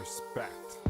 Respect.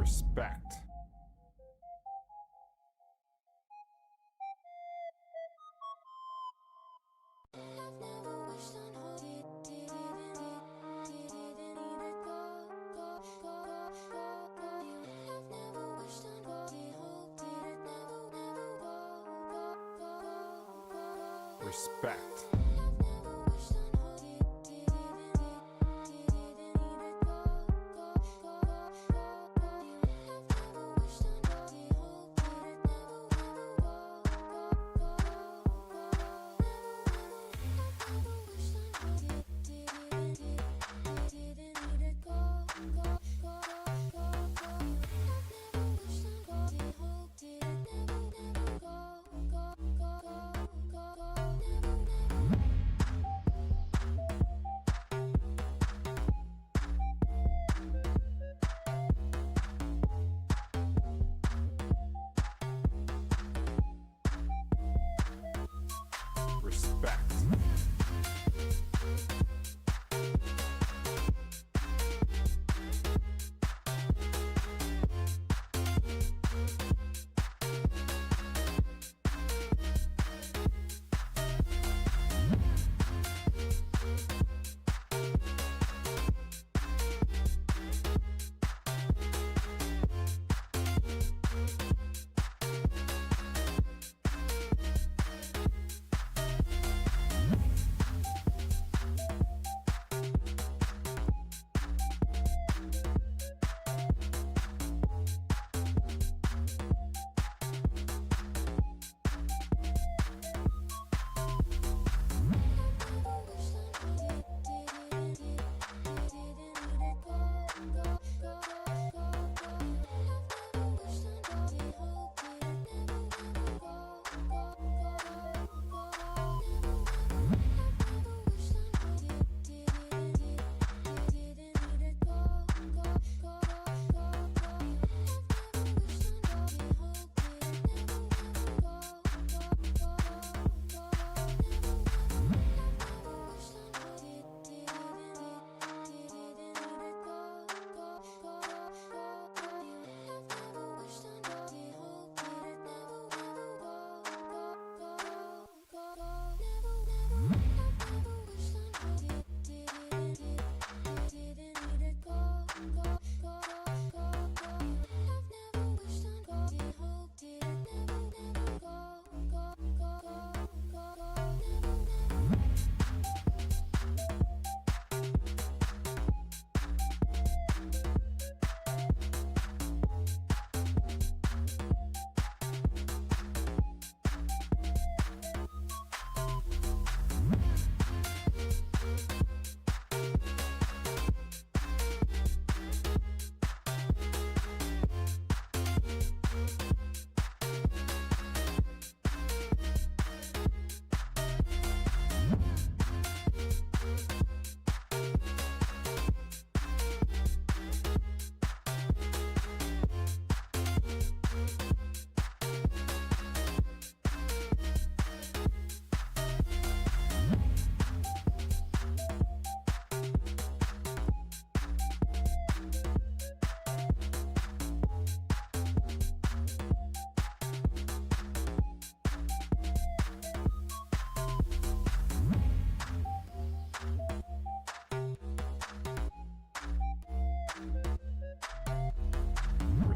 Respect. Respect.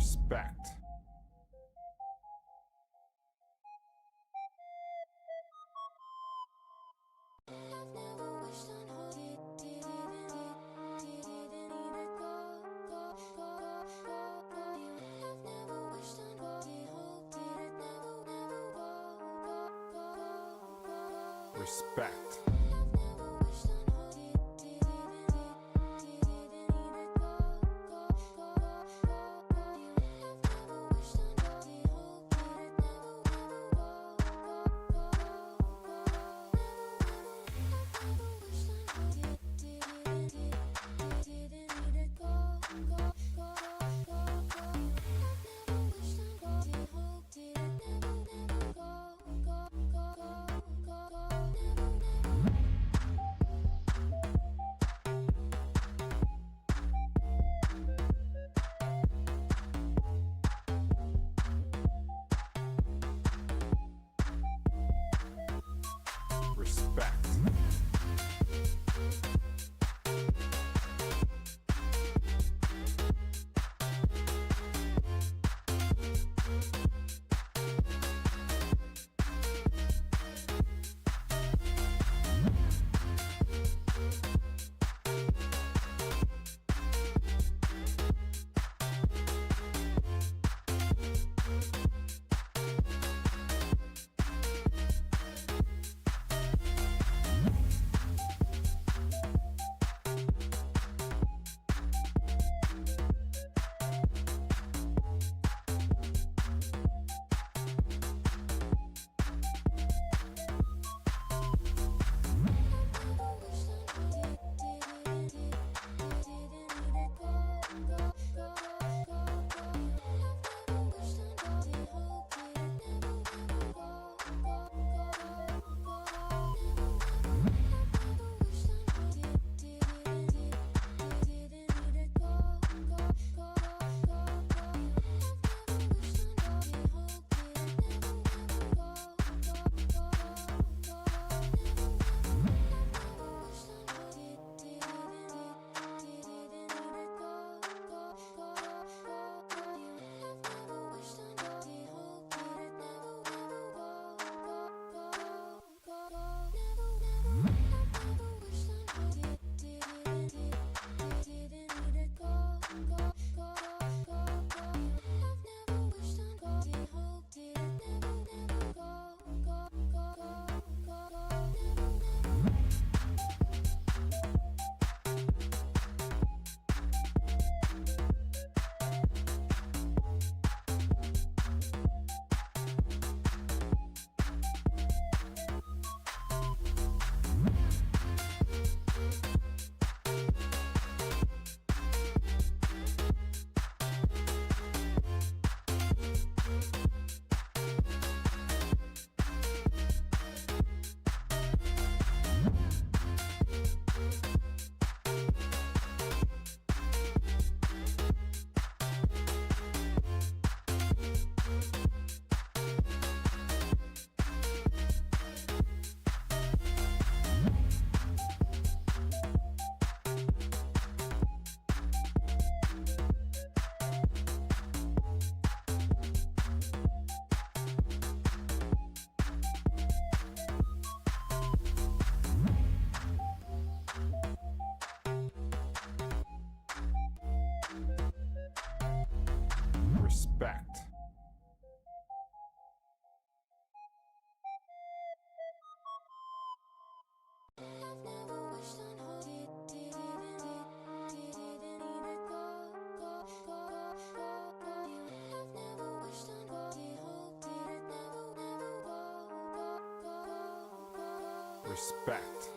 Respect. Respect. Respect. Respect.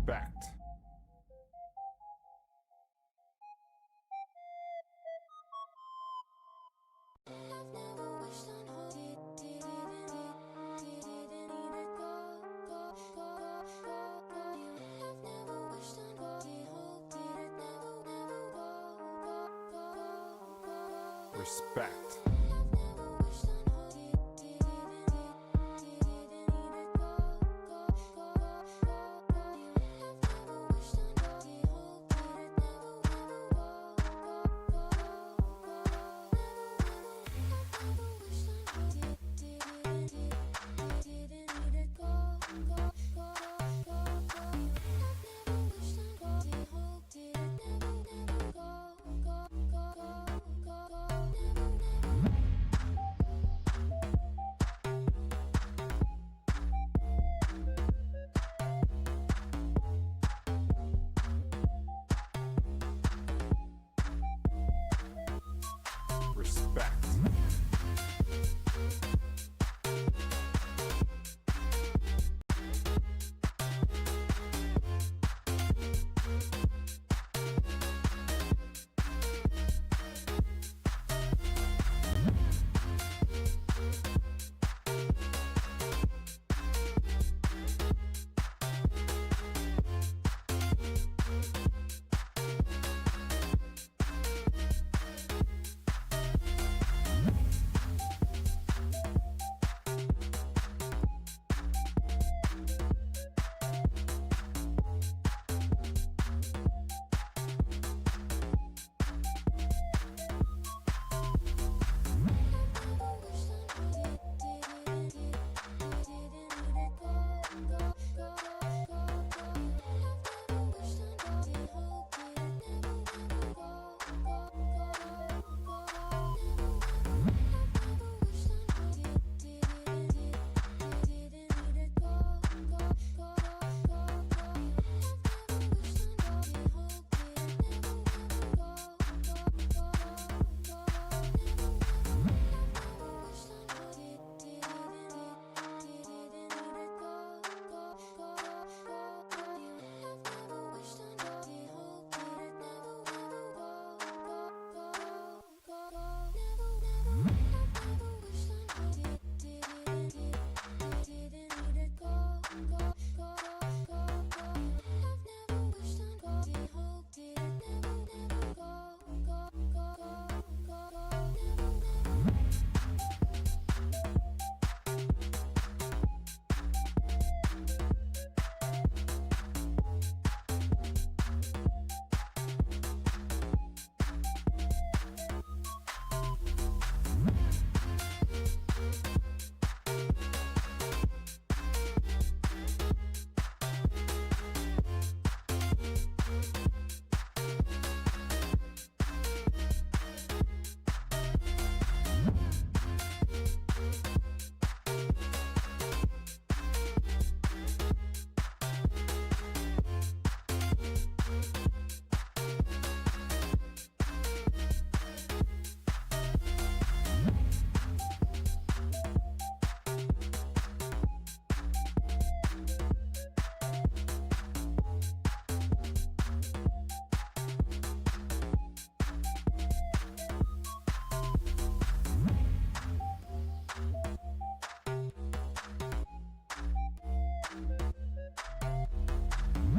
Respect. Respect. Respect.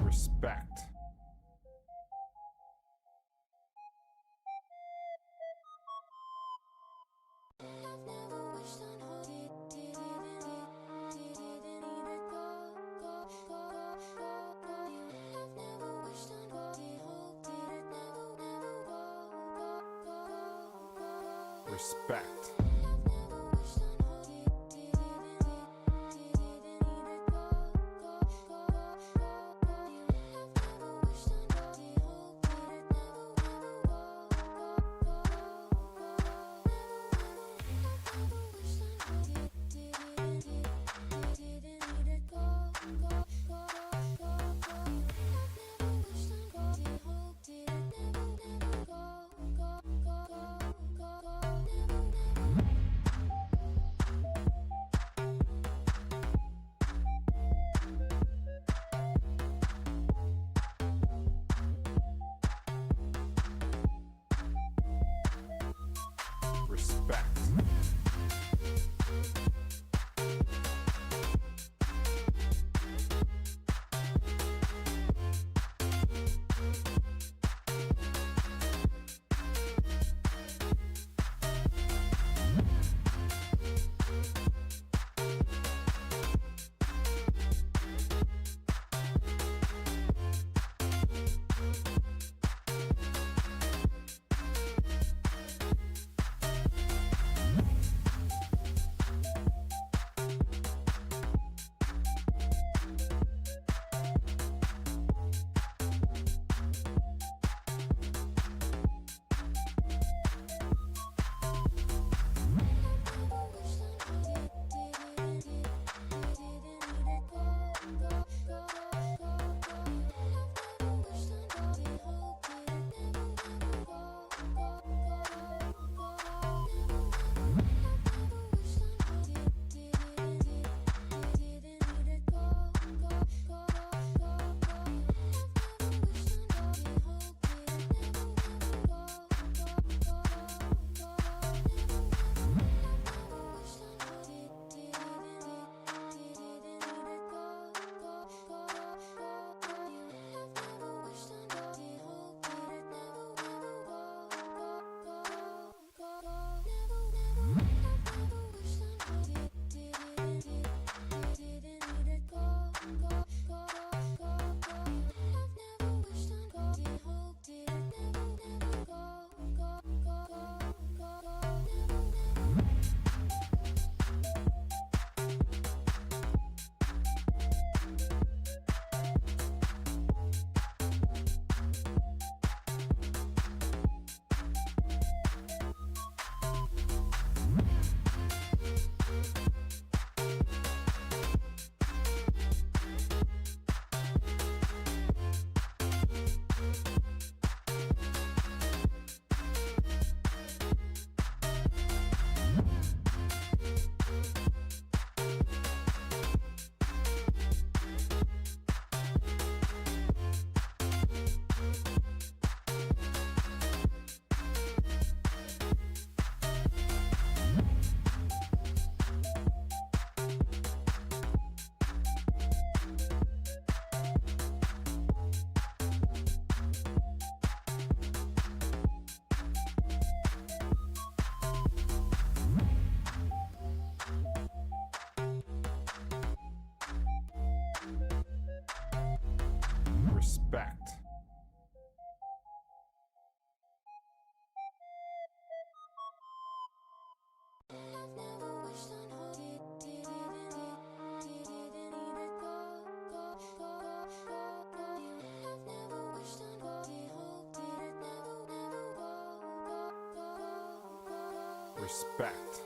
Respect. Respect. Respect. Respect.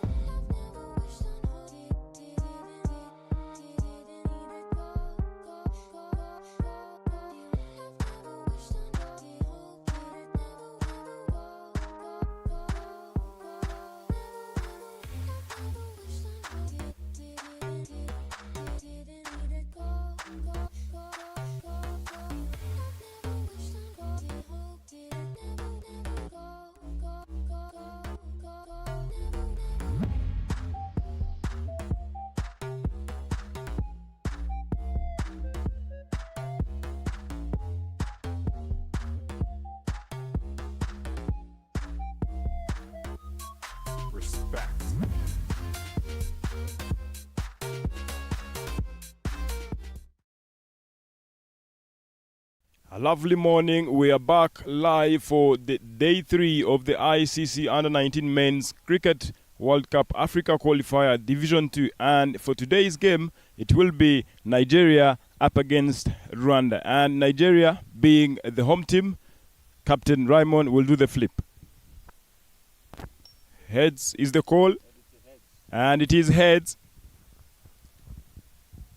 Respect. A lovely morning. We are back live for the day 3 of the ICC Under-19 Men's Cricket World Cup Africa Qualifier Division 2. And for today's game, it will be Nigeria up against Rwanda. And Nigeria, being the home team, Captain Raymond will do the flip. Heads is the call. And it is heads.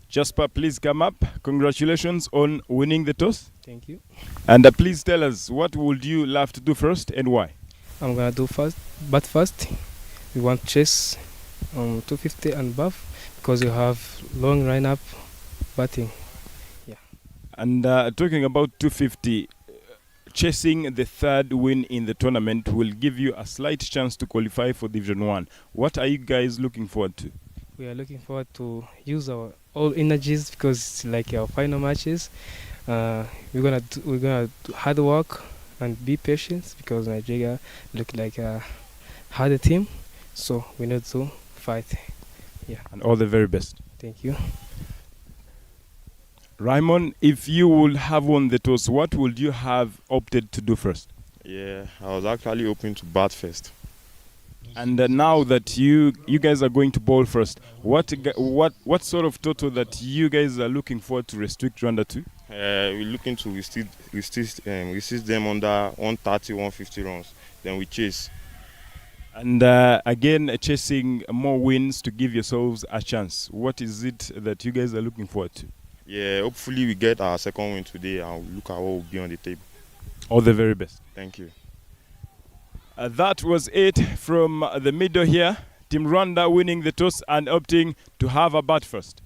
Jasper, please come up. Congratulations on winning the toss. Thank you. And please tell us, what would you love to do first and why? I'm gonna do first, but first we want chase 250 and above because you have long line-up batting. Yeah. And talking about 250, chasing the third win in the tournament will give you a slight chance to qualify for Division 1. What are you guys looking forward to? We are looking forward to use our all energies because it's like our final matches. We're gonna do hard work and be patient because Nigeria look like a harder team, so we need to fight. Yeah. And all the very best. Thank you. Raymond, if you would have won the toss, what would you have opted to do first? Yeah, I was actually hoping to bat first. And now that you guys are going to bowl first, what sort of total that you guys are looking for to restrict Rwanda to? We're looking to resist them under 130, 150 runs. Then we chase. And again, chasing more wins to give yourselves a chance. What is it that you guys are looking forward to? Yeah, hopefully we get our second win today and we'll look at what will be on the table. All the very best. Thank you. That was it from the middle here. Team Rwanda winning the toss and opting to have a bat first.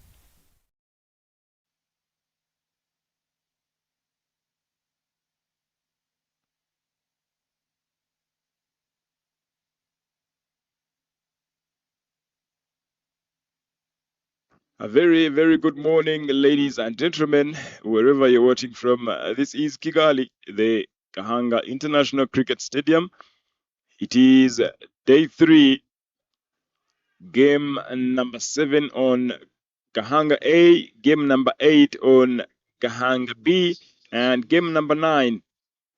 A very, very good morning, ladies and gentlemen, wherever you're watching from. This is Kigali, the GAHANGA International Cricket Stadium. It is day 3, game number 7 on GAHANGA A, game number 8 on GAHANGA B, and game number 9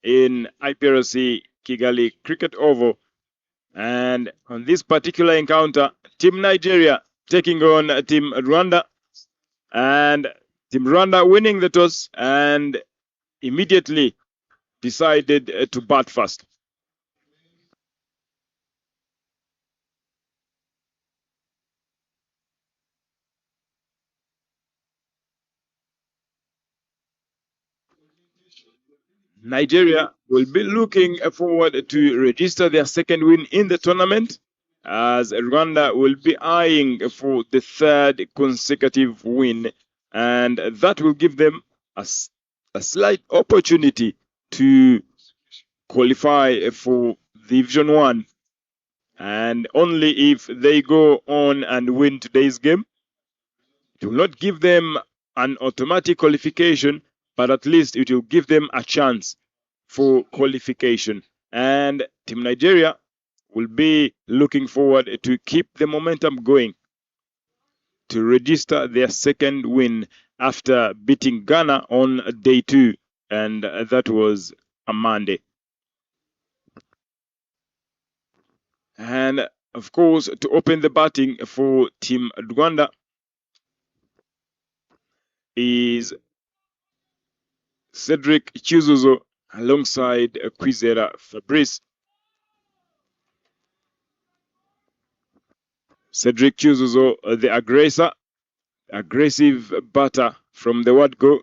in IPRC Kigali Cricket Oval. And on this particular encounter, Team Nigeria taking on Team Rwanda, and Team Rwanda winning the toss and immediately decided to bat first. Nigeria will be looking forward to register their second win in the tournament, as Rwanda will be eyeing for the third consecutive win, and that will give them a slight opportunity to qualify for Division 1. And only if they go on and win today's game, it will not give them an automatic qualification, but at least it will give them a chance for qualification. And Team Nigeria will be looking forward to keep the momentum going to register their second win after beating Ghana on day 2. and that was a Monday. And of course, to open the batting for Team Rwanda is Cedric Chizuzo alongside Kwizera Fabrice. Cedric Chizuzo, the aggressive batter from the word go.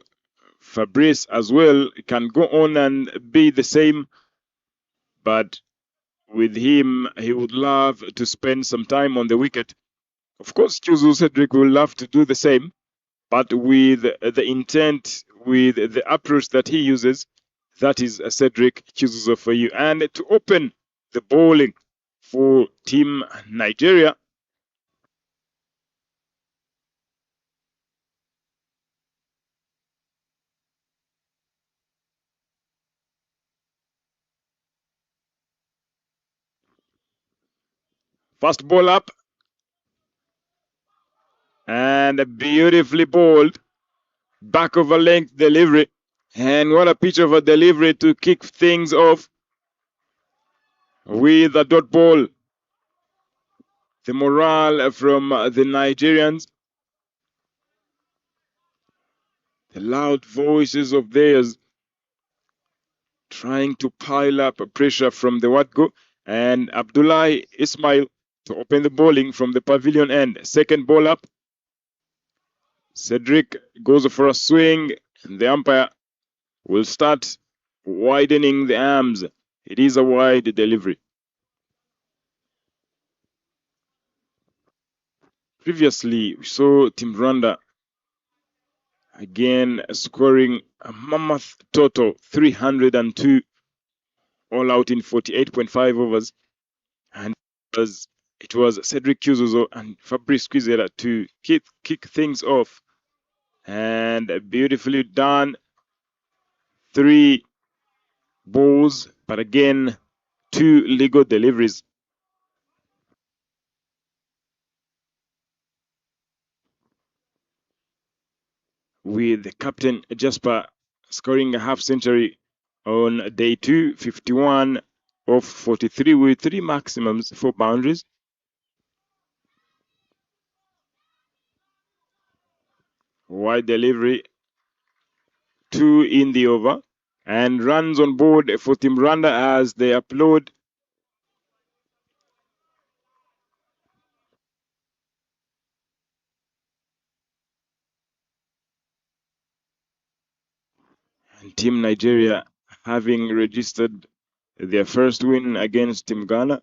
Fabrice as well can go on and be the same, but with him, he would love to spend some time on the wicket. Of course, Chizuzo Cedric will love to do the same, but with the intent, with the approach that he uses, that is Cedric Chizuzo for you. And to open the bowling for Team Nigeria, first ball up, and beautifully bowled, back of a length delivery. And what a pitch of a delivery to kick things off with a dot ball. The morale from the Nigerians, the loud voices of theirs trying to pile up pressure from the Watgo, and Abdullahi Ismail to open the bowling from the pavilion end. Second ball up. Cedric goes for a swing, and the umpire will start widening the arms. It is a wide delivery. Previously, we saw Team Rwanda again scoring a mammoth total 302 all out in 48.5 overs, and it was Cedric Chizuzo and Fabrice Kwizera to kick things off, and beautifully done. 3 balls, but again 2 legal deliveries. With the captain Jasper scoring a half century on day 2, 51 of 43 with 3 maximums, 4 boundaries. Wide delivery, 2 in the over, and runs on board for Team Rwanda as they upload. And Team Nigeria having registered their first win against Team Ghana,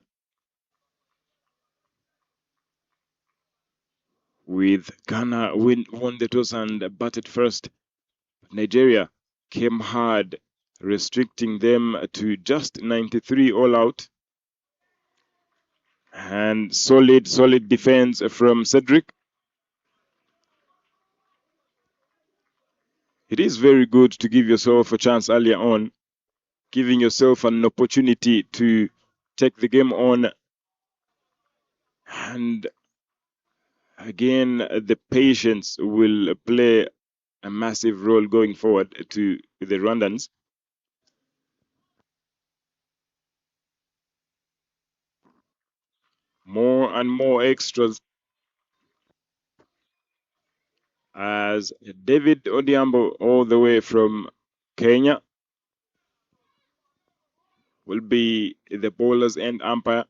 with Ghana won the toss and batted first. Nigeria came hard, restricting them to just 93 all out. And solid defense from Cedric. It is very good to give yourself a chance earlier on, giving yourself an opportunity to take the game on. And again, the patience will play a massive role going forward to the Rwandans. More and more extras as David Odiambo, all the way from Kenya, will be the bowler's end umpire,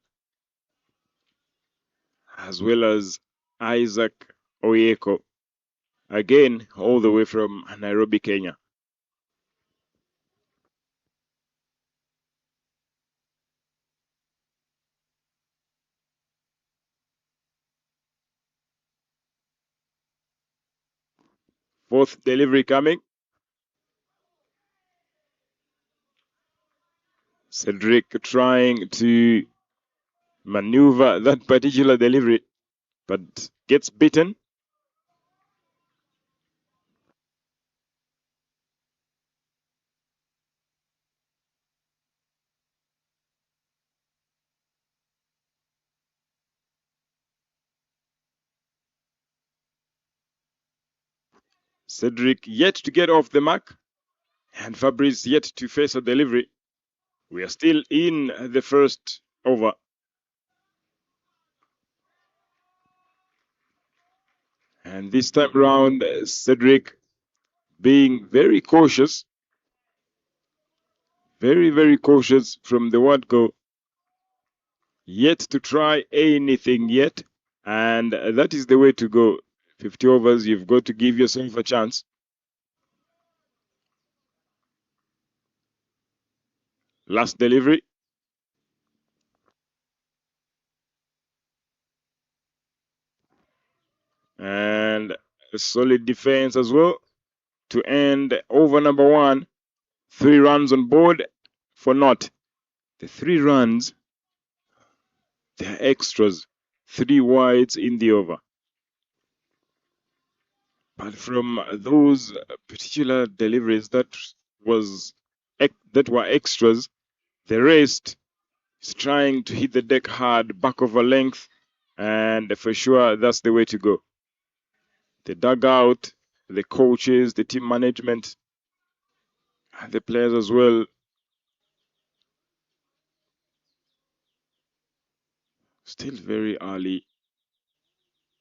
as well as Isaac Oyeko, again, all the way from Nairobi, Kenya. Fourth delivery coming. Cedric trying to maneuver that particular delivery, but gets beaten. Cedric yet to get off the mark. And Fabrice yet to face a delivery. We are still in the first over. And this time round, Cedric being very cautious. Very, very cautious from the word go. Yet to try anything yet. And that is the way to go. 50 overs, you've got to give yourself a chance. Last delivery. And a solid defense as well to end over number 1. 3 runs on board for naught. The 3 runs, they're extras. 3 wides in the over. But from those particular deliveries that were extras, the rest is trying to hit the deck hard, back over length, and for sure that's the way to go. The dugout, the coaches, the team management, and the players as well. Still very early.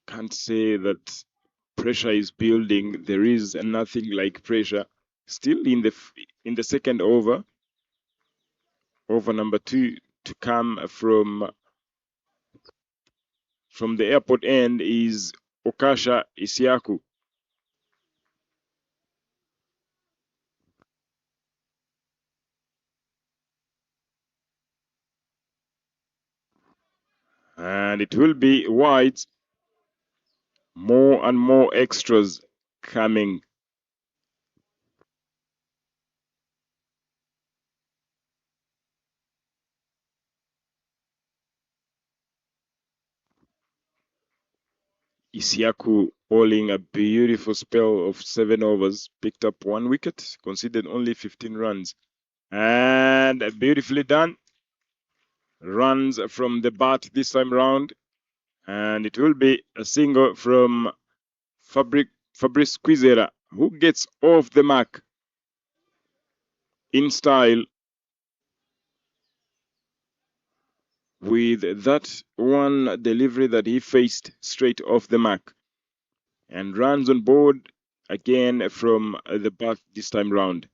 Can't say that pressure is building. There is nothing like pressure. Still in the second over. Over number 2 to come from the airport end is Okasha Isiaku. And it will be wide. More and more extras coming. Isiaku bowling a beautiful spell of 7 overs, picked up 1 wicket, conceded only 15 runs. And beautifully done. Runs from the bat this time round. And it will be a single from Fabrice Quizera, who gets off the mark in style with that one delivery that he faced straight off the mark. And runs on board again from the bat this time round.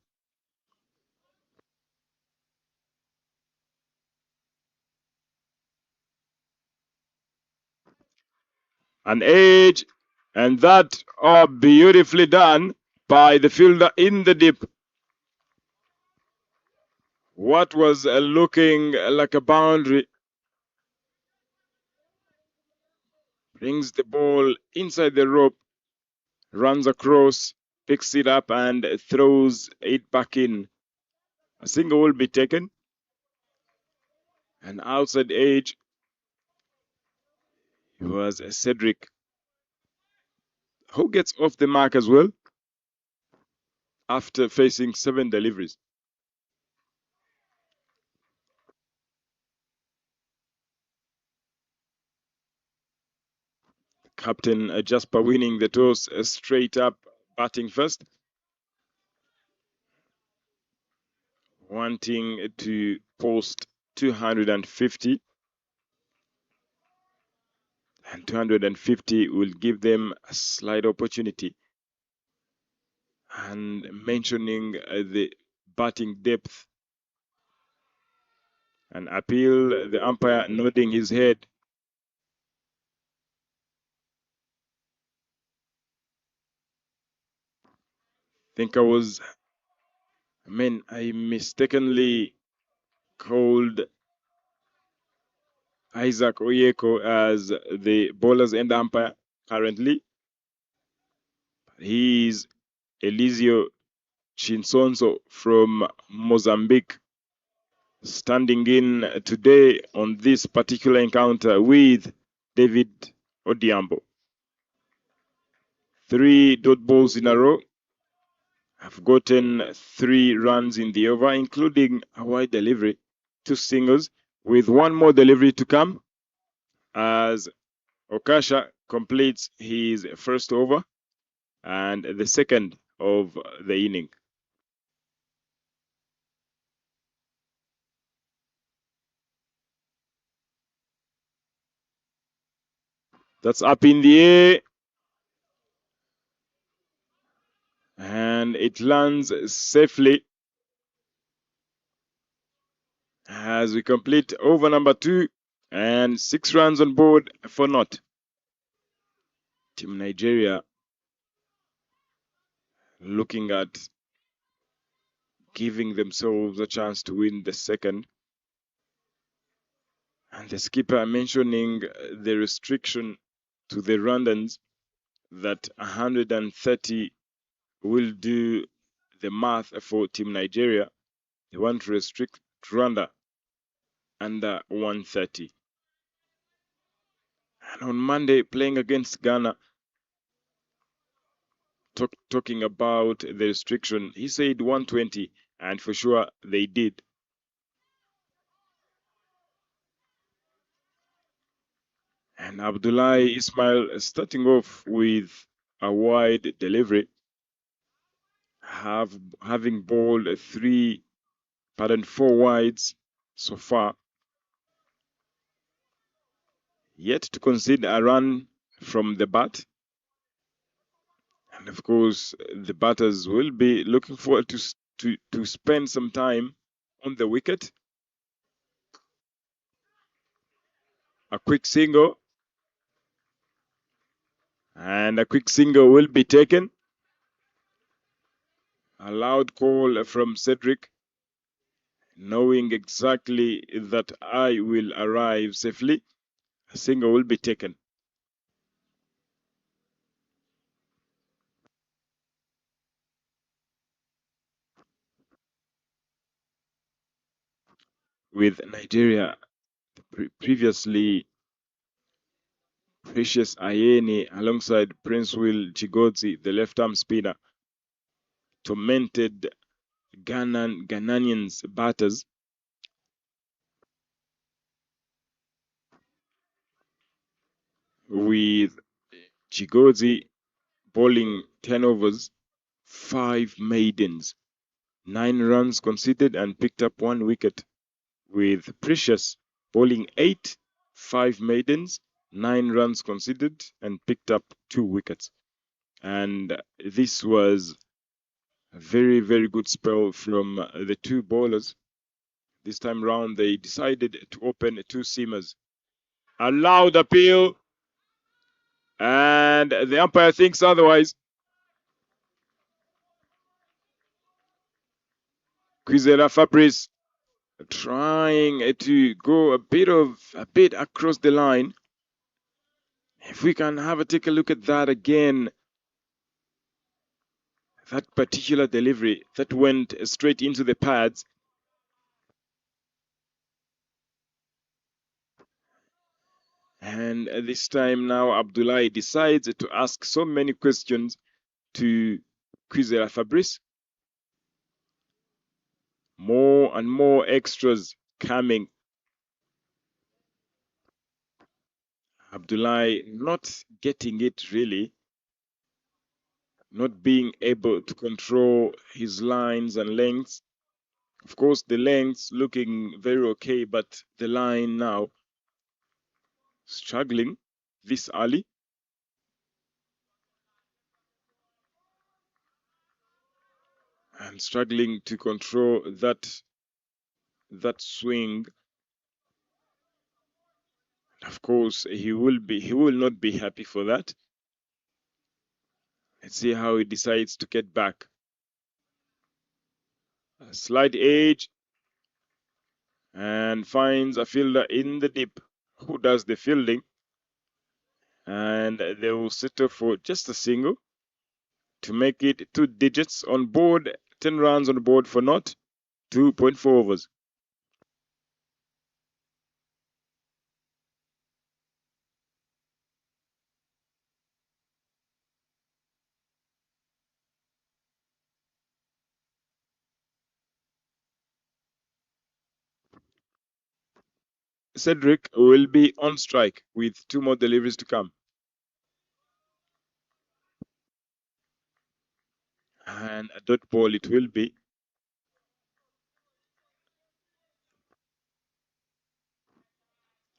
An edge, and that beautifully done by the fielder in the deep. What was looking like a boundary brings the ball inside the rope, runs across, picks it up and throws it back in. A single will be taken. An outside edge was Cedric, who gets off the mark as well after facing 7 deliveries. Captain Jasper winning the toss, straight up batting first, wanting to post 250, and 250 will give them a slight opportunity. And mentioning the batting depth, an appeal, the umpire nodding his head. I mistakenly called Isaac Oyeko as the bowler's end umpire currently. He is Elisio Chinsonso from Mozambique, standing in today on this particular encounter with David Odiambo. 3 dot balls in a row have gotten 3 runs in the over, including a wide delivery, 2 singles, with 1 more delivery to come as Okasha completes his first over and the second of the inning. That's up in the air. And it lands safely as we complete over number 2 and 6 runs on board for naught. Team Nigeria looking at giving themselves a chance to win the second. And the skipper mentioning the restriction to the Rwandans that 130 will do the math for Team Nigeria. They want to restrict Rwanda under 130. And on Monday, playing against Ghana, talking about the restriction, he said 120, and for sure they did. And Abdullahi Ismail starting off with a wide delivery, having bowled 4 wides so far, yet to concede a run from the bat. And of course, the batters will be looking forward to spend some time on the wicket. A quick single, and a quick single will be taken. A loud call from Cedric, knowing exactly that I will arrive safely. A single will be taken. With Nigeria previously Precious Ayeni alongside Prince Will Chigodzi, the left-arm spinner, tormented Ghanaians batters. With Chigodzi bowling 10 overs, 5 maidens, 9 runs conceded and picked up 1 wicket. With Precious bowling 8, 5 maidens, 9 runs conceded and picked up 2 wickets. And this was a very, very good spell from the 2 bowlers. This time round, they decided to open 2 seamers. A loud appeal, and the umpire thinks otherwise. Kwizera Fabrice trying to go a bit across the line. If we can take a look at that again, that particular delivery that went straight into the pads. And this time now, Abdullahi decides to ask so many questions to Kwizera Fabrice. More and more extras coming. Abdullahi not getting it really, not being able to control his lines and lengths. Of course, the lengths looking very okay, but the line now struggling this early. And struggling to control that swing. Of course, he will not be happy for that. Let's see how he decides to get back. A slight edge, and finds a fielder in the deep who does the fielding. And they will settle for just a single to make it 2 digits on board, 10 runs on board for naught, 2.4 overs. Cedric will be on strike with 2 more deliveries to come. And a dot ball it will be.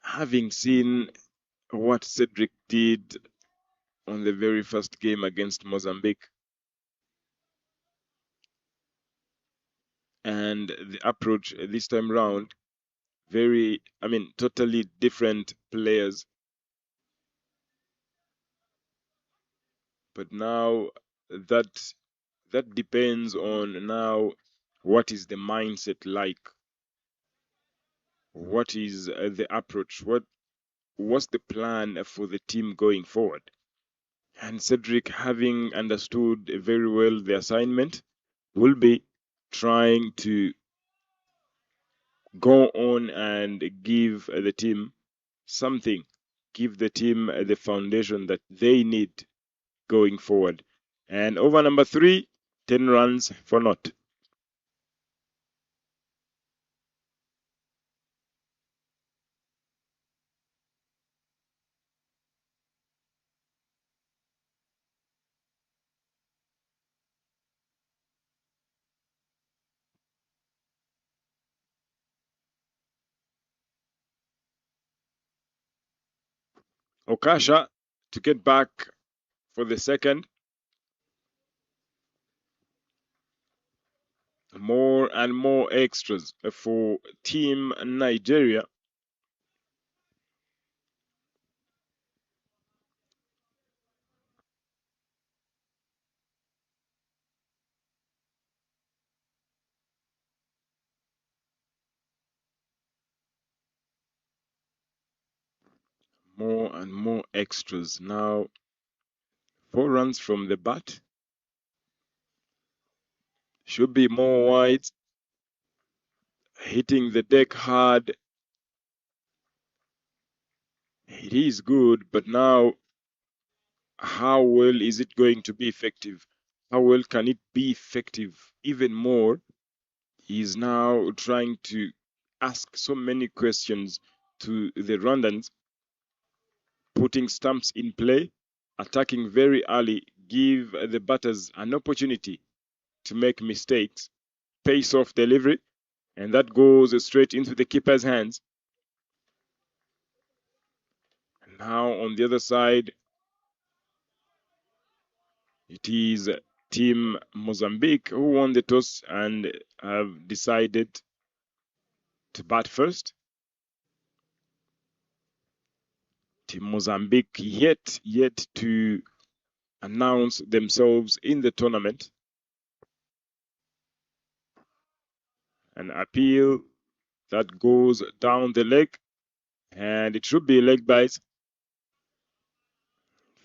Having seen what Cedric did on the very first game against Mozambique. And the approach this time round, totally different players. But now that depends on now what is the mindset like. What is the approach? What's the plan for the team going forward? And Cedric, having understood very well the assignment, will be trying to go on and give the team something, give the team the foundation that they need going forward. And over number 3, 10 runs for naught. Okasha to get back for the second. More and more extras for Team Nigeria. More and more extras. Now, 4 runs from the bat. Should be more wide. Hitting the deck hard. It is good, but now, how well is it going to be effective? How well can it be effective even more? He's now trying to ask so many questions to the Rwandans, putting stumps in play, attacking very early, give the batters an opportunity to make mistakes, pace off delivery, and that goes straight into the keeper's hands. Now on the other side, it is Team Mozambique who won the toss and have decided to bat first. Team Mozambique yet to announce themselves in the tournament. An appeal that goes down the leg, and it should be a leg bite.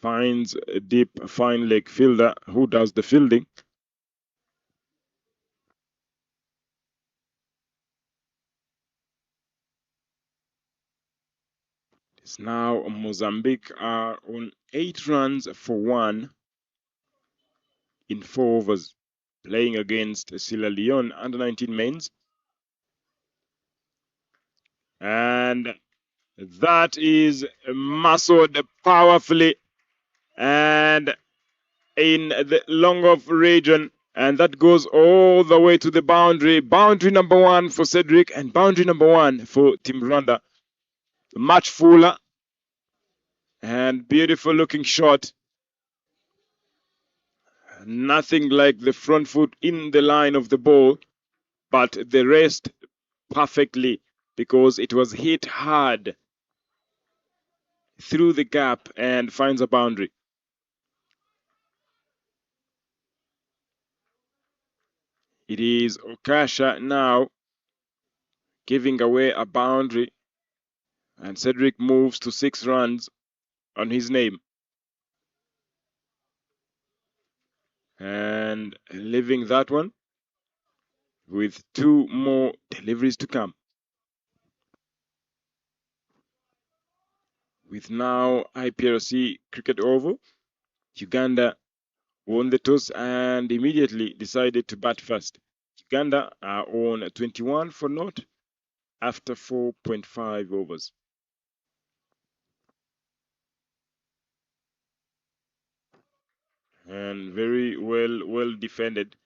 Finds a deep, fine leg fielder who does the fielding. It's now Mozambique are on 8 runs for 1 in 4 overs, playing against Sierra Leone under 19 mains. And that is muscled powerfully and in the long off region, and that goes all the way to the boundary. Boundary number 1 for Cedric and boundary number 1 for Team Rwanda. Much fuller and beautiful looking shot. Nothing like the front foot in the line of the ball, but the rest perfectly because it was hit hard through the gap and finds a boundary. It is Okasha now giving away a boundary, and Cedric moves to 6 runs on his name. And leaving that one with 2 more deliveries to come. With now IPRC Cricket Oval, Uganda won the toss and immediately decided to bat first. Uganda are on 21 for naught after 4.5 overs. And very well defended.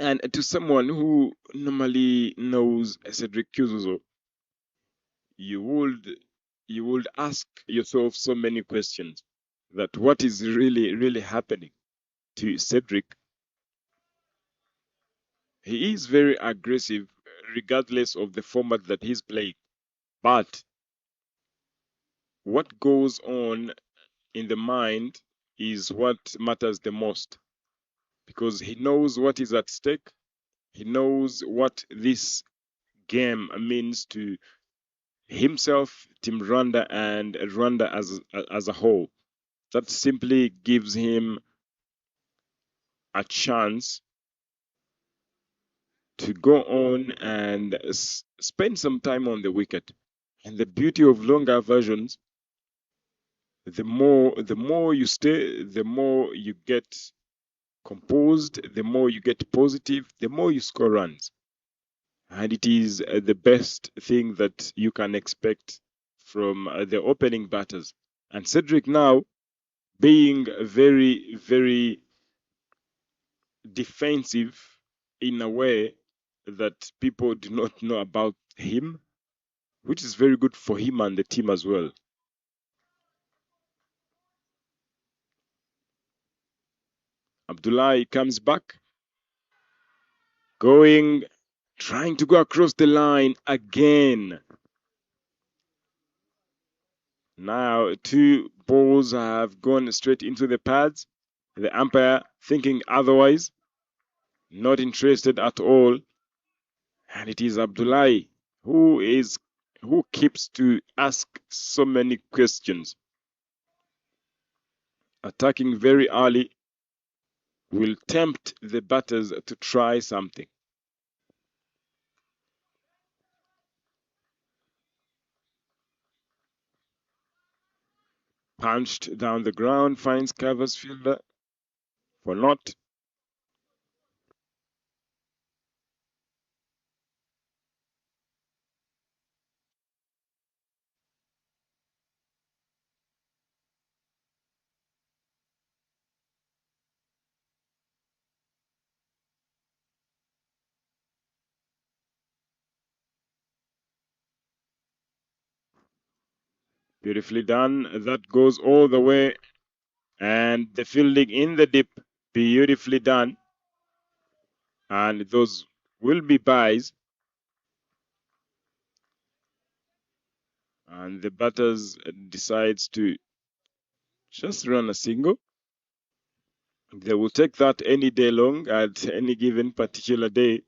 And to someone who normally knows Cedric Kuzuzo, you you would ask yourself so many questions that what is really happening to Cedric. He is very aggressive regardless of the format that he's playing. But what goes on in the mind is what matters the most, because he knows what is at stake. He knows what this game means to himself, Team Rwanda, and Rwanda as a whole. That simply gives him a chance to go on and spend some time on the wicket. And the beauty of longer versions, the more you stay, the more you get composed, the more you get positive, the more you score runs. And it is the best thing that you can expect from the opening batters. And Cedric now being very defensive in a way that people do not know about him, which is very good for him and the team as well. Abdullahi comes back, trying to go across the line again. Now 2 balls have gone straight into the pads. The umpire thinking otherwise, not interested at all. And it is Abdullahi who keeps to ask so many questions. Attacking very early will tempt the batters to try something. Punched down the ground, finds covers fielder for not. Beautifully done. That goes all the way. And the fielding in the dip, beautifully done. And those will be buys. And the batters decides to just run a single. They will take that any day long at any given particular day.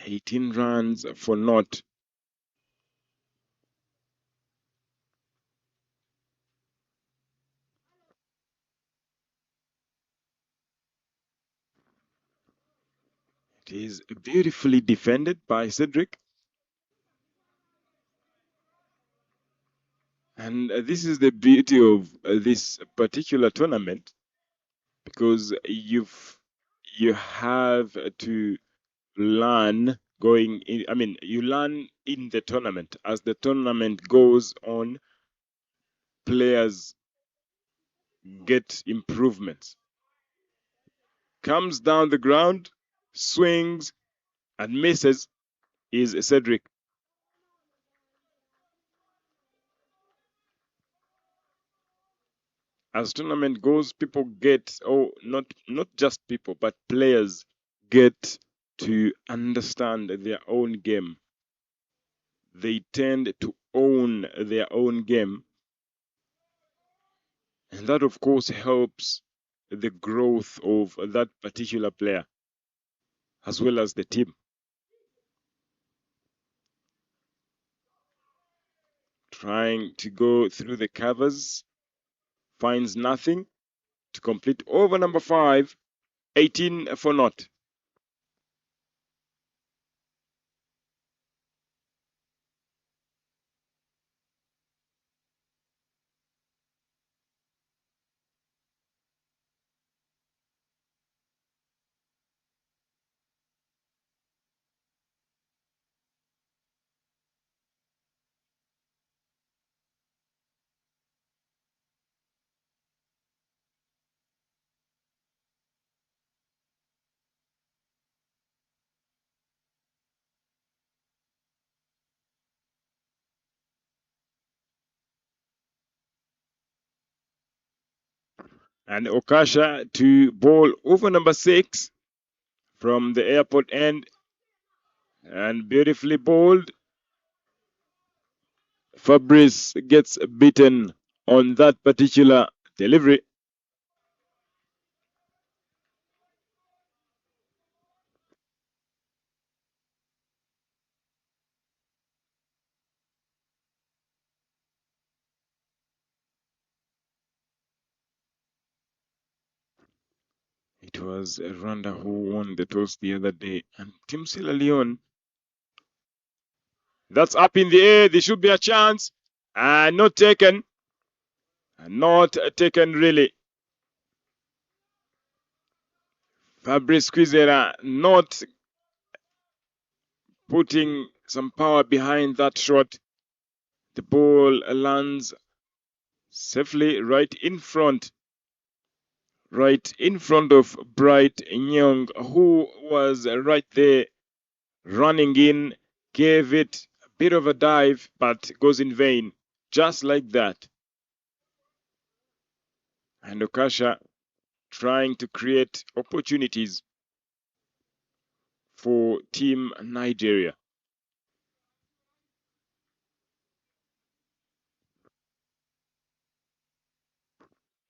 18 runs for not. It is beautifully defended by Cedric. And this is the beauty of this particular tournament, because you have to learn going in, you learn in the tournament. As the tournament goes on, players get improvements. Comes down the ground, swings and misses, is Cedric. As tournament goes, people get, not just people, but players get to understand their own game. They tend to own their own game. And that, of course, helps the growth of that particular player, as well as the team. Trying to go through the covers, finds nothing to complete over number 5, 18 for not. And Okasha to ball over number 6 from the airport end. And beautifully bowled. Fabrice gets beaten on that particular delivery. It was Rwanda who won the toss the other day. And Team Sierra Leone, that's up in the air. There should be a chance. And not taken. Not taken, really. Fabrice Kwizera not putting some power behind that shot. The ball lands safely right in front of Bright Nyong, who was right there running in, gave it a bit of a dive, but goes in vain, just like that. And Okasha trying to create opportunities for Team Nigeria.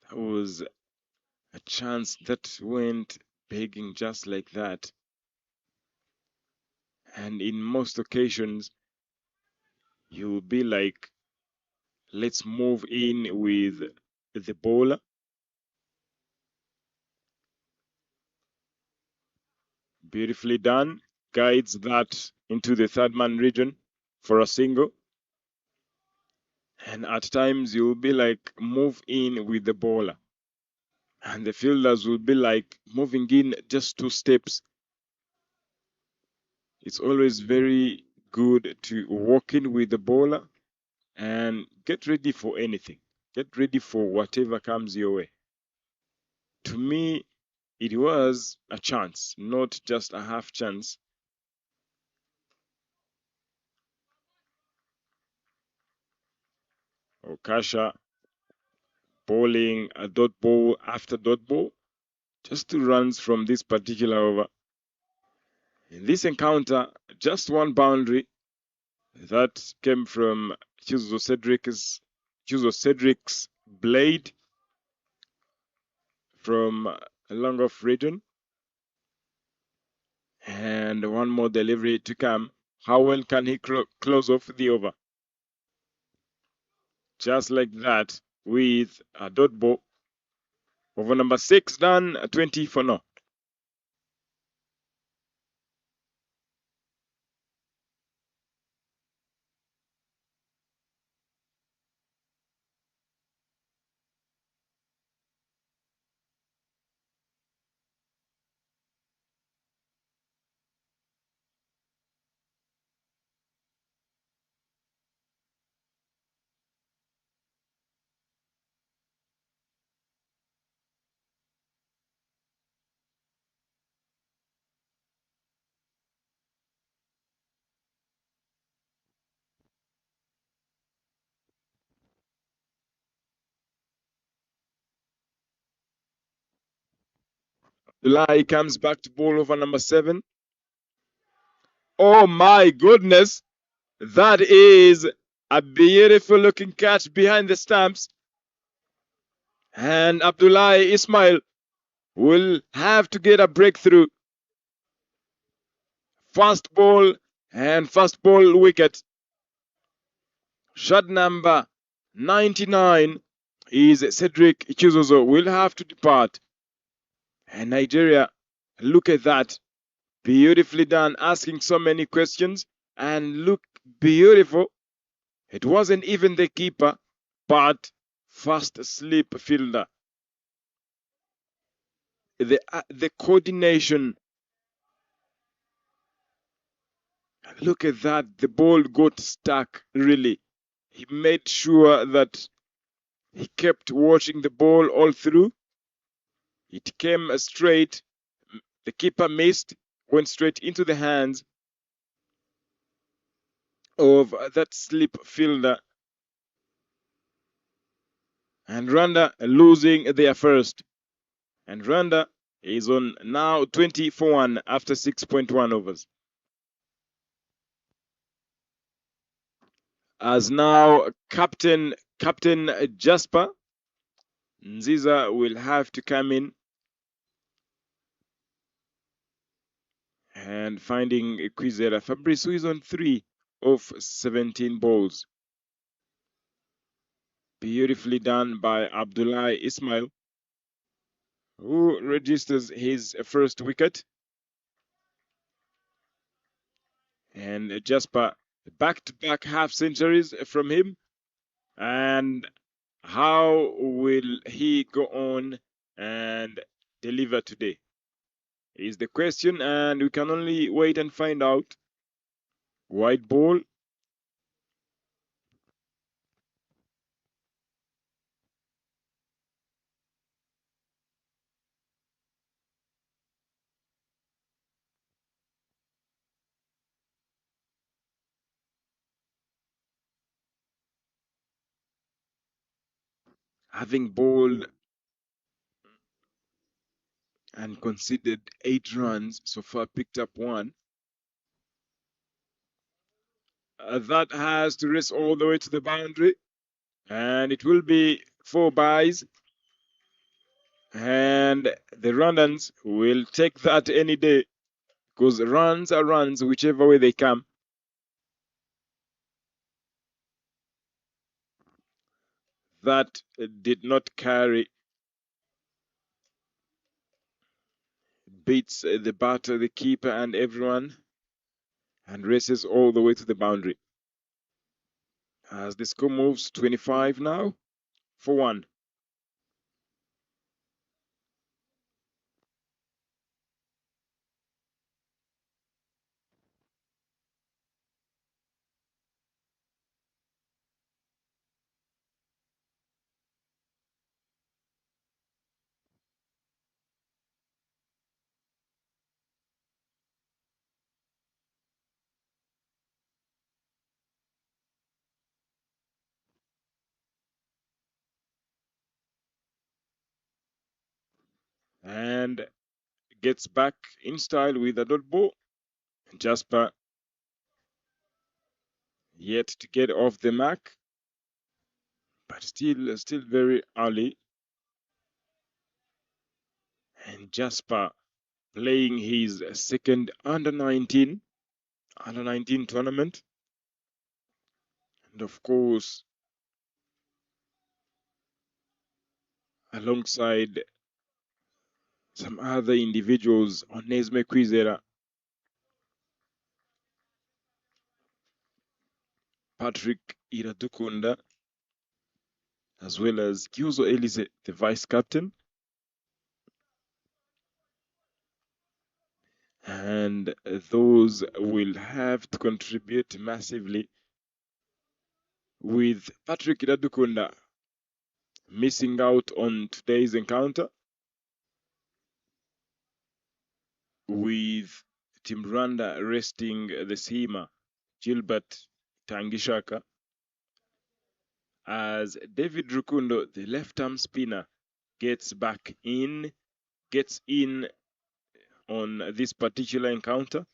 That was a chance that went begging just like that. And in most occasions, you'll be like, let's move in with the bowler. Beautifully done. Guides that into the third man region for a single. And at times you'll be like, move in with the bowler. And the fielders will be like, moving in just 2 steps. It's always very good to walk in with the bowler and get ready for anything. Get ready for whatever comes your way. To me, it was a chance, not just a half chance. Okasha bowling a dot ball after dot ball, just 2 runs from this particular over. In this encounter, just 1 boundary that came from Chuzo Cedric's blade from a long off region. And 1 more delivery to come. How well can he close off the over? Just like that, with a dot ball. Over number 6 done, 20 for now. July comes back to ball over number 7. Oh my goodness! That is a beautiful looking catch behind the stumps. And Abdullahi Ismail will have to get a breakthrough. Fast ball and fast ball wicket. Shot number 99 is Cedric Chizozo. Will have to depart. And Nigeria, look at that. Beautifully done, asking so many questions. And look beautiful. It wasn't even the keeper, but fast slip fielder. The coordination. Look at that. The ball got stuck, really. He made sure that he kept watching the ball all through. It came straight. The keeper missed, went straight into the hands of that slip fielder. And Rwanda losing their first. And Rwanda is on now 20-1 after 6.1 overs. As now Captain Jasper Nziza will have to come in and finding Kwizera. Fabrice, who is on 3 of 17 balls. Beautifully done by Abdullahi Ismail, who registers his first wicket. And Jasper, back-to-back half centuries from him. And how will he go on and deliver today is the question, and we can only wait and find out. White ball. Having bowled and conceded 8 runs, so far picked up 1. That has to race all the way to the boundary, and it will be 4 byes. And the Rwandans will take that any day, because runs are runs whichever way they come. That did not carry. Beats the batter, the keeper, and everyone, and races all the way to the boundary. As the score moves 25 now for 1. And gets back in style with a dot ball. Jasper yet to get off the mark, but still very early. And Jasper playing his second under-19 tournament. And of course, alongside some other individuals, Onesme Kwizera, Patrick Iradukunda, as well as Kyuzo Elise, the vice captain. And those will have to contribute massively, with Patrick Iradukunda missing out on today's encounter, with Team Rwanda resting the seamer Gilbert Tangishaka, as David Rukundo, the left-arm spinner, gets in on this particular encounter,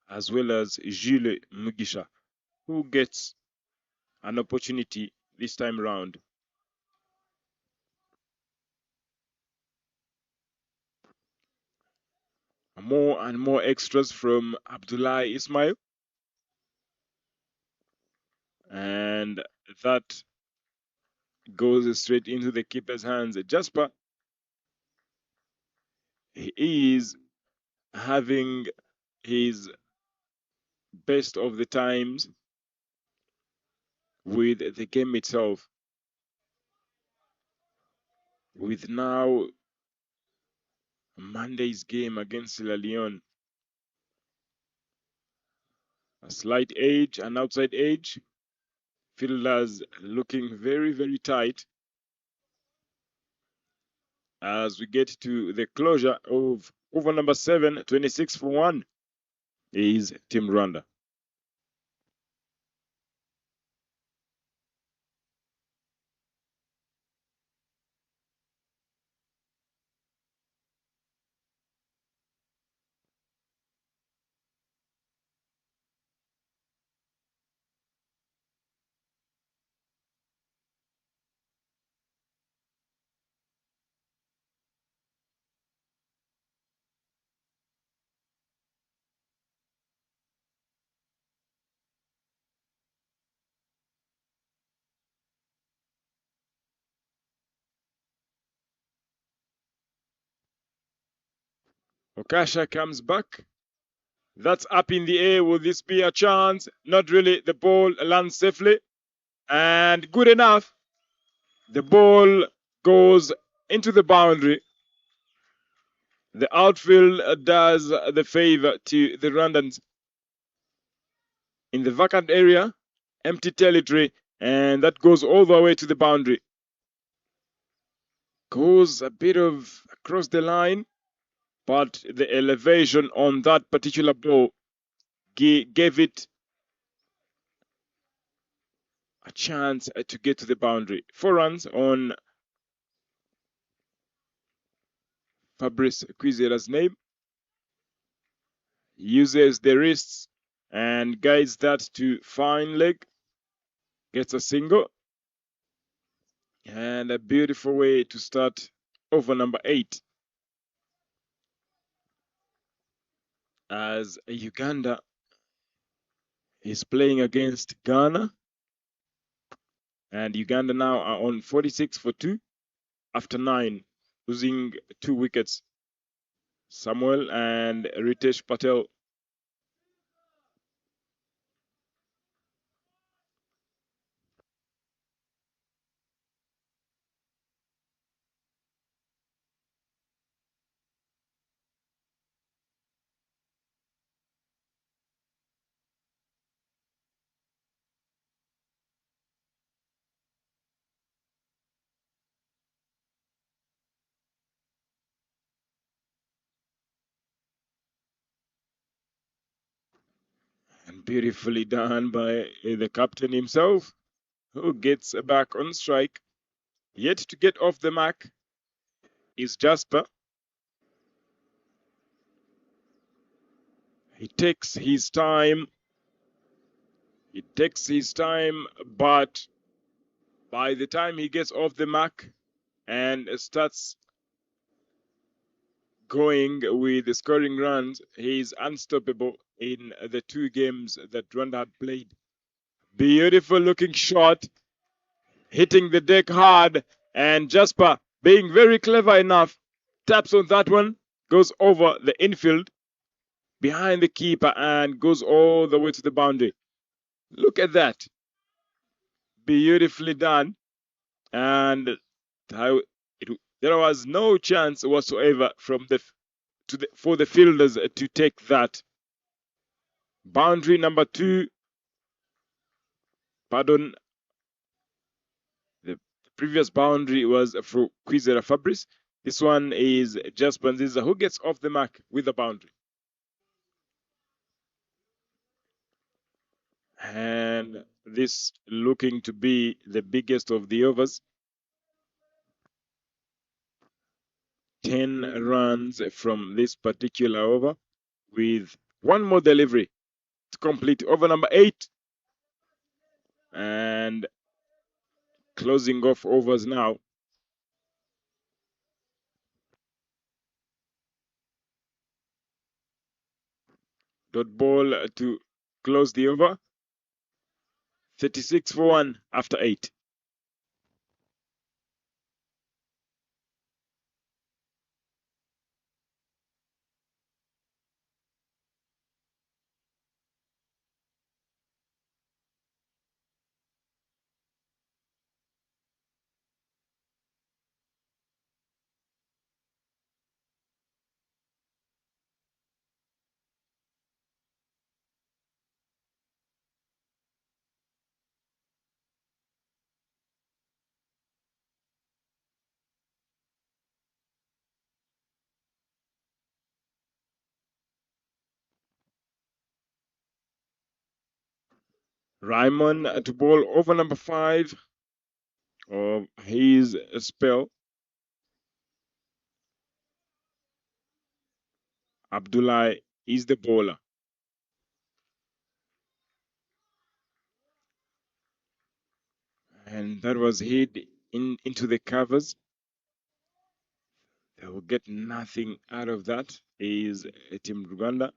as well as Jules Mugisha, who gets an opportunity this time round. More and more extras from Abdullahi Ismail, and that goes straight into the keeper's hands. Jasper, he is having his best of the times with the game itself, with now Monday's game against Sierra Leone. A slight edge, an outside edge. Fielders looking very tight as we get to the closure of over number 7, 26 for 1 is Team Rwanda. Okasha comes back. That's up in the air. Will this be a chance? Not really. The ball lands safely. And good enough. The ball goes into the boundary. The outfield does the favor to the Rwandans in the vacant area, empty territory, and that goes all the way to the boundary. Goes a bit of across the line, but the elevation on that particular ball gave it a chance to get to the boundary. 4 runs on Fabrice Kwizera's name. Uses the wrists and guides that to fine leg. Gets a single. And a beautiful way to start over number 8. As Uganda is playing against Ghana. And Uganda now are on 46 for 2 after 9, losing 2 wickets. Samuel and Ritesh Patel. And beautifully done by the captain himself, who gets back on strike. Yet to get off the mark is Jasper. He takes his time. But by the time he gets off the mark and starts going with the scoring runs, he's unstoppable in the 2 games that Rwanda had played. Beautiful looking shot, hitting the deck hard, and Jasper being very clever enough, taps on that one, goes over the infield behind the keeper and goes all the way to the boundary. Look at that. Beautifully done. And there was no chance whatsoever for the fielders to take that. Boundary number 2. Pardon. The previous boundary was for Kwizera Fabrice. This one is Jasper Nziza, who gets off the mark with the boundary. And this looking to be the biggest of the overs. 10 runs from this particular over with 1 more delivery to complete over number 8. And closing off overs now. Dot ball to close the over. 36 for 1 after 8. Raymond to ball over number 5 of his spell. Abdullah is the bowler. And that was hit into the covers. They will get nothing out of that. Is Team Rwanda.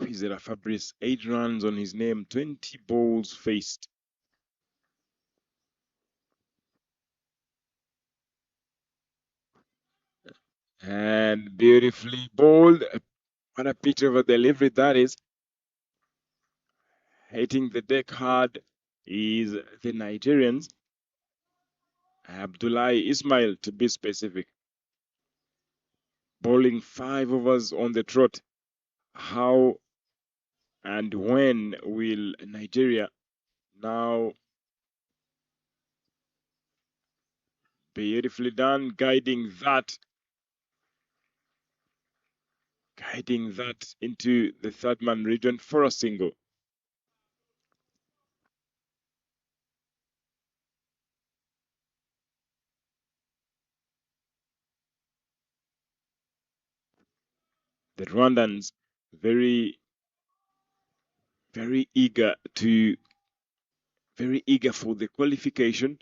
Kwizera Fabrice, 8 runs on his name, 20 balls faced. And beautifully bowled. What a picture of a delivery that is. Hitting the deck hard is the Nigerians. Abdullahi Ismail, to be specific. Bowling 5 overs on the trot. How and when will Nigeria now? Beautifully done, guiding that into the third man region for a single. The Rwandans very eager for the qualification,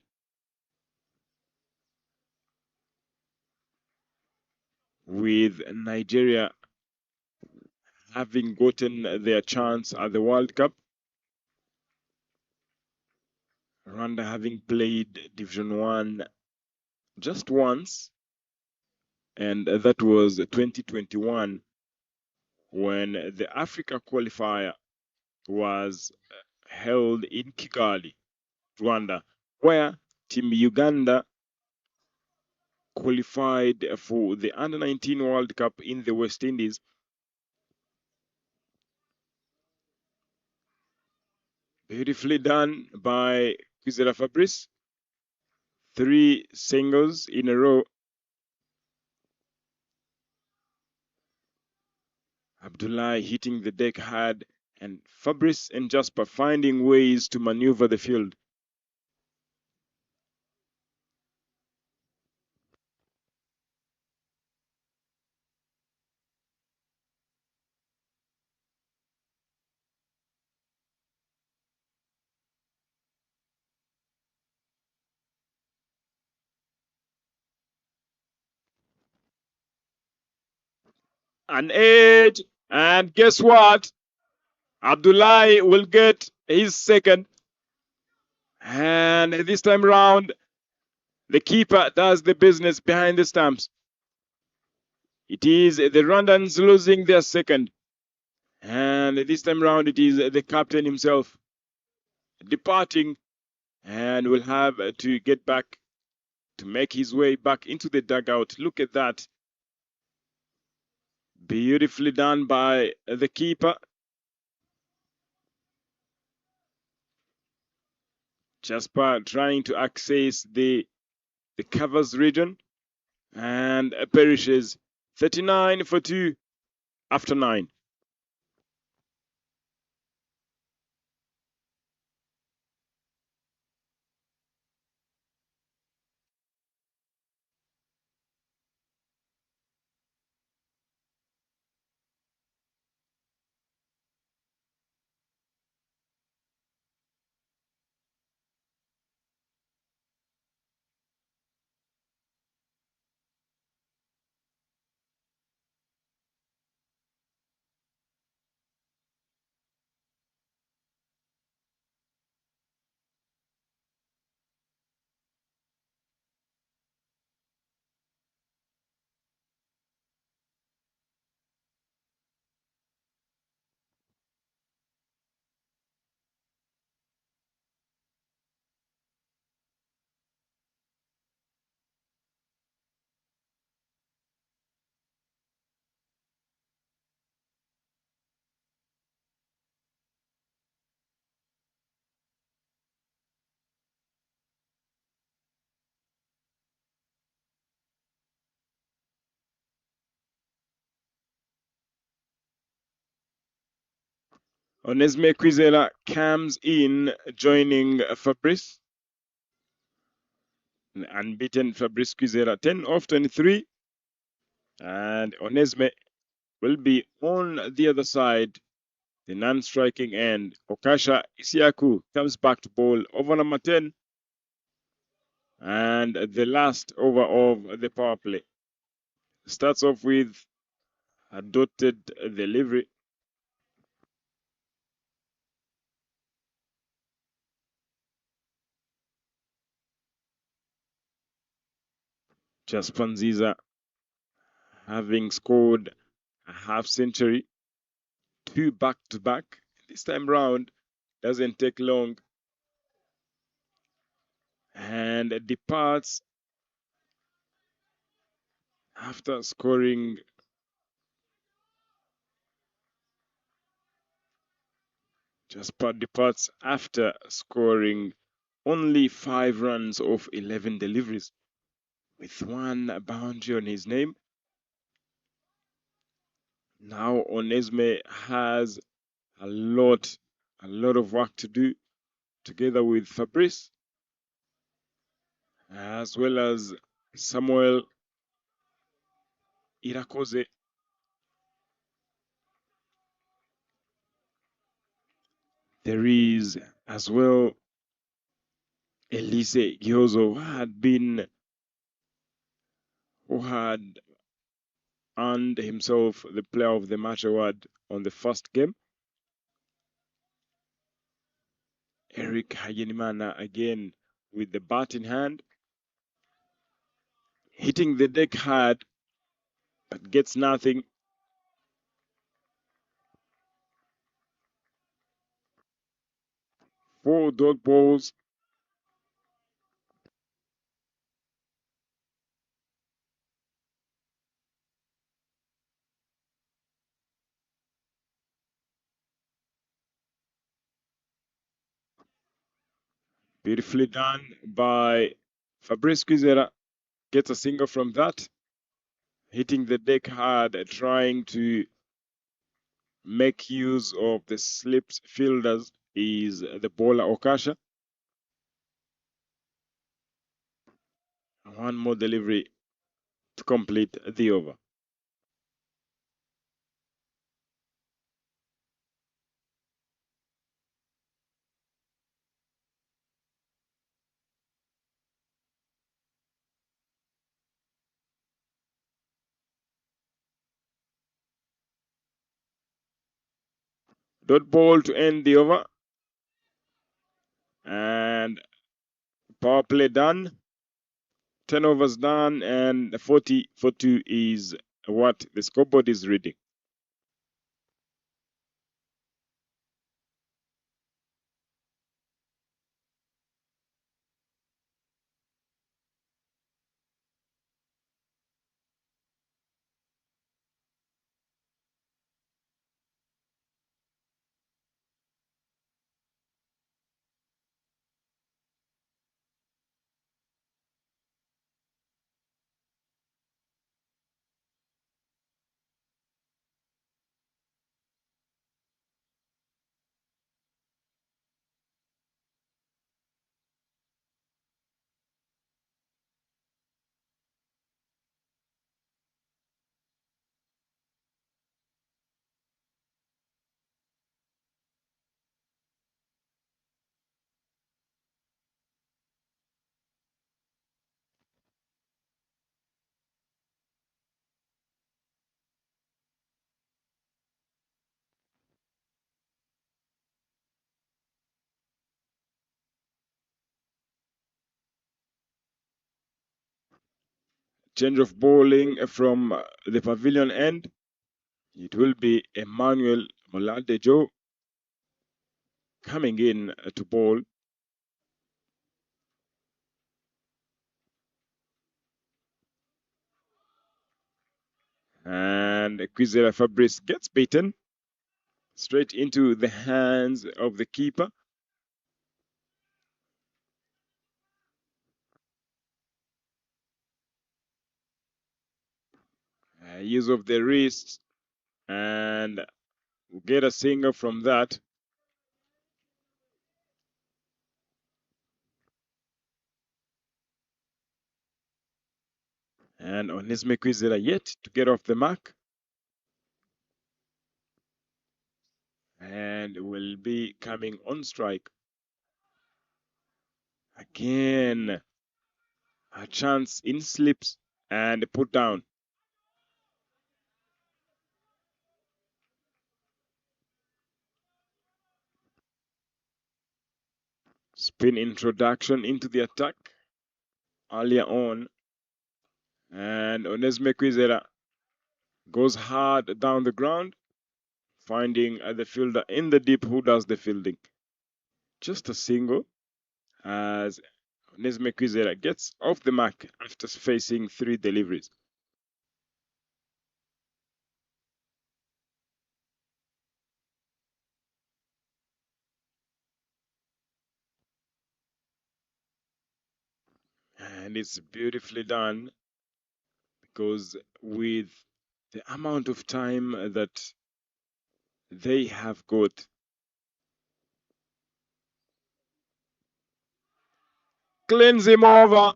with Nigeria having gotten their chance at the World Cup. Rwanda having played Division 1 just once, and that was 2021 when the Africa qualifier was held in Kigali, Rwanda, where Team Uganda qualified for the Under-19 World Cup in the West Indies. Beautifully done by Kwizera Fabrice. 3 singles in a row. Abdullah hitting the deck hard, and Fabrice and Jasper finding ways to maneuver the field. An edge, and guess what? Abdullahi will get his second. And this time round, the keeper does the business behind the stumps. It is the Rwandans losing their second. And this time round, it is the captain himself departing, and will have to get back to make his way back into the dugout. Look at that. Beautifully done by the keeper. Jasper trying to access the covers region, and perishes. 39 for 2 after 9. Onesme Kwizera comes in, joining Fabrice. Unbeaten Fabrice Kwizera, 10 off 23. And Onesme will be on the other side, the non-striking end. Okasha Isiaku comes back to bowl over number 10. And the last over of the power play starts off with a dotted delivery. Jasper Nziza having scored a half century, 2 back-to-back. This time round doesn't take long and departs after scoring departs after scoring only 5 runs off 11 deliveries with 1 boundary on his name. Now Onesme has a lot of work to do together with Fabrice as well as Samuel Irakoze. There is as well Elise Giozo, who had earned himself the Player of the Match award on the first game. Eric Hagenimana again with the bat in hand, hitting the deck hard, but gets nothing. Four dot balls. Beautifully done by Fabrice Quizera. Gets a single from that. Hitting the deck hard, trying to make use of the slipped fielders is the bowler Okasha. One more delivery to complete the over. Dot ball to end the over. And power play done. 10 overs done, and 40 for 2 is what the scoreboard is reading. Change of bowling from the pavilion end. It will be Emmanuel Oladejo coming in to bowl. And Quizera Fabrice gets beaten straight into the hands of the keeper. Use of the wrist, and we'll get a single from that. And Onesme Quizera yet to get off the mark. And will be coming on strike. Again, a chance in slips and put down. Spin introduction into the attack earlier on. And Onesme Quizera Goes hard down the ground, finding the fielder in the deep who does the fielding. Just a single as Onesme Kwizera gets off the mark after facing 3 deliveries. And it's beautifully done because with the amount of time that they have got, cleans him over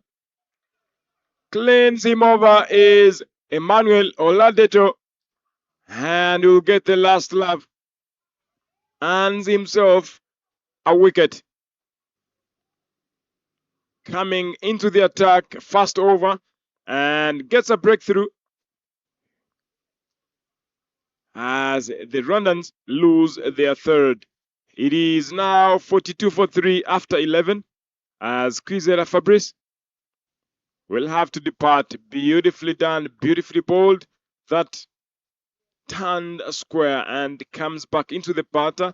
is Emmanuel Oladejo, and will get the last love, earns himself a wicket. Coming into the attack, fast over, and gets a breakthrough as the Rwandans lose their third. It is now 42 for 3 after 11 as Kwizera Fabrice will have to depart. Beautifully done, beautifully bowled. That turned square and comes back into the batter,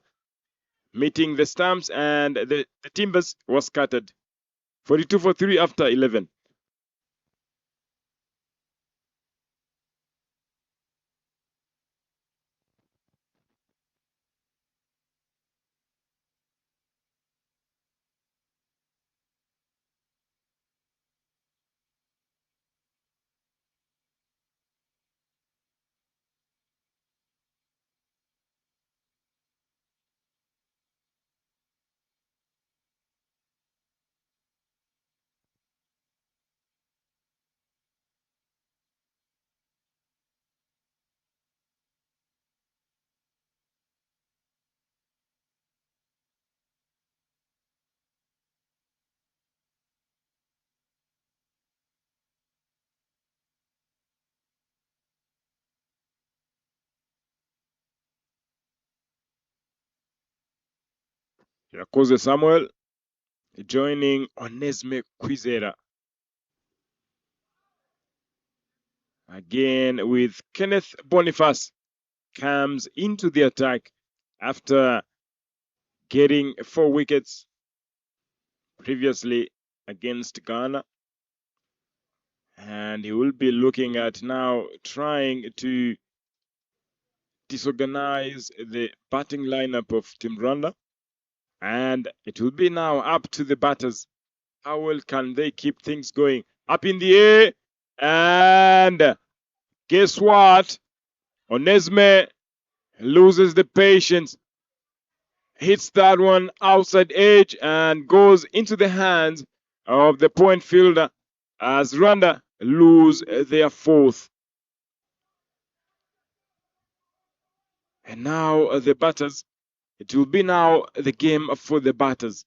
meeting the stumps, and the timbers was scattered. 42 for 3 after 11. Yakoze Samuel joining Onesme Kwizera. Again with Kenneth Boniface comes into the attack after getting 4 wickets previously against Ghana. And he will be looking at now trying to disorganize the batting lineup of Team Rwanda. And it will be now up to the batters. How well can they keep things going? Up in the air. And guess what? Onesme loses the patience. Hits that one outside edge and goes into the hands of the point fielder as Rwanda lose their 4th. And now the batters. It will be now the game for the batters.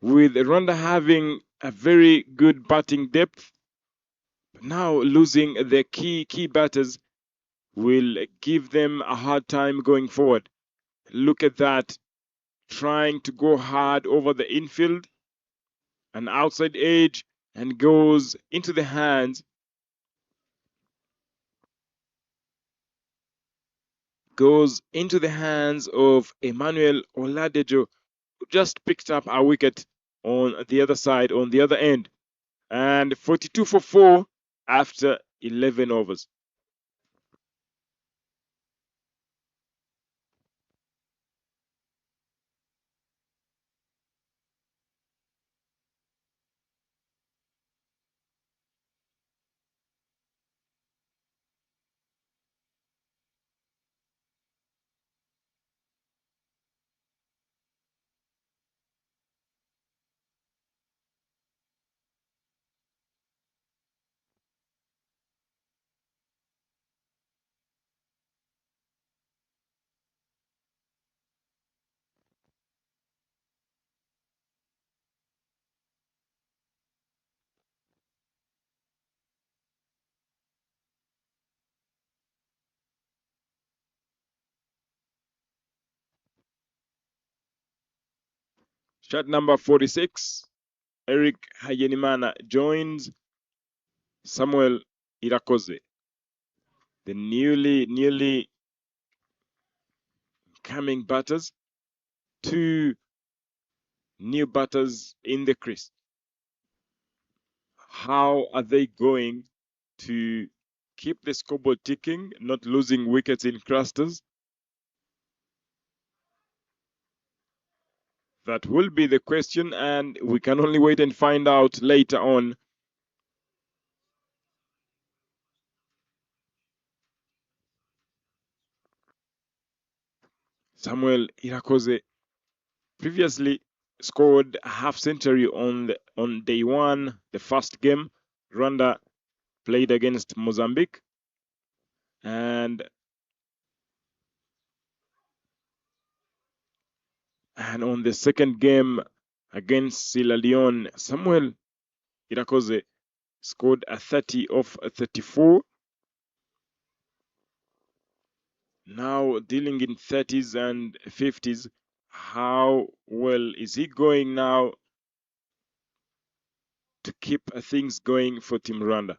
With Rwanda having a very good batting depth, now losing their key batters will give them a hard time going forward. Look at that. Trying to go hard over the infield, an outside edge, and goes into the hands. Goes into the hands of Emmanuel Oladejo, who just picked up a wicket on the other side, on the other end. And 42 for 4 after 11 overs. Shot number 46, Eric Hayenimana joins Samuel Irakoze. the newly coming batters. Two new batters in the crease. How are they going to keep the scoreboard ticking, not losing wickets in clusters? That will be the question, and we can only wait and find out later on. Samuel Irakoze previously scored a half century on day one, the first game. Rwanda played against Mozambique, and on the second game against Sierra Leone, Samuel Irakoze scored a 30 off a 34. Now dealing in 30s and 50s. How well is he going now to keep things going for Team Rwanda?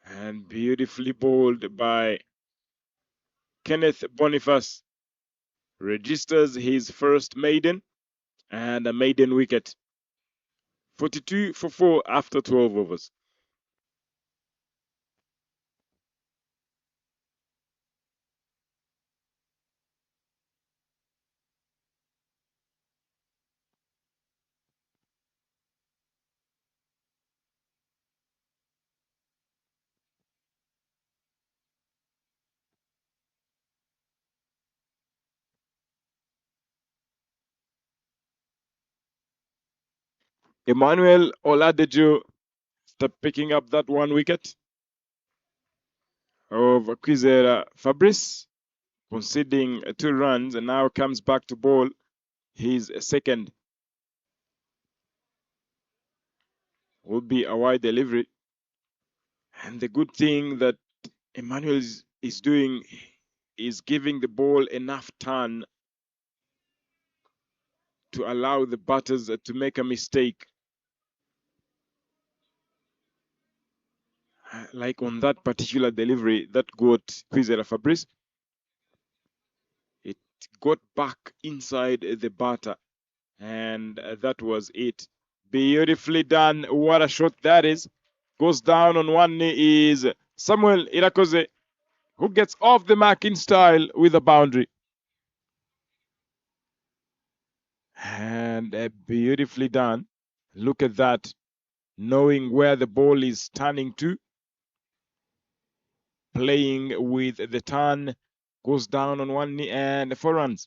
And beautifully bowled by Kenneth Boniface. Registers his first maiden and a maiden wicket. 42 for 4 after 12 overs. Emmanuel Oladejo start picking up that one wicket of Kwizera Fabrice, conceding 2 runs, and now comes back to bowl his second. Will be a wide delivery. And the good thing that Emmanuel is doing is giving the ball enough turn to allow the batters to make a mistake. Like on that particular delivery that got Kwizera Fabrice, it got back inside the batter, and that was it. Beautifully done. What a shot that is. Goes down on one knee is Samuel Irakoze, who gets off the mark in style with a boundary. And beautifully done. Look at that. Knowing where the ball is turning to, playing with the turn, goes down on one knee and 4 runs.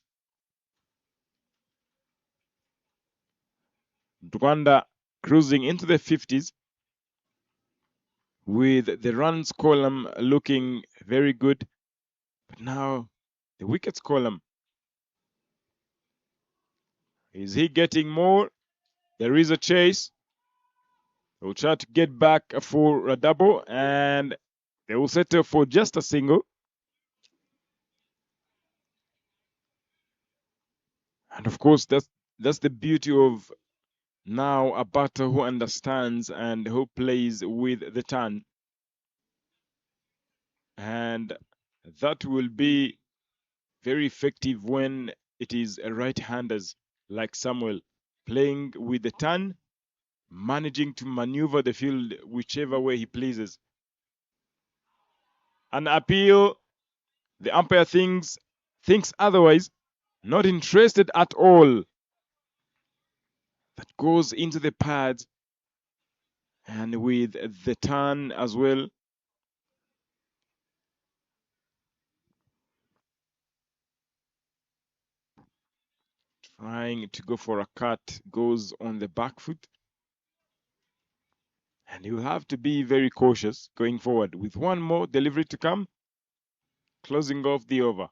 Rwanda cruising into the 50s with the runs column looking very good. But now the wickets column. Is he getting more? There is a chase. They'll try to get back for a double, and they will settle for just a single. And of course, that's the beauty of now a batter who understands and who plays with the turn. And that will be very effective when it is a right-handers like Samuel playing with the turn, managing to maneuver the field whichever way he pleases. An appeal, the umpire thinks otherwise, not interested at all. That goes into the pads, and with the turn as well. Trying to go for a cut, goes on the back foot. And you have to be very cautious going forward. With one more delivery to come, closing off the over.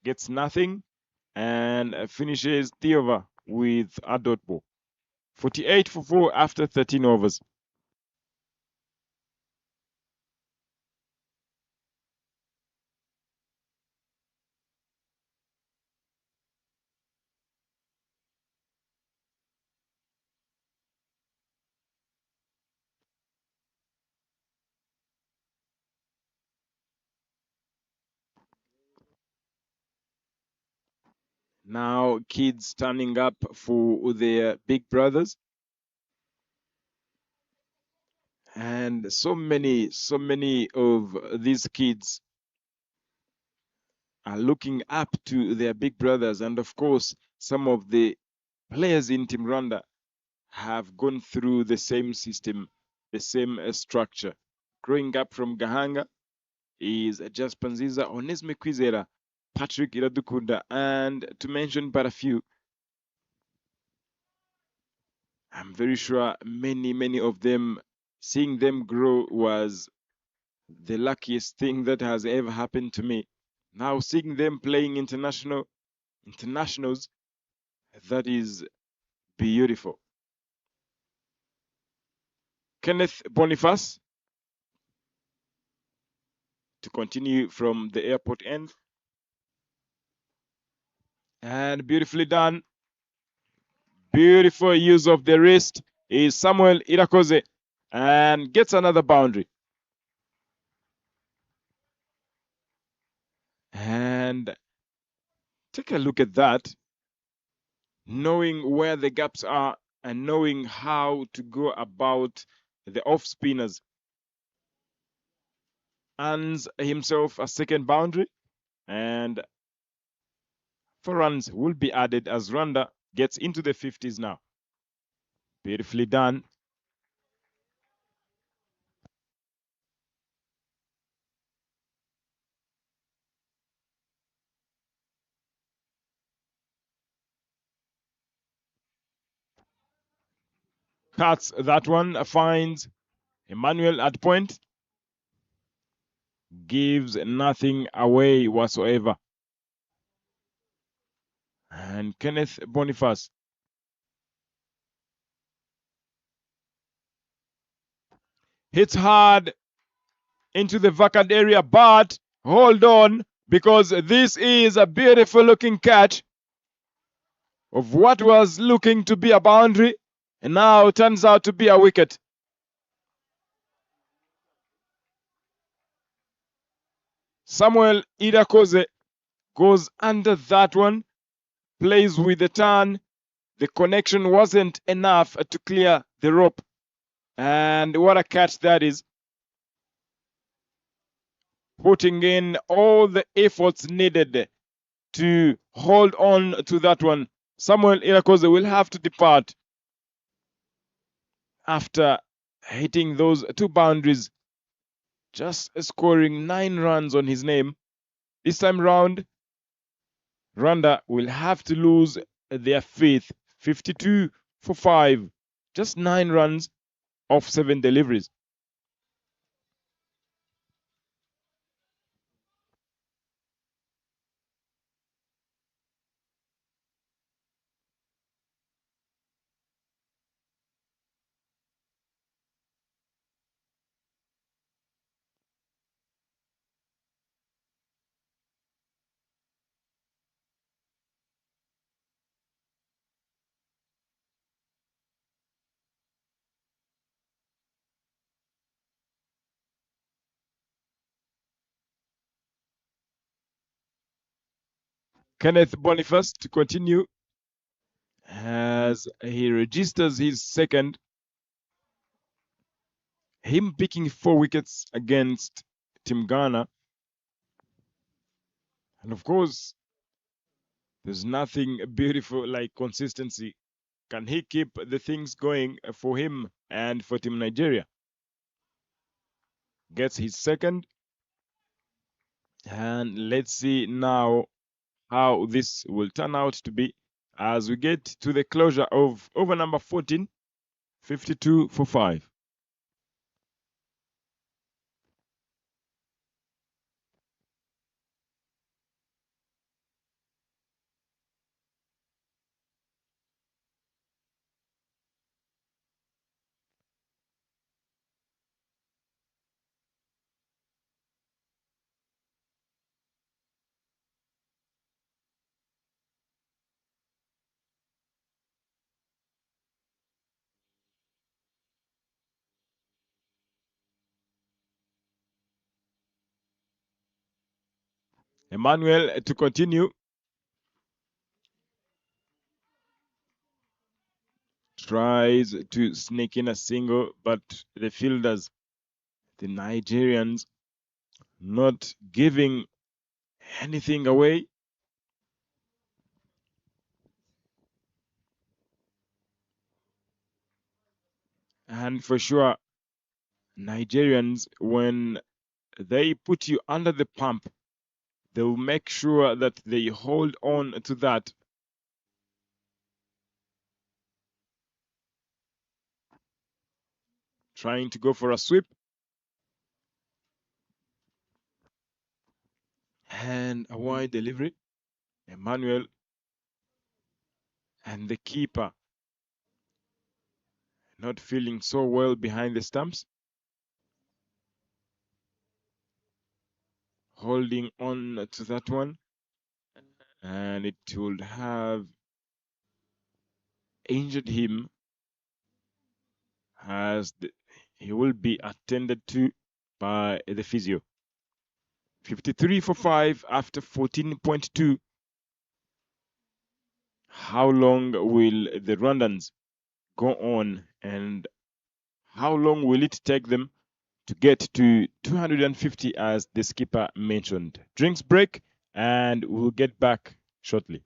Gets nothing and finishes the over with a dot ball. 48 for 4 after 13 overs. Now kids standing up for their big brothers. And so many of these kids are looking up to their big brothers. And of course, some of the players in Team Rwanda have gone through the same system, the same structure. Growing up from Gahanga is Jasper Nziza, Onesme Kwizera, Patrick Iradukunda, and to mention but a few. I'm very sure many of them, seeing them grow was the luckiest thing that has ever happened to me. Now seeing them playing internationals, that is beautiful. Kenneth Boniface to continue from the airport end. And beautifully done. Beautiful use of the wrist is Samuel Irakoze and gets another boundary. And take a look at that. Knowing where the gaps are and knowing how to go about the off spinners. Earns himself a second boundary, and 4 runs will be added as Rwanda gets into the 50s now. Beautifully done. Cuts that one, finds Emmanuel at point. Gives nothing away whatsoever. And Kenneth Boniface hits hard into the vacant area, but hold on, because this is a beautiful looking catch of what was looking to be a boundary and now turns out to be a wicket. Samuel Irakoze goes under that one, plays with the turn. The connection wasn't enough to clear the rope. And what a catch that is. Putting in all the efforts needed to hold on to that one. Samuel Irakoze will have to depart after hitting those 2 boundaries, just scoring 9 runs on his name. This time round, Rwanda will have to lose their 5th, 52 for 5, just 9 runs off 7 deliveries. Kenneth Boniface to continue as he registers his second. Him picking 4 wickets against Team Ghana. And of course, there's nothing beautiful like consistency. Can he keep the things going for him and for Team Nigeria? Gets his second. And let's see now how this will turn out to be as we get to the closure of over number 14, 52 for 5. Emmanuel to continue. tries to sneak in a single, but the fielders, the Nigerians, not giving anything away. And for sure, Nigerians, when they put you under the pump, they'll make sure that they hold on to that. Trying to go for a sweep. And a wide delivery. Emmanuel and the keeper not feeling so well behind the stumps. Holding on to that one. And it would have injured him, as he will be attended to by the physio. 53 for 5 after 14.2. How long will the Rwandans go on, and how long will it take them to get to 250, as the skipper mentioned? Drinks break, and we'll get back shortly.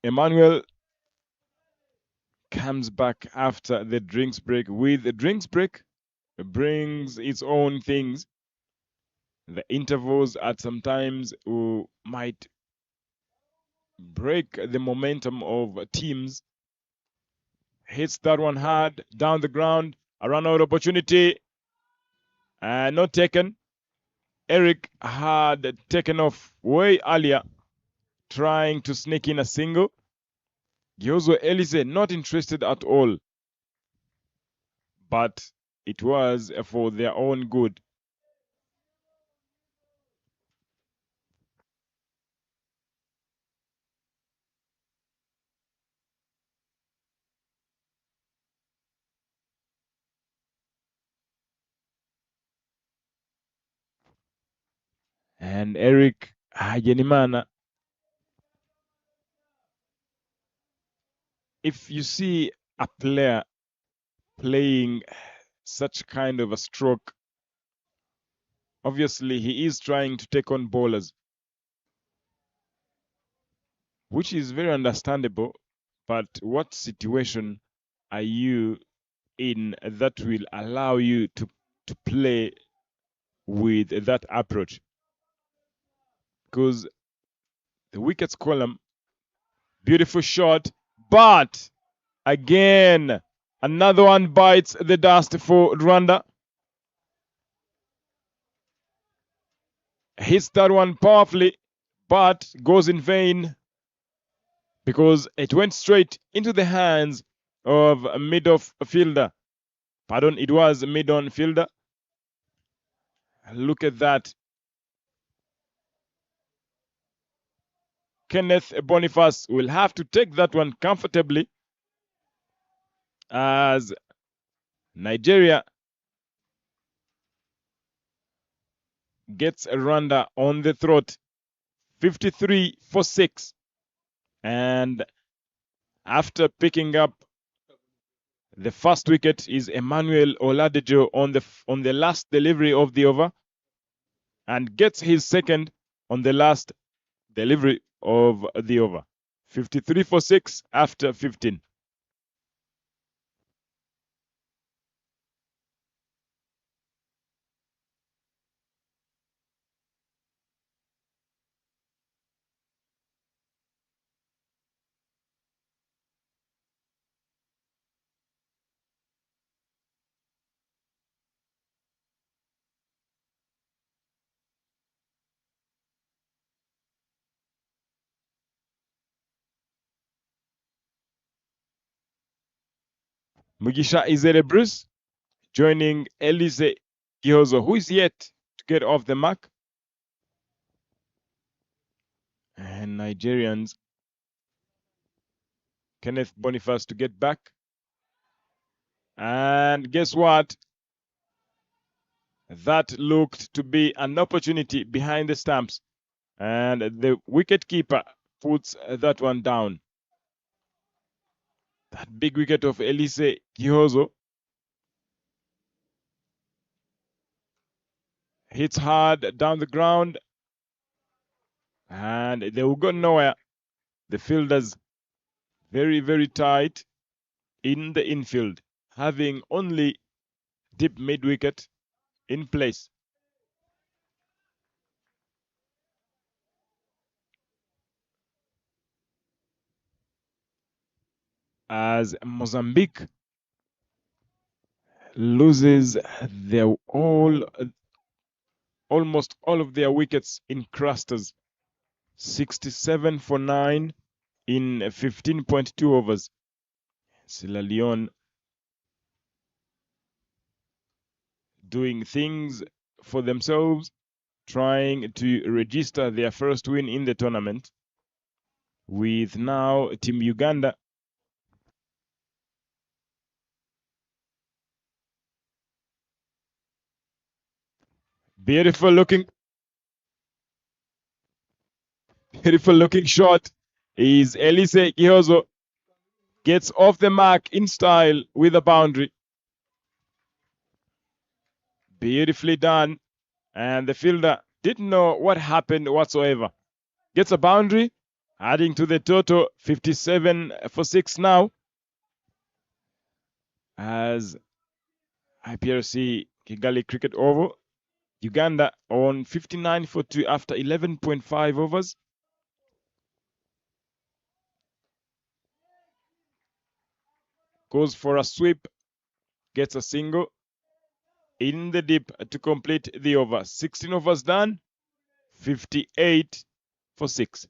Emmanuel comes back after the drinks break. With the drinks break, brings its own things. The intervals at sometimes might break the momentum of teams. Hits that one hard down the ground. A run out opportunity. Not taken. Eric had taken off way earlier. trying to sneak in a single. Gihozo Elise not interested at all, but it was for their own good. And Eric Hagenimana, if you see a player playing such kind of a stroke, obviously he is trying to take on bowlers, which is very understandable. But what situation are you in that will allow you to play with that approach? Because the wickets column, beautiful shot, but again, another one bites the dust for Rwanda. Hits that one powerfully, but goes in vain because it went straight into the hands of a mid-off fielder. Pardon, it was a mid-on fielder. Look at that. Kenneth Boniface will have to take that one comfortably as Nigeria gets Rwanda on the throat. 53 for 6. And after picking up the first wicket is Emmanuel Oladejo on the last delivery of the over, and gets his second on the last delivery of the over. 53 for 6 after 15. Mugisha Izere Bruce joining Elise Gihozo, who is yet to get off the mark. And Nigerians, Kenneth Boniface to get back. And guess what? That looked to be an opportunity behind the stumps. And the wicketkeeper puts that one down. That big wicket of Elise Gihozo hits hard down the ground. And they will go nowhere. The fielders very, very tight in the infield, having only deep mid-wicket in place. As Mozambique loses almost all of their wickets in clusters. 67 for 9 in 15.2 overs. Sierra Leone doing things for themselves, trying to register their first win in the tournament, with now Team Uganda beautiful looking shot is Elise Gihozo, gets off the mark in style with a boundary. Beautifully done. And the fielder didn't know what happened whatsoever. Gets a boundary, adding to the total. 57 for 6 now. As IPRC Kigali Cricket Oval, Uganda on 59 for 2 after 11.5 overs. Goes for a sweep, gets a single in the deep to complete the over. 16 overs done, 58 for 6.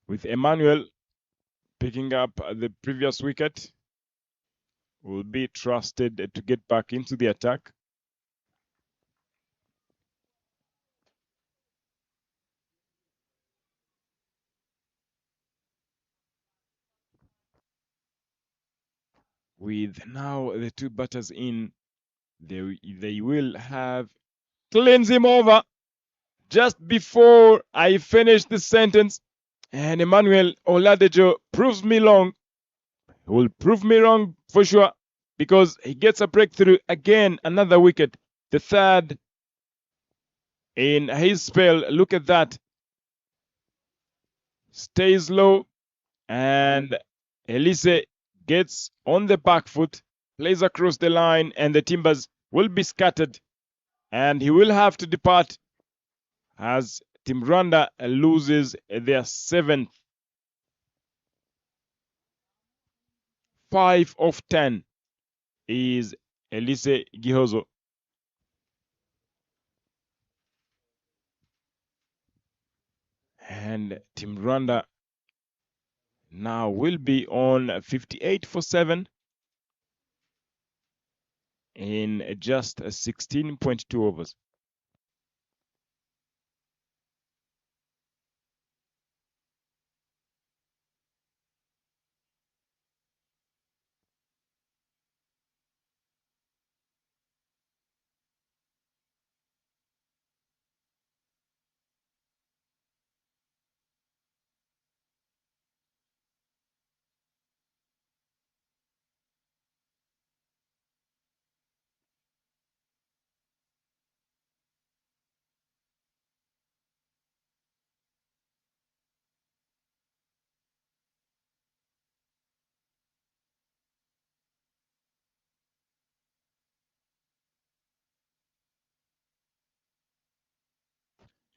with Emmanuel picking up the previous wicket, will be trusted to get back into the attack. With now the two batters in, they will have cleans him over just before I finish the sentence. And Emmanuel Oladejo proves me wrong. He will prove me wrong for sure because he gets a breakthrough again, another wicket, the third in his spell. Look at that. Stays low, and Elise gets on the back foot, plays across the line, and the Timbers will be scattered, and he will have to depart as Team Rwanda loses their seventh. 5 of 10 is Elise Gihozo. And Team Rwanda now will be on 58 for 7 in just 16.2 overs.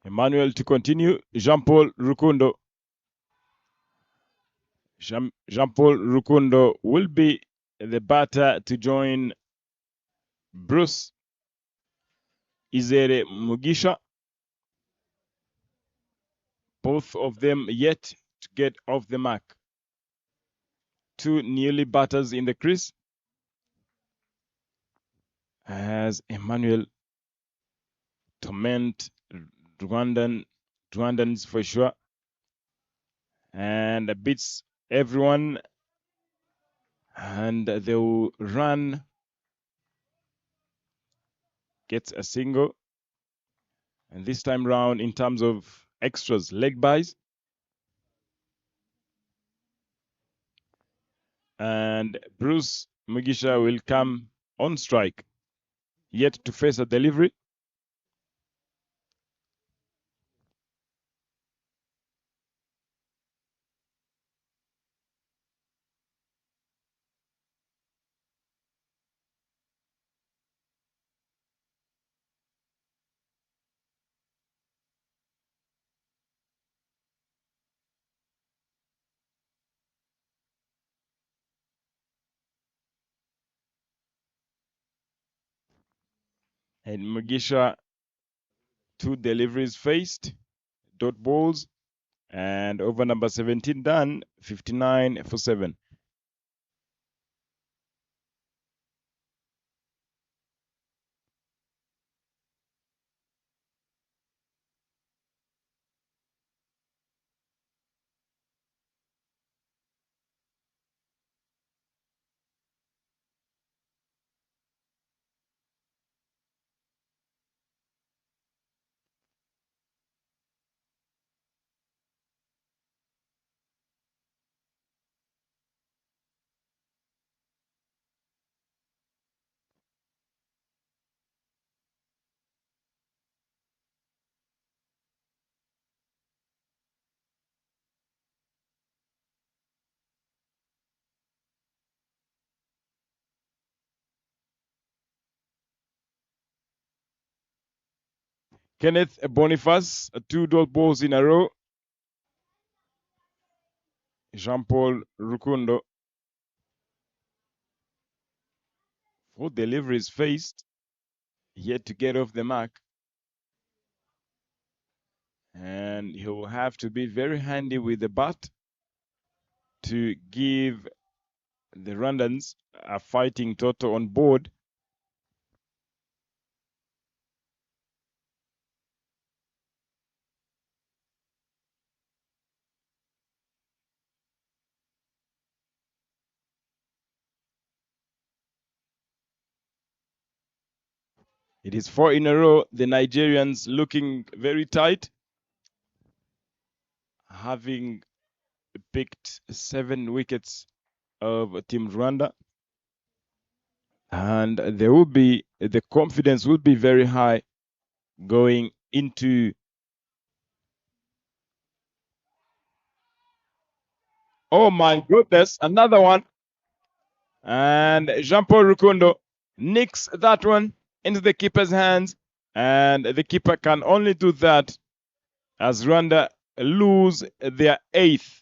Emmanuel to continue. Jean-Paul Rukundo. Jean-Paul Rukundo will be the batter to join Bruce Izere Mugisha. Both of them yet to get off the mark. Two newly batters in the crease as Emmanuel torment Rwandans for sure, and beats everyone, and they will run, gets a single, and this time round in terms of extras, leg buys, and Bruce Mugisha will come on strike, yet to face a delivery. And Mugisha, two deliveries faced, dot balls, and over number 17 done, 59 for 7. Kenneth Boniface, two dot balls in a row. Jean-Paul Rukundo, four deliveries faced, yet to get off the mark. And and he will have to be very handy with the bat to give the Rwandans a fighting total on board. It is 4 in a row. The Nigerians looking very tight, having picked 7 wickets of Team Rwanda. And there will be, the confidence will be very high going into oh my goodness, another one. And Jean-Paul Rukundo nicks that one into the keeper's hands. And the keeper can only do that as Rwanda lose their 8th.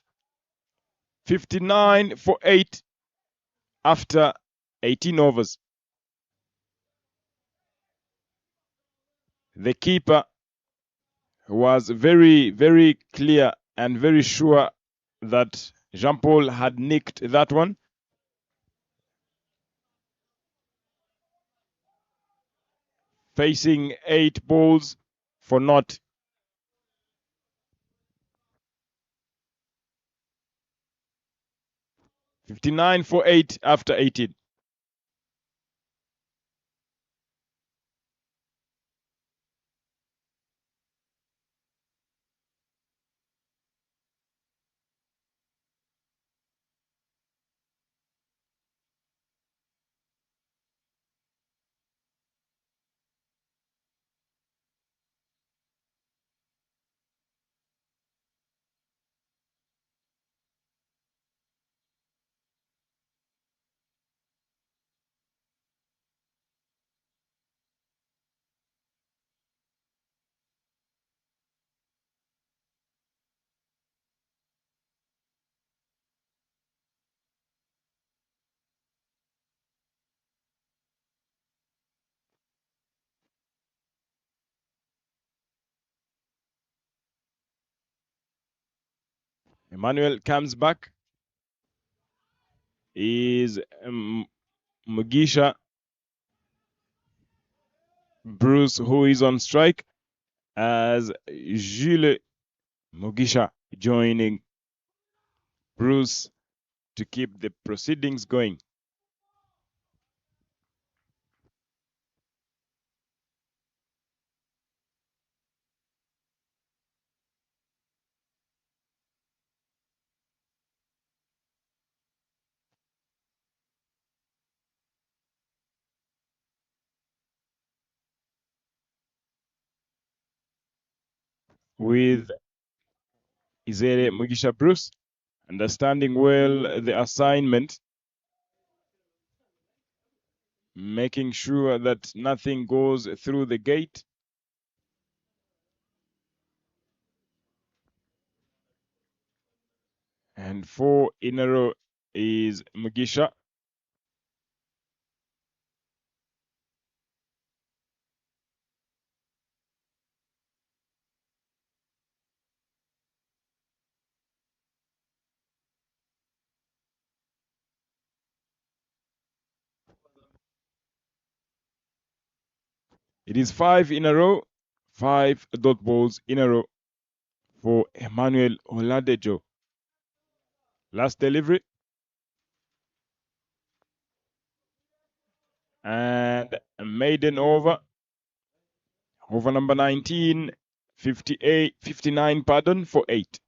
59 for 8 after 18 overs. The keeper was very, very clear and very sure that Jean-Paul had nicked that one. Facing 8 balls for naught. $59 for 8 after 18. Emmanuel comes back. Is Mugisha Bruce who is on strike as Jules Mugisha joining Bruce to keep the proceedings going. With Izere Mugisha Bruce understanding well the assignment, making sure that nothing goes through the gate. And 4 in a row is Mugisha. It is 5 in a row, 5 dot balls in a row for Emmanuel Oladejo. Last delivery. And a maiden over. Over number 19, 59, pardon, for 8.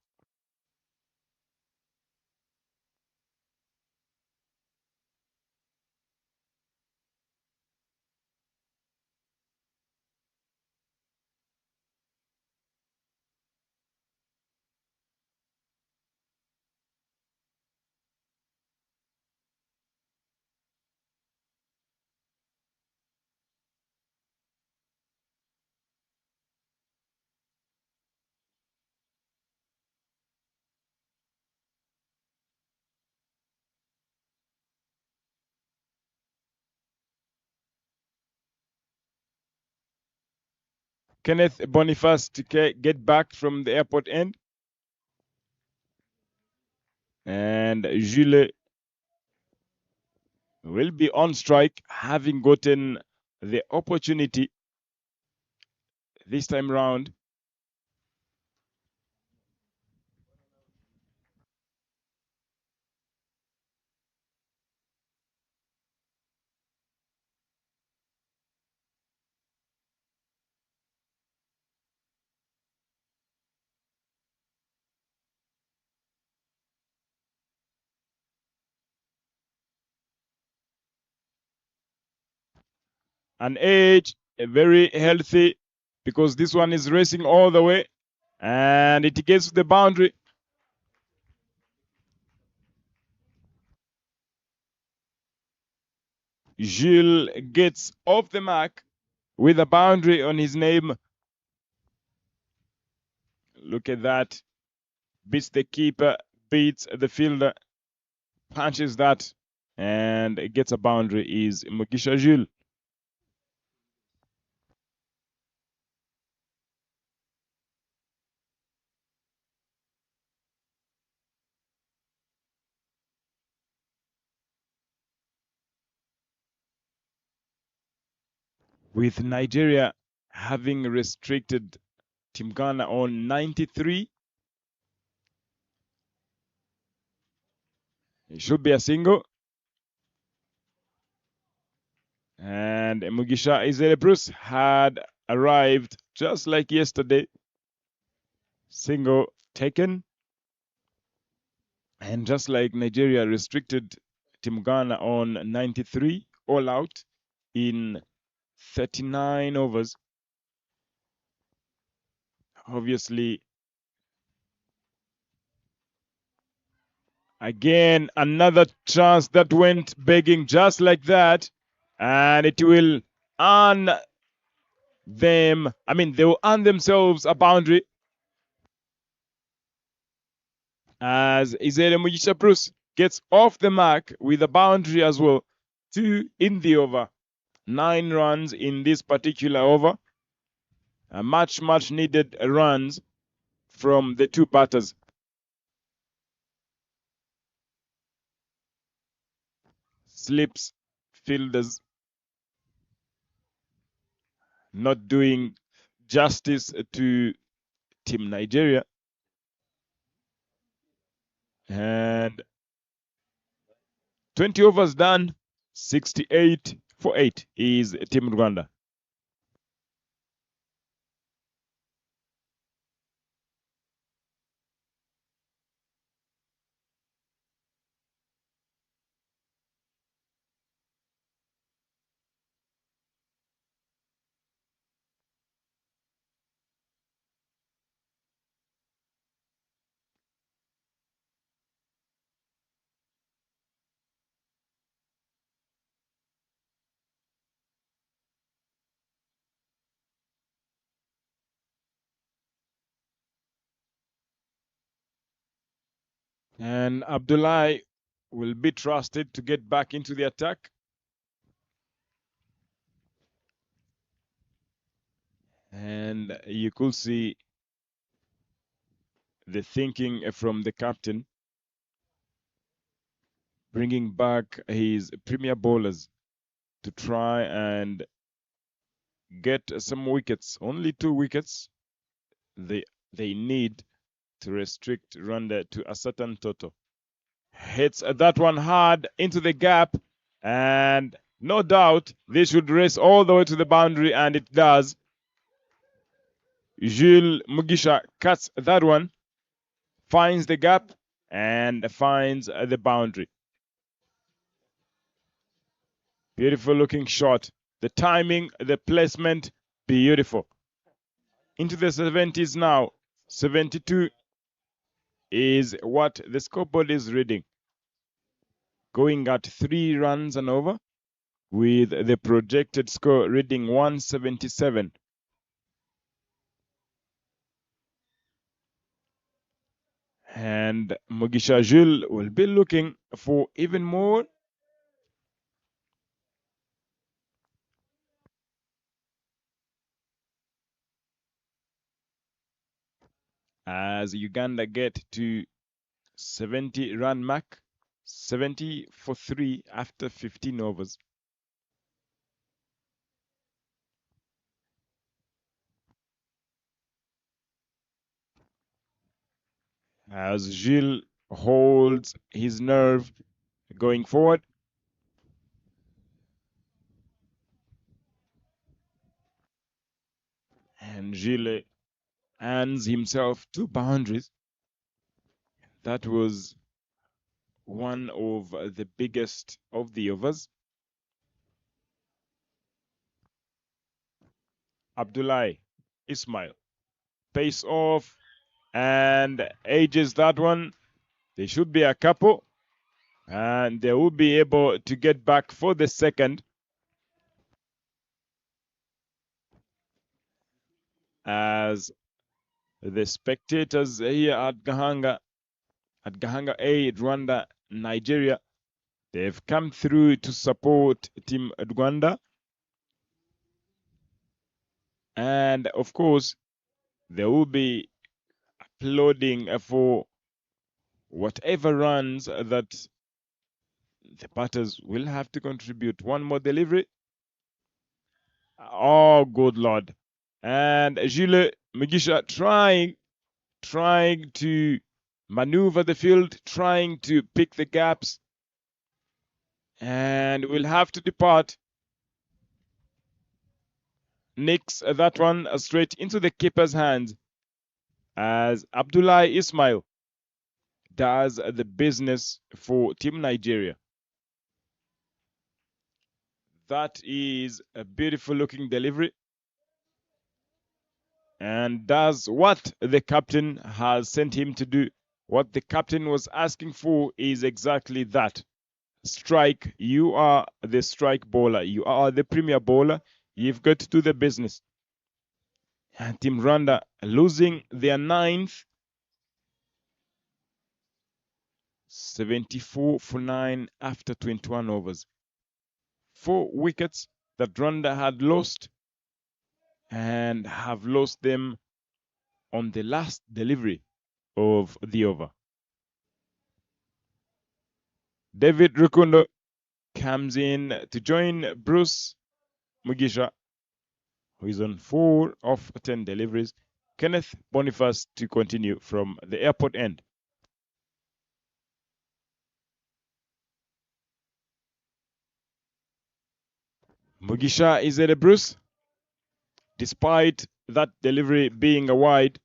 Kenneth Boniface to get back from the airport end. And Jules will be on strike, having gotten the opportunity this time round. An age, very healthy, because this one is racing all the way, and it gets to the boundary. Gilles gets off the mark with a boundary on his name. Look at that. Beats the keeper, beats the fielder, punches that, and gets a boundary is Mugisha Gilles. With Nigeria having restricted Team Ghana on 93, it should be a single. And Mugisha Izere Bruce had arrived just like yesterday. Single taken. And just like Nigeria restricted Team Ghana on 93, all out in 39 overs. Obviously, again, another chance that went begging just like that. And it will earn them, they will earn themselves a boundary as Izere Mugisha Bruce gets off the mark with a boundary as well. 2 in the over. 9 runs in this particular over. Much needed runs from the two batters. Slips fielders not doing justice to Team Nigeria. And 20 overs done, 68 for 8 is Team Rwanda. And Abdullahi will be trusted to get back into the attack. And you could see the thinking from the captain, bringing back his premier bowlers to try and get some wickets. Only 2 wickets they need to restrict Rwanda to a certain total. Hits that one hard into the gap, and no doubt they should race all the way to the boundary, and it does. Jules Mugisha cuts that one, finds the gap, and finds the boundary. Beautiful looking shot. The timing, the placement, beautiful. Into the 70s now. 72 is what the scoreboard is reading. Going at 3 runs and over, with the projected score reading 177. And Mugisha Jules will be looking for even more. as Uganda get to 70 run mark, 70 for 3 after 15 overs. As Gilles holds his nerve going forward. And Gilles hands himself 2 boundaries. That was one of the biggest of the overs. Abdullahi Ismail pace off and ages that one. They should be a couple, and they will be able to get back for the second. As the spectators here at Gahanga A, Rwanda, Nigeria, they've come through to support Team Rwanda. And of course, they will be applauding for whatever runs that the batters will have to contribute. One more delivery. Oh, good Lord. And Gilles Mugisha trying to maneuver the field, trying to pick the gaps. And will have to depart. Nicks that one straight into the keeper's hands as Abdullahi Ismail does the business for Team Nigeria. That is a beautiful looking delivery and does what the captain has sent him to do. What the captain was asking for is exactly that. Strike. You are the strike bowler. You are the premier bowler. You've got to do the business. And Team Rwanda losing their 9th. 74 for 9 after 21 overs. 4 wickets that Rwanda had lost and have lost them on the last delivery of the over. David Rukundo comes in to join Bruce Mugisha, who is on 4 of 10 deliveries. Kenneth Boniface to continue from the airport end. Mugisha is at a Bruce. Despite that delivery being a wide,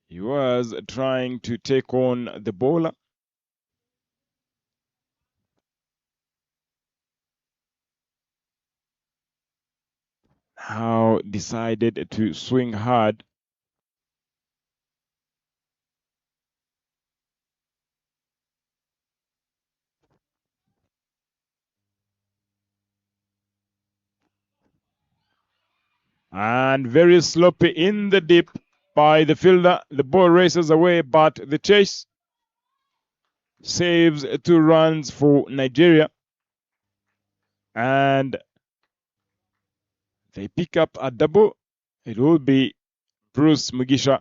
he was trying to take on the bowler. Now decided to swing hard. And very sloppy in the deep by the fielder. The ball races away, but the chase saves 2 runs for Nigeria. And they pick up a double. It will be Bruce Mugisha.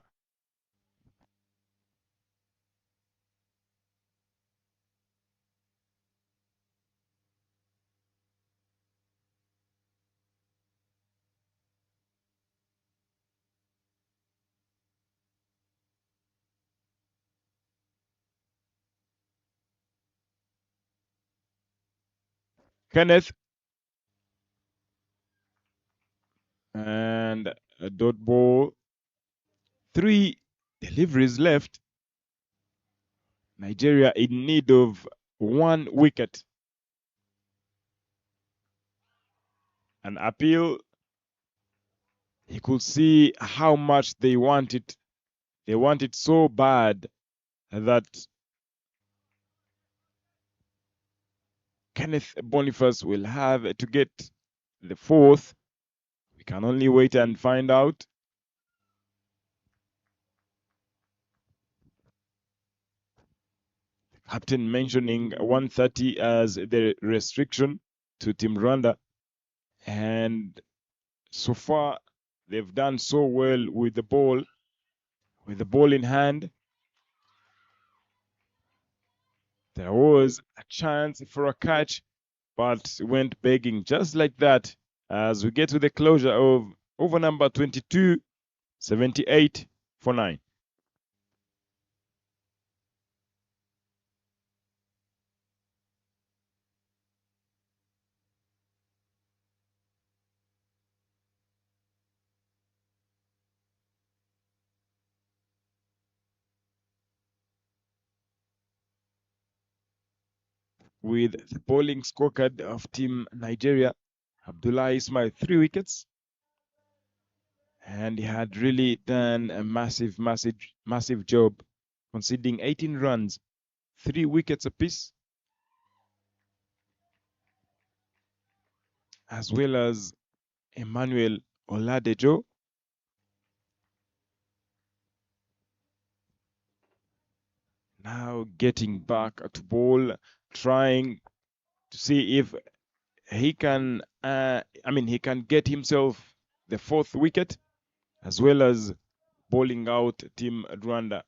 Kenneth. And a dot ball. 3 deliveries left. Nigeria in need of 1 wicket. An appeal. He could see how much they want it. They want it so bad that Kenneth Boniface will have to get the 4th. We can only wait and find out. The captain mentioning 130 as the restriction to Team Rwanda. And so far, they've done so well with the ball. with the ball in hand. There was a chance for a catch, but went begging just like that as we get to the closure of over number 22, 78 for 9. With the bowling scorecard of Team Nigeria, Abdullah Ismail 3 wickets, and he had really done a massive job, conceding 18 runs, 3 wickets apiece, as well as Emmanuel Oladejo. Now getting back to ball, trying to see if he can, he can get himself the 4th wicket, as well as bowling out Team Rwanda.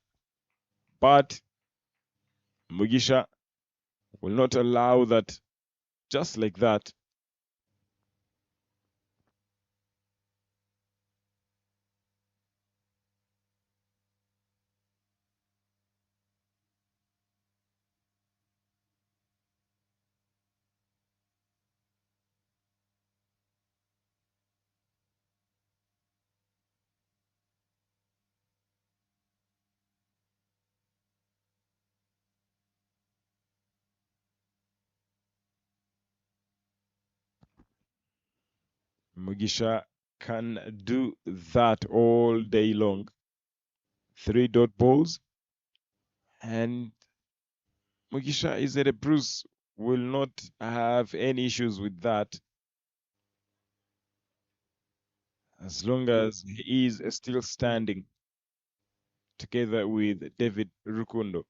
But Mugisha will not allow that just like that. Mugisha can do that all day long. 3 dot balls, and Mugisha is at a Bruce will not have any issues with that as long as he is still standing together with David Rukundo.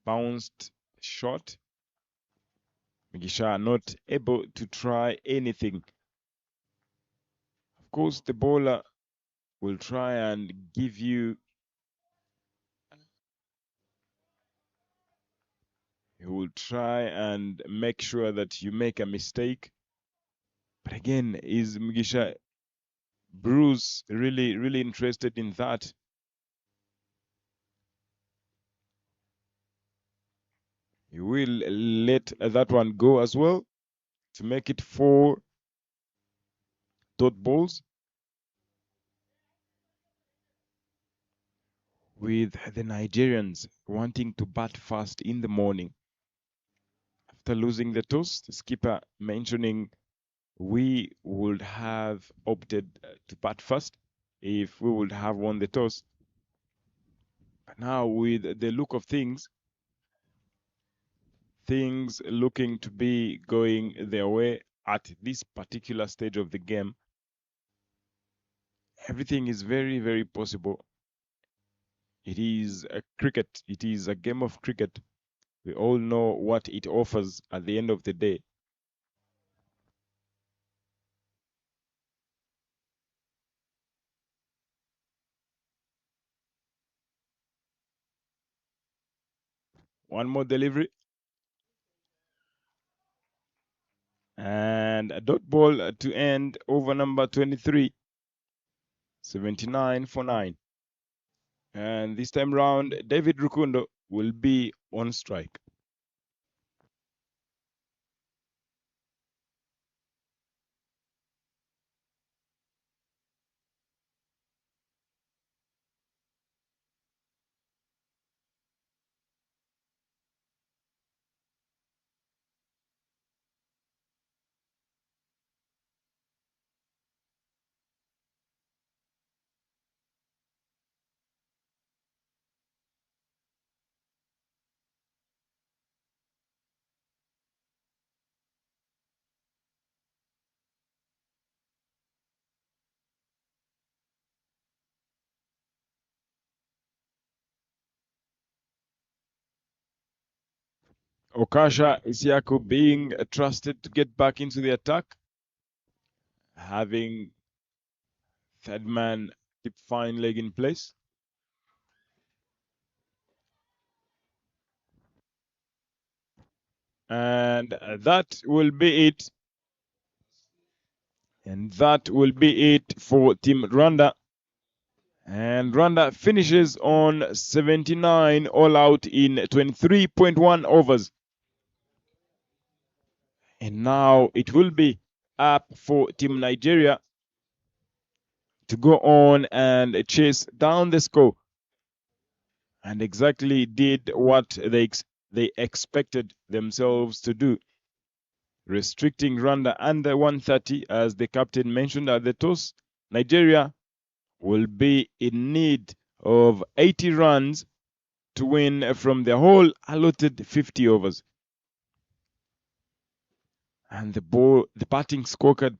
Bounced shot. Mugisha not able to try anything. Of course, the bowler will try and give you, he will try and make sure that you make a mistake. But again, is Mugisha Bruce really interested in that? He will let that one go as well to make it 4 dot balls, with the Nigerians wanting to bat fast in the morning. After losing the toss, the skipper mentioning we would have opted to bat first if we would have won the toss. But now with the look of things looking to be going their way at this particular stage of the game, everything is very possible. It is a cricket. It is a game of cricket. We all know what it offers at the end of the day. One more delivery. And a dot ball to end over number 23. 79 for 9. And this time round, David Rukundo will be on strike. Okasha Isiaku being trusted to get back into the attack, having Third man, keep fine leg in place. And that will be it. And that will be it for Team Rwanda. And Rwanda finishes on 79 all out in 23.1 overs. And now it will be up for Team Nigeria to go on and chase down the score. And exactly did what they expected themselves to do, restricting Rwanda under 130, as the captain mentioned at the toss. Nigeria will be in need of 80 runs to win from the whole allotted 50 overs. And the batting scorecard,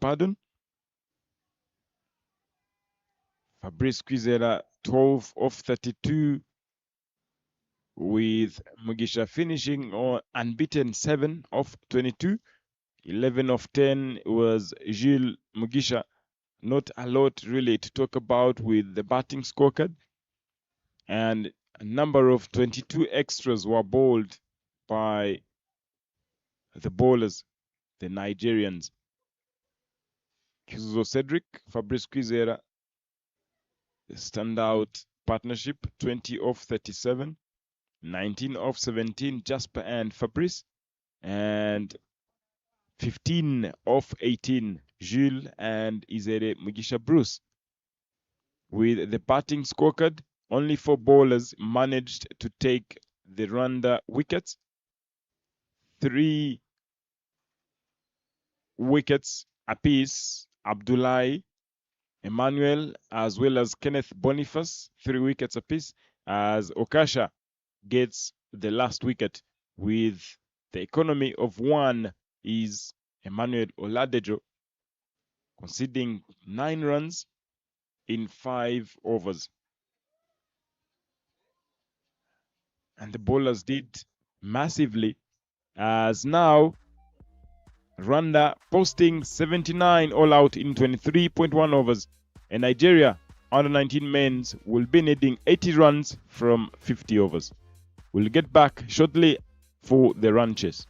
Fabrice Kwizera 12 of 32, with Mugisha finishing on unbeaten 7 of 22. 11 of 10 was Jules Mugisha. Not a lot really to talk about with the batting scorecard. And a number of 22 extras were bowled by the bowlers, the Nigerians. Kizuzo Cedric, Fabrice Kwizera, the standout partnership, 20 of 37. 19 of 17, Jasper and Fabrice. And 15 of 18, Jules and Izere Mugisha Bruce. With the batting scorecard, only 4 bowlers managed to take the Rwanda wickets. 3 wickets apiece, Abdullahi, Emmanuel, as well as Kenneth Boniface, 3 wickets apiece, as Okasha gets the last wicket, with the economy of 1 is Emmanuel Oladejo, conceding 9 runs in 5 overs. And the bowlers did massively, as now Rwanda posting 79 all out in 23.1 overs, and Nigeria under 19 men's will be needing 80 runs from 50 overs. We'll get back shortly for the run chase.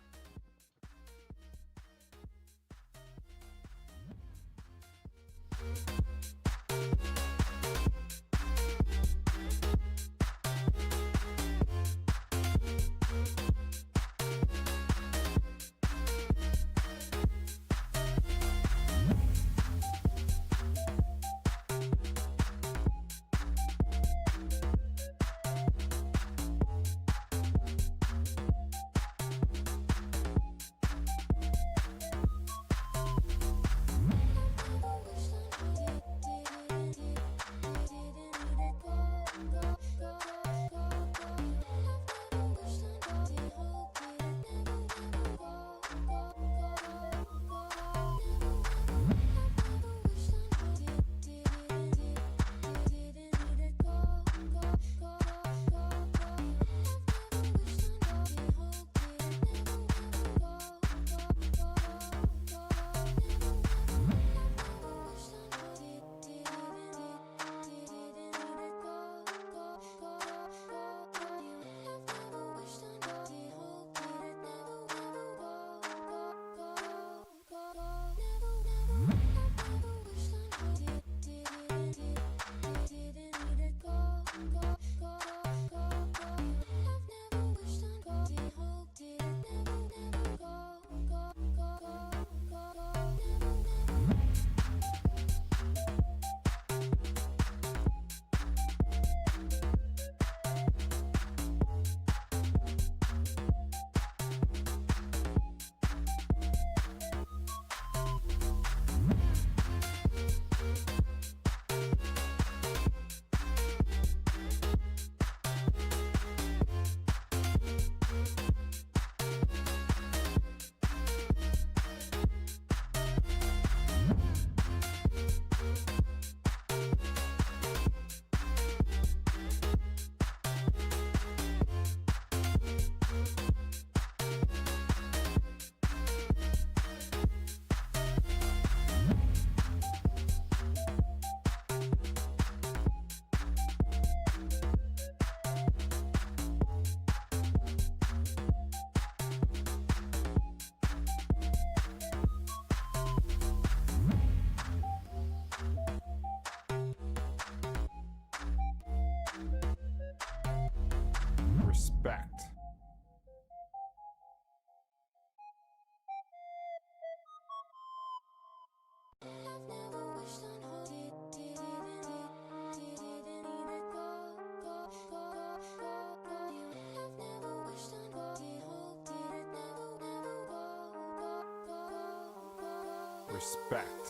Respect.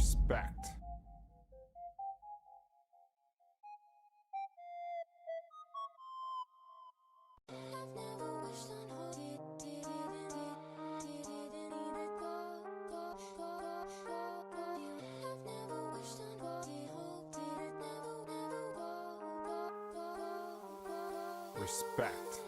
Respect. Respect.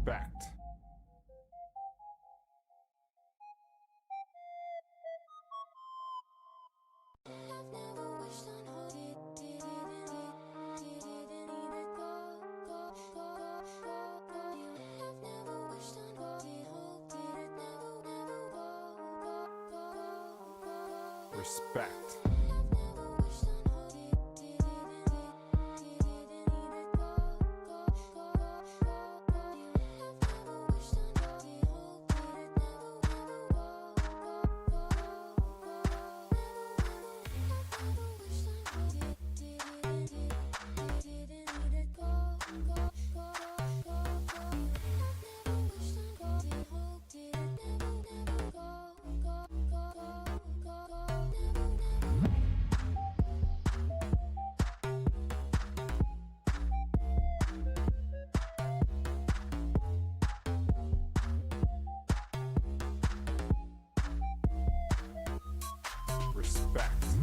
Respect. Respect.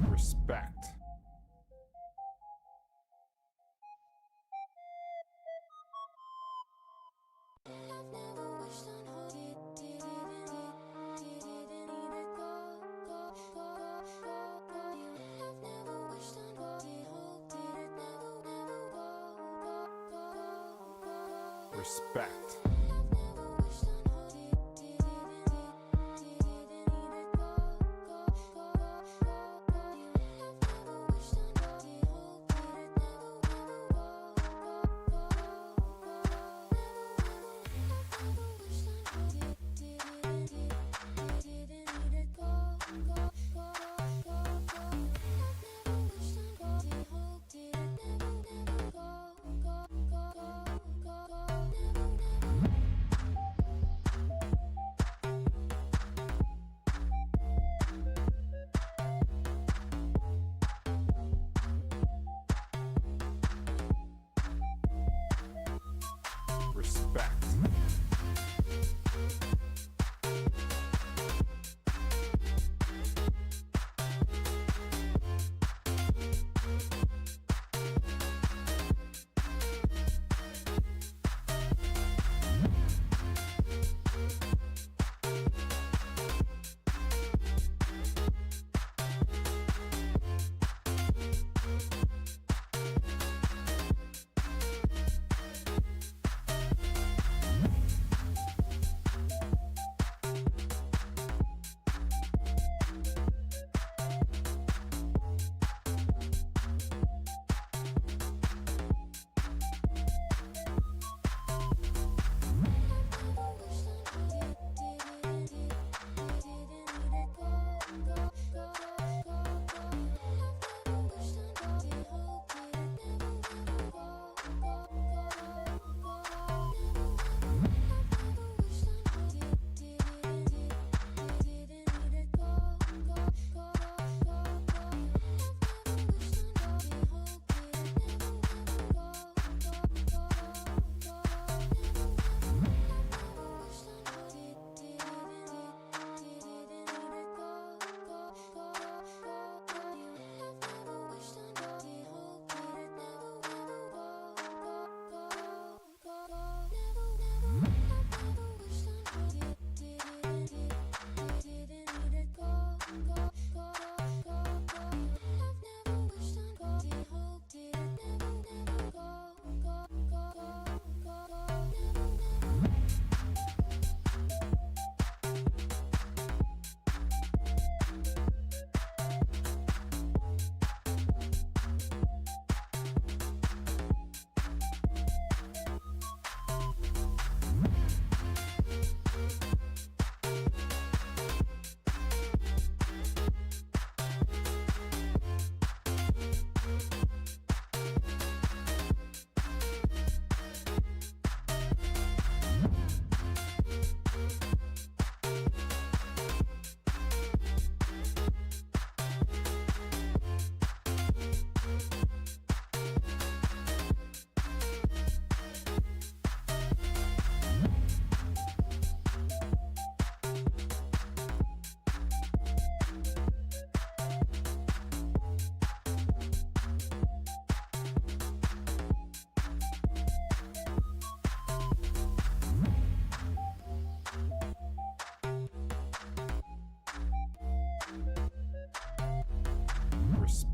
Respect. Respect.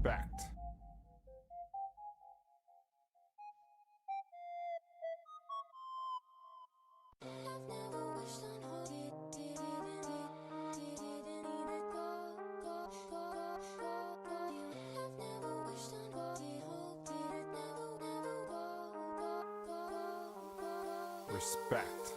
Respect. Respect.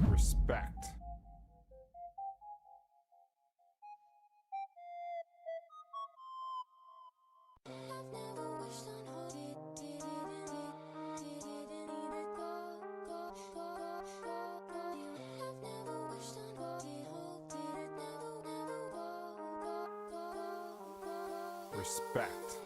Respect. Respect.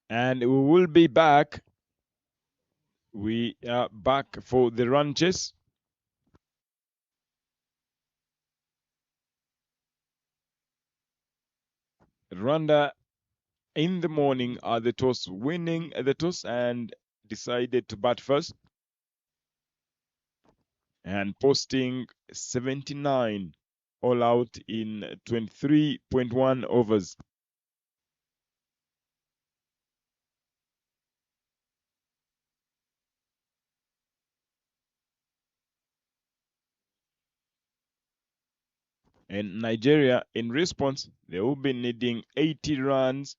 And we will be back. We are back for the run chase. Rwanda in the morning are the toss, winning the toss and decided to bat first and posting 79 all out in 23.1 overs. And Nigeria, in response, they will be needing 80 runs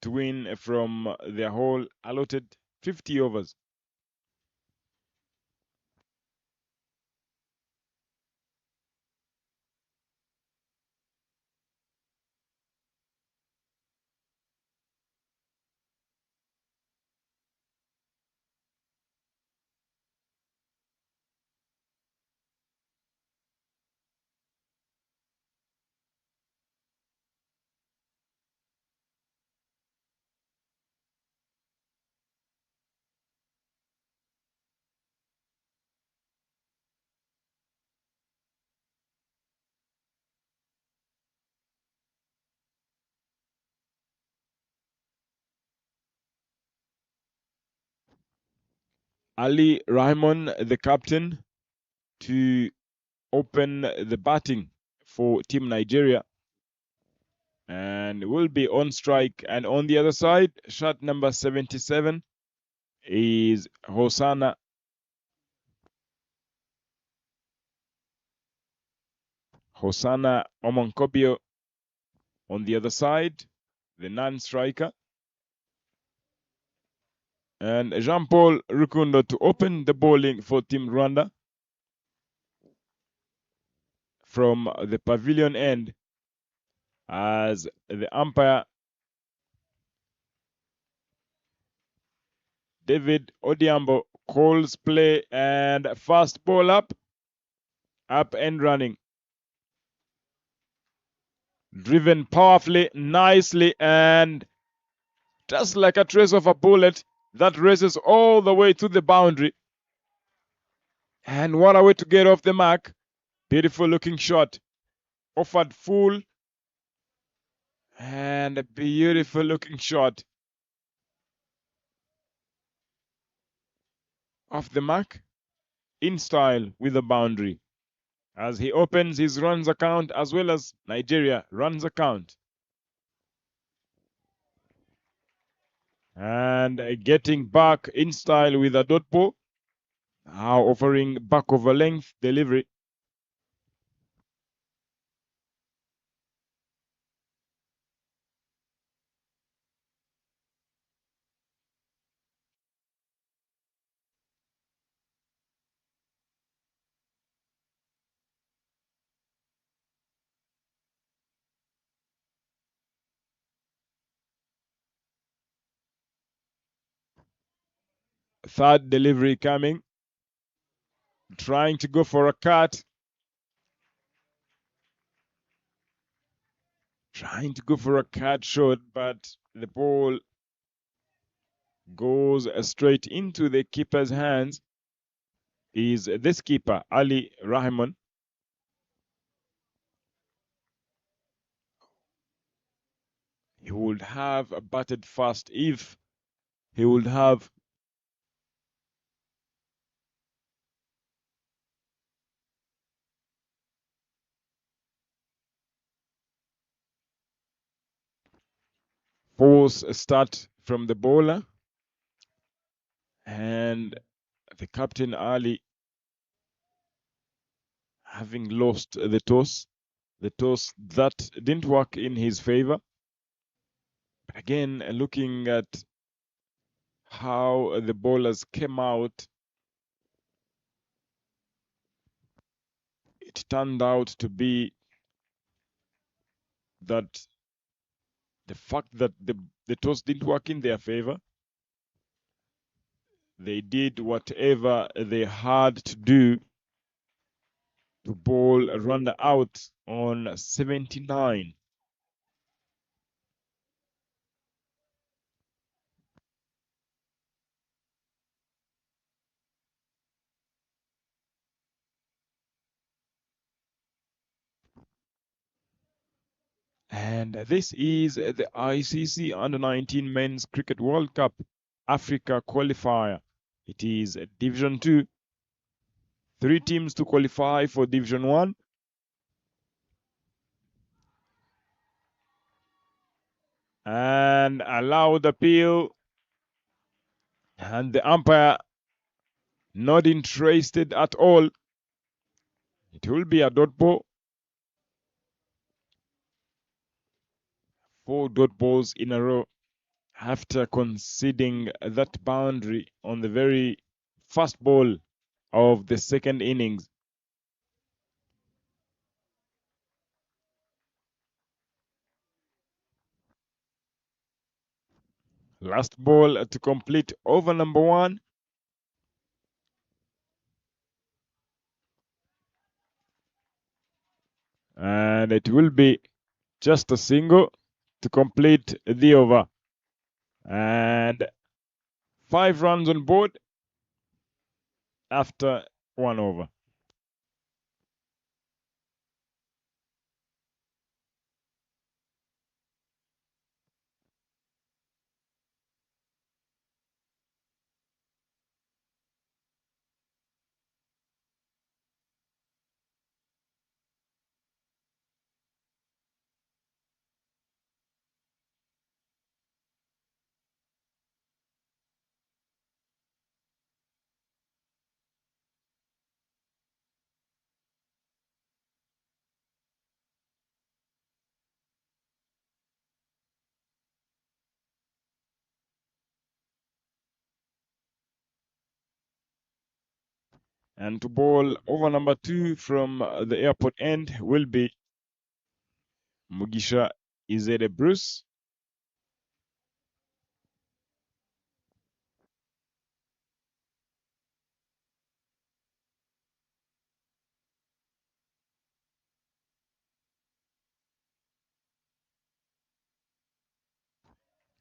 to win from their whole allotted 50 overs. Ali Rahman, the captain, to open the batting for Team Nigeria and will be on strike. And on the other side, shot number 77 is Hosanna Omonkobio on the other side, the non-striker. And Jean-Paul Rukundo to open the bowling for Team Rwanda from the pavilion end as the umpire David Odiambo calls play and fast ball up and running. Driven powerfully, nicely, and just like a trace of a bullet that races all the way to the boundary. And what a way to get off the mark. Beautiful looking shot. Offered full. And a beautiful looking shot. Off the mark. In style with the boundary. As he opens his runs account as well as Nigeria runs account. And getting back in style with a dot ball. Now offering back over length delivery. Third delivery coming. Trying to go for a cut. Trying to go for a cut shot, but the ball goes straight into the keeper's hands. Is this keeper, Ali Rahman. He would have batted fast if he would have forced a start from the bowler. And the captain Ali having lost the toss that didn't work in his favor. Again, looking at how the bowlers came out, it turned out to be that the fact that the toss didn't work in their favor, they did whatever they had to do to bowl a runner out on 79. And this is the ICC Under-19 Men's Cricket World Cup Africa qualifier. It is Division 2. 3 teams to qualify for Division 1. And allowed appeal. And the umpire not interested at all. It will be a dot ball. 4 dot balls in a row after conceding that boundary on the very first ball of the second innings. Last ball to complete over number 1. And it will be just a single to complete the over. And 5 runs on board after 1 over. And to bowl over number 2 from the airport end will be Mugisha Izere Bruce.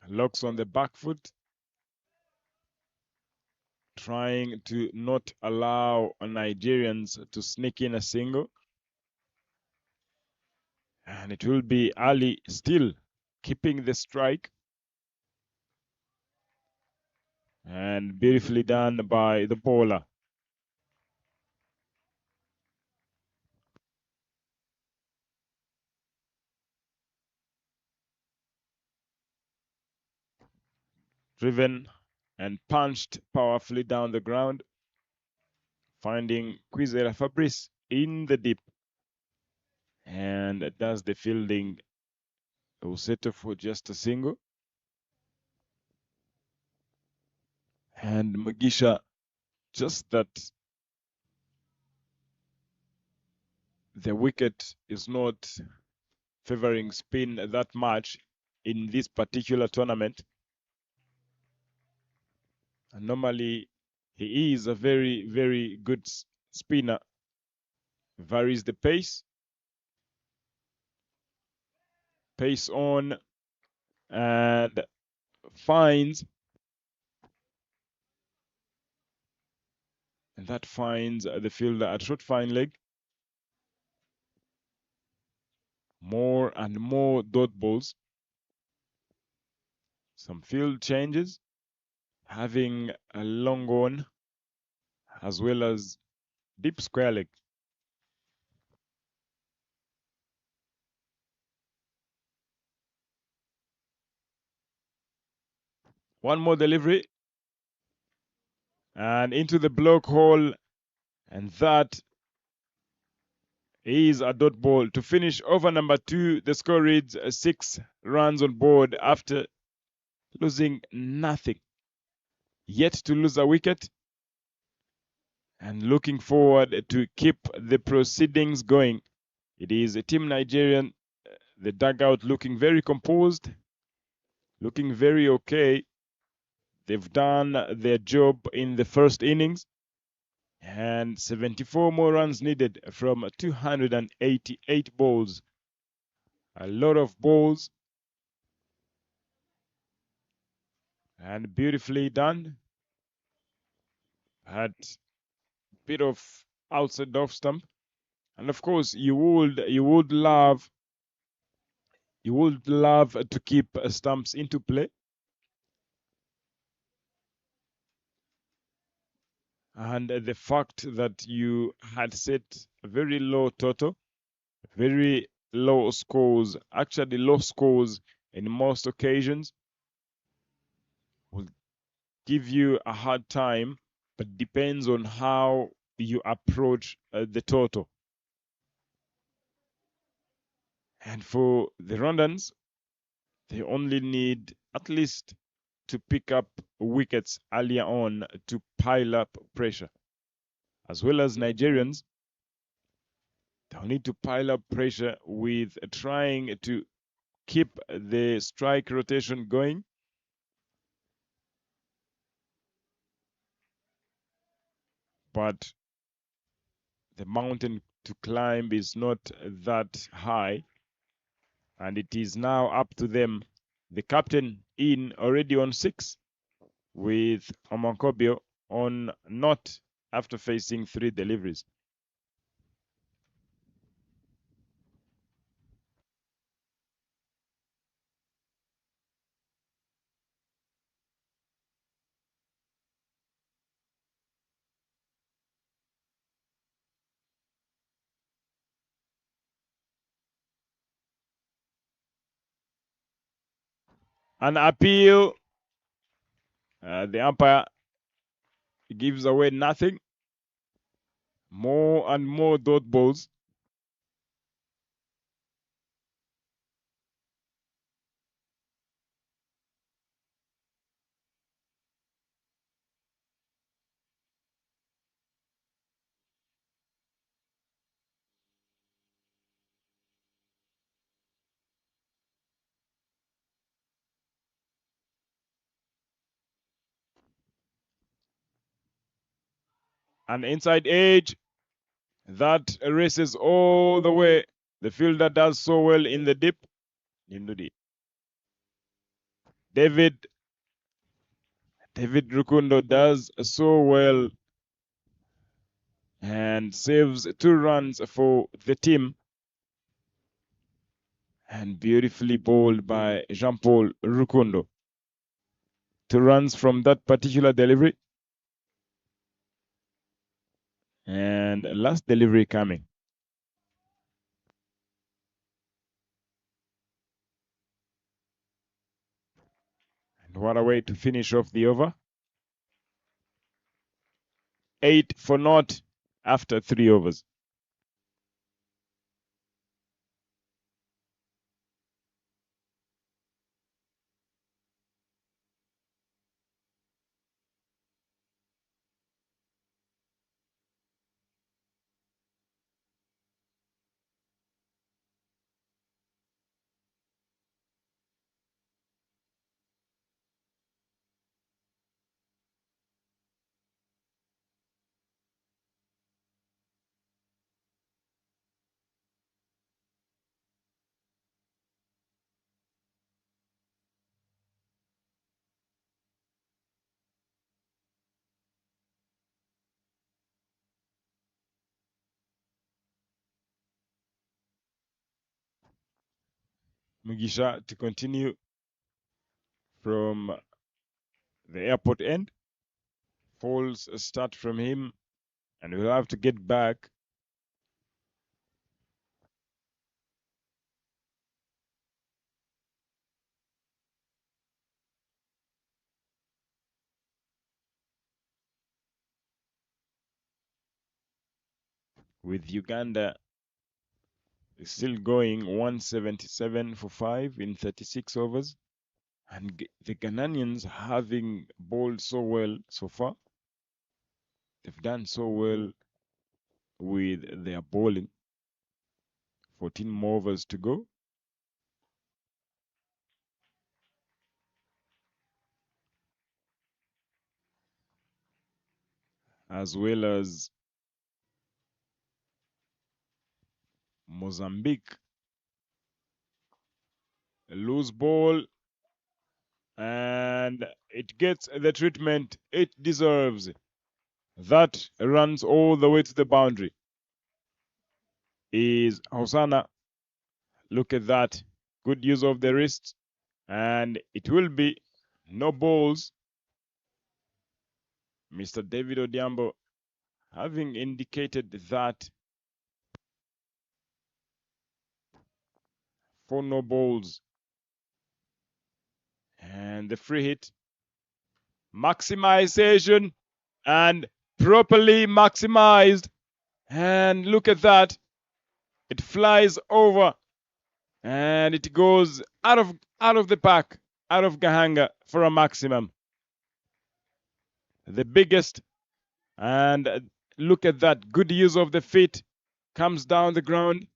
Locks on the back foot, trying to not allow Nigerians to sneak in a single. And it will be Ali still keeping the strike. And beautifully done by the bowler. Driven and punched powerfully down the ground, finding Kwizera Fabrice in the deep. And does the fielding. Will settle for just a single. And Mugisha, just that the wicket is not favoring spin that much in this particular tournament. And normally, he is a very, very good spinner. Varies the pace. Pace on and finds. And that finds the fielder at short fine leg. More and more dot balls. Some field changes. Having a long on as well as deep square leg. One more delivery. And into the block hole. And that is a dot ball to finish over number 2. The score reads 6 runs on board after losing nothing. Yet to lose a wicket. And looking forward to keep the proceedings going. It is a Team Nigerian. The dugout looking very composed. Looking very okay. They've done their job in the first innings. And 74 more runs needed from 288 balls. A lot of balls. And beautifully done. Had a bit of outside off stump. And of course, you would love you would love to keep stumps into play. And the fact that you had set a very low total, very low scores, actually low scores in most occasions, will give you a hard time, but depends on how you approach the total. And for the Rwandans, they only need at least to pick up wickets earlier on to pile up pressure. As well as Nigerians, they'll need to pile up pressure with trying to keep the strike rotation going. But the mountain to climb is not that high, and it is now up to them. The captain in already on 6 with Omankobio on not after facing 3 deliveries. An appeal. The umpire gives away nothing. More and more dot balls. An inside edge that races all the way. The fielder does so well in the dip. David Rukundo does so well and saves 2 runs for the team. And beautifully bowled by Jean-Paul Rukundo. 2 runs from that particular delivery. And last delivery coming. And what a way to finish off the over. 8 for naught after 3 overs. Mugisha to continue from the airport end. Falls start from him, and we'll have to get back. With Uganda still going 177 for 5 in 36 overs. And the Ghanaians having bowled so well so far. They've done so well with their bowling. 14 more overs to go. As well as Mozambique. A loose ball, and it gets the treatment it deserves. That runs all the way to the boundary. Is Hosanna. Look at that. Good use of the wrist. And it will be no balls. Mr. David Odiambo having indicated that for no balls. And the free hit. Maximization and properly maximized. And look at that. It flies over and it goes out of the pack, out of Gahanga for a maximum. The biggest. And look at that. Good use of the feet. Comes down the ground.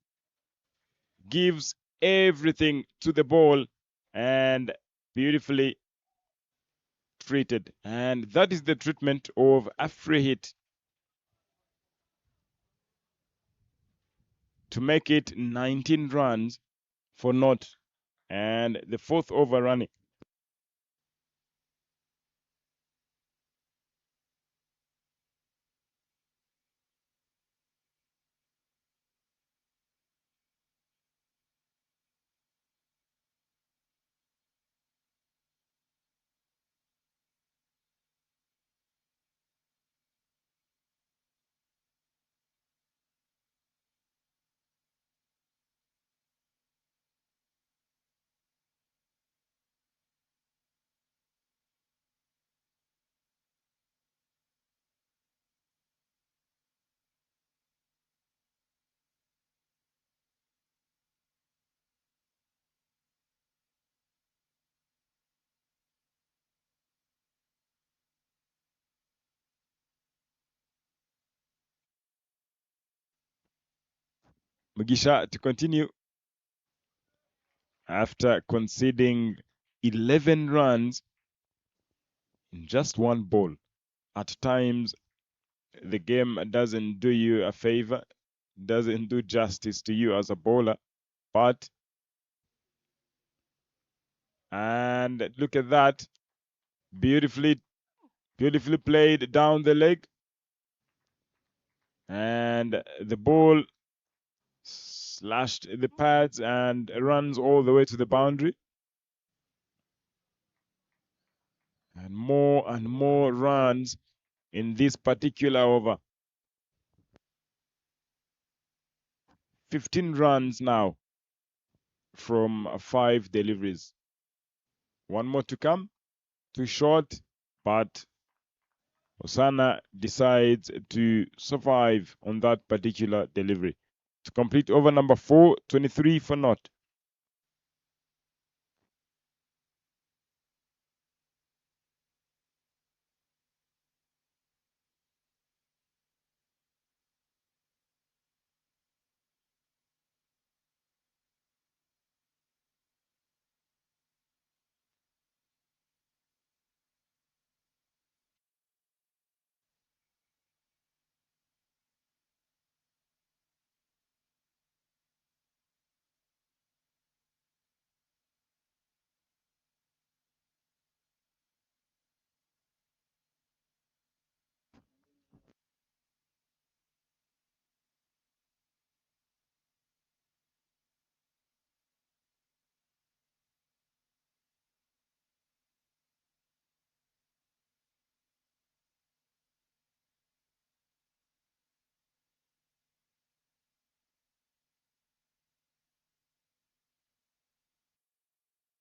Gives everything to the ball and beautifully treated. And that is the treatment of a free hit to make it 19 runs for naught. And the fourth over running. Mugisha to continue after conceding 11 runs in just one ball. At times, the game doesn't do you a favor, doesn't do justice to you as a bowler. But, and look at that, beautifully played down the leg. And the ball slashed the pads and runs all the way to the boundary. And more runs in this particular over. 15 runs now from 5 deliveries. One more to come. Too short, but Osana decides to survive on that particular delivery. To complete over number 4, 23 for naught.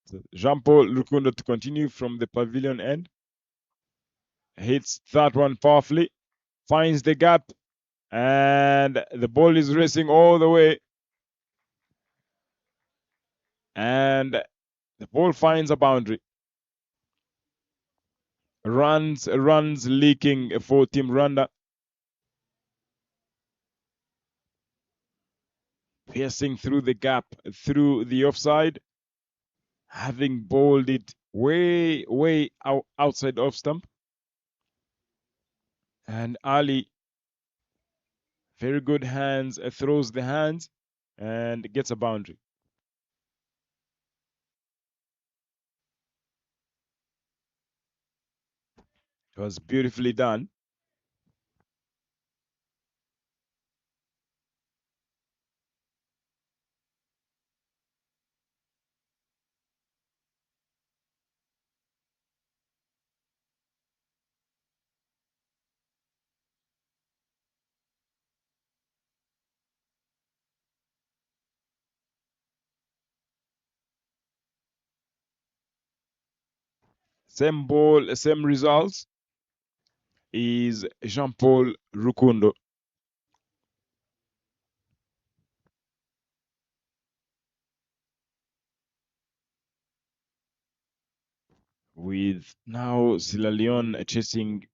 So Jean-Paul Lukundo to continue from the pavilion end. Hits that one powerfully. Finds the gap. And the ball is racing all the way. And the ball finds a boundary. Runs leaking for Team Rwanda. Piercing through the gap, through the offside. Having bowled it way outside off stump. And Ali, very good hands, throws the hands and gets a boundary. It was beautifully done. Same ball, same results, is Jean-Paul Rukundo. With now Sierra Leone chasing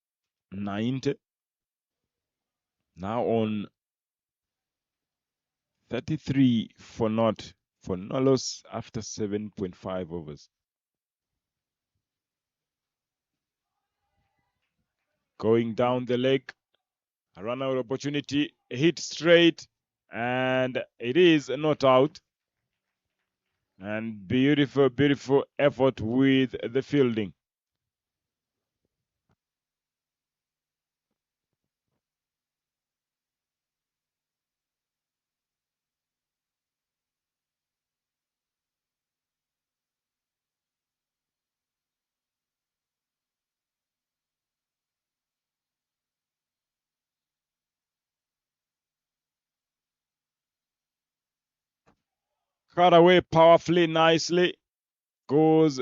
90. Now on 33 for not for no loss after 7.5 overs. Going down the leg, a run out opportunity, a hit straight, and it is not out. And beautiful, beautiful effort with the fielding. Cut away powerfully, nicely. Goes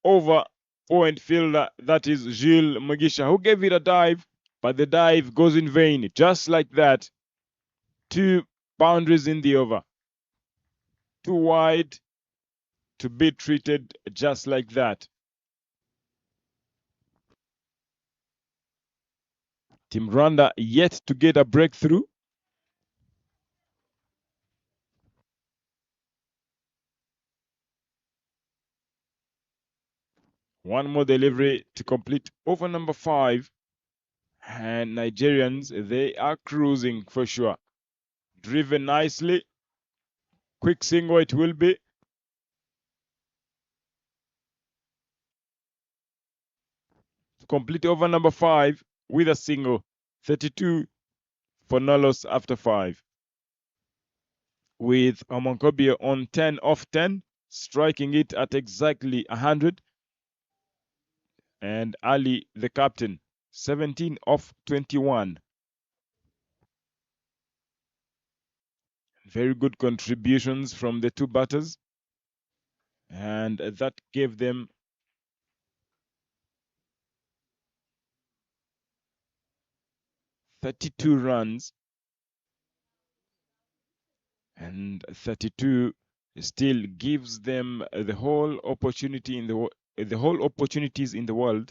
over point fielder, that is Gilles Mugisha, who gave it a dive, but the dive goes in vain. Just like that. 2 boundaries in the over. Too wide to be treated just like that. Team Rwanda yet to get a breakthrough. One more delivery to complete over number 5. And Nigerians, they are cruising for sure. Driven nicely. Quick single it will be. To complete over number 5 with a single. 32 for no loss after 5. With Omonkobia on 10 off 10, striking it at exactly 100. And Ali, the captain, 17 off 21. Very good contributions from the 2 batters. And that gave them 32 runs. And 32 still gives them the whole opportunity in the whole opportunities in the world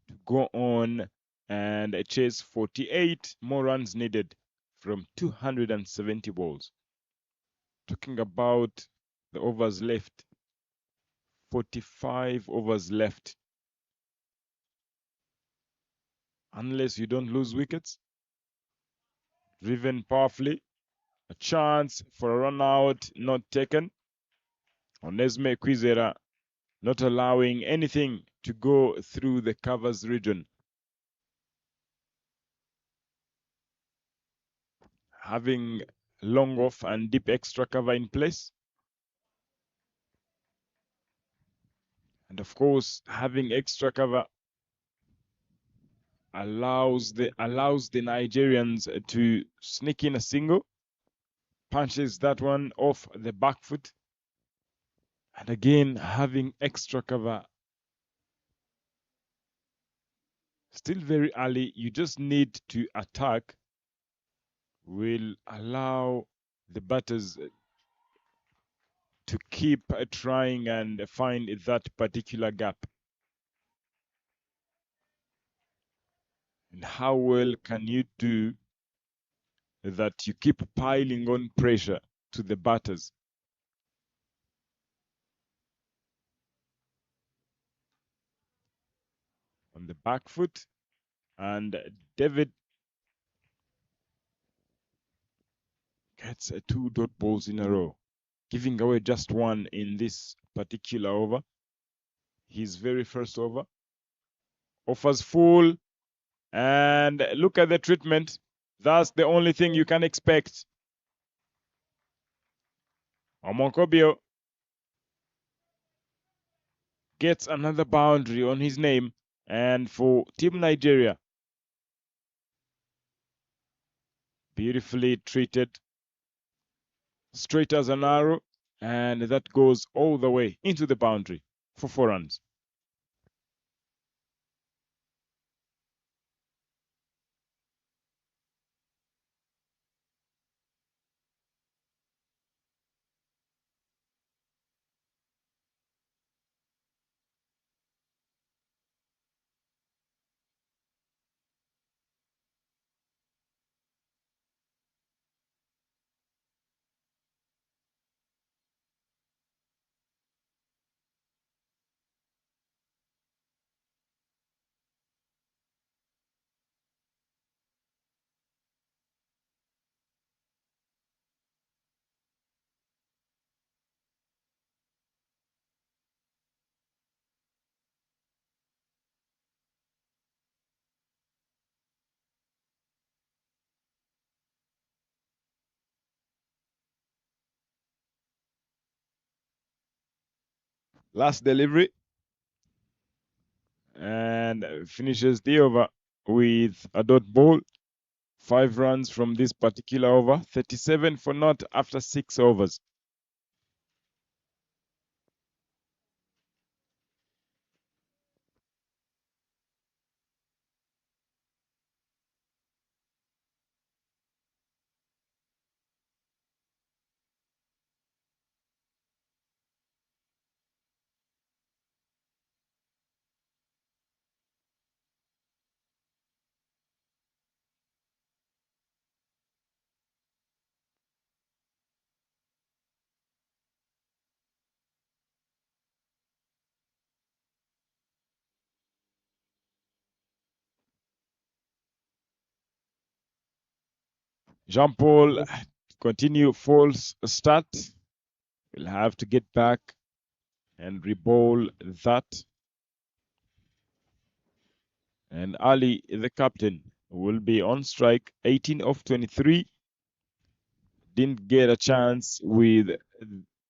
to go on and chase 48 more runs needed from 270 balls. Talking about the overs left, 45 overs left. Unless you don't lose wickets. Driven powerfully. A chance for a run out not taken. Onesme Kwizera not allowing anything to go through the covers region. Having long off and deep extra cover in place. And of course, having extra cover allows the Nigerians to sneak in a single. Punches that one off the back foot. And again, having extra cover. Still very early. You just need to attack. Will allow the batters to keep trying and find that particular gap. And how well can you do that you keep piling on pressure to the batters? On the back foot, and David gets 2 dot balls in a row, giving away just 1 in this particular over. His very first over. Offers full, and look at the treatment. That's the only thing you can expect. Omonkobio gets another boundary on his name, and for Team Nigeria, beautifully treated, straight as an arrow, and that goes all the way into the boundary for 4 runs. Last delivery. And finishes the over with a dot ball. 5 runs from this particular over. 37 for naught after 6 overs. Jean-Paul continue false start. Will have to get back and re-bowl that. And Ali, the captain, will be on strike. 18 of 23. Didn't get a chance with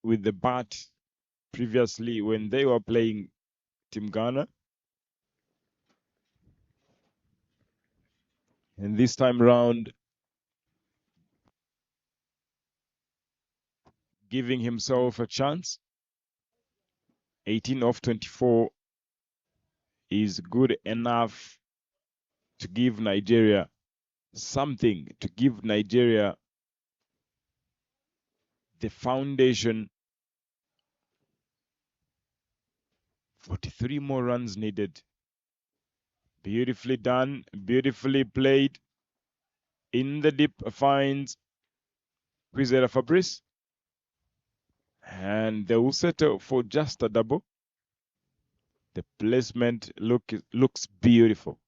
the bat previously when they were playing Team Ghana. And this time round, giving himself a chance. 18 of 24 is good enough to give Nigeria something, to give Nigeria the foundation. 43 more runs needed. Beautifully done, beautifully played. In the deep finds Quizera Fabrice. And they will settle for just a double. The placement looks beautiful.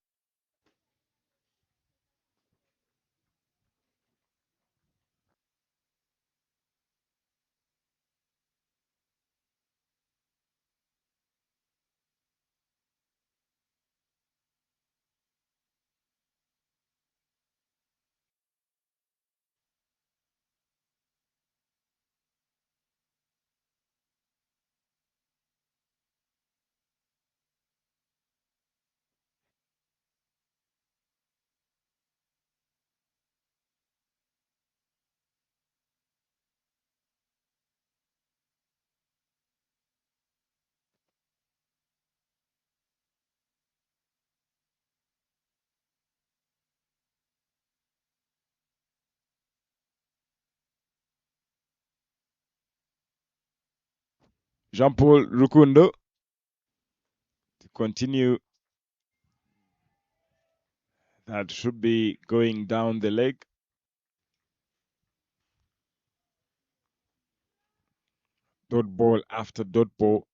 Jean-Paul Rukundo to continue. That should be going down the leg. Dot ball after dot ball.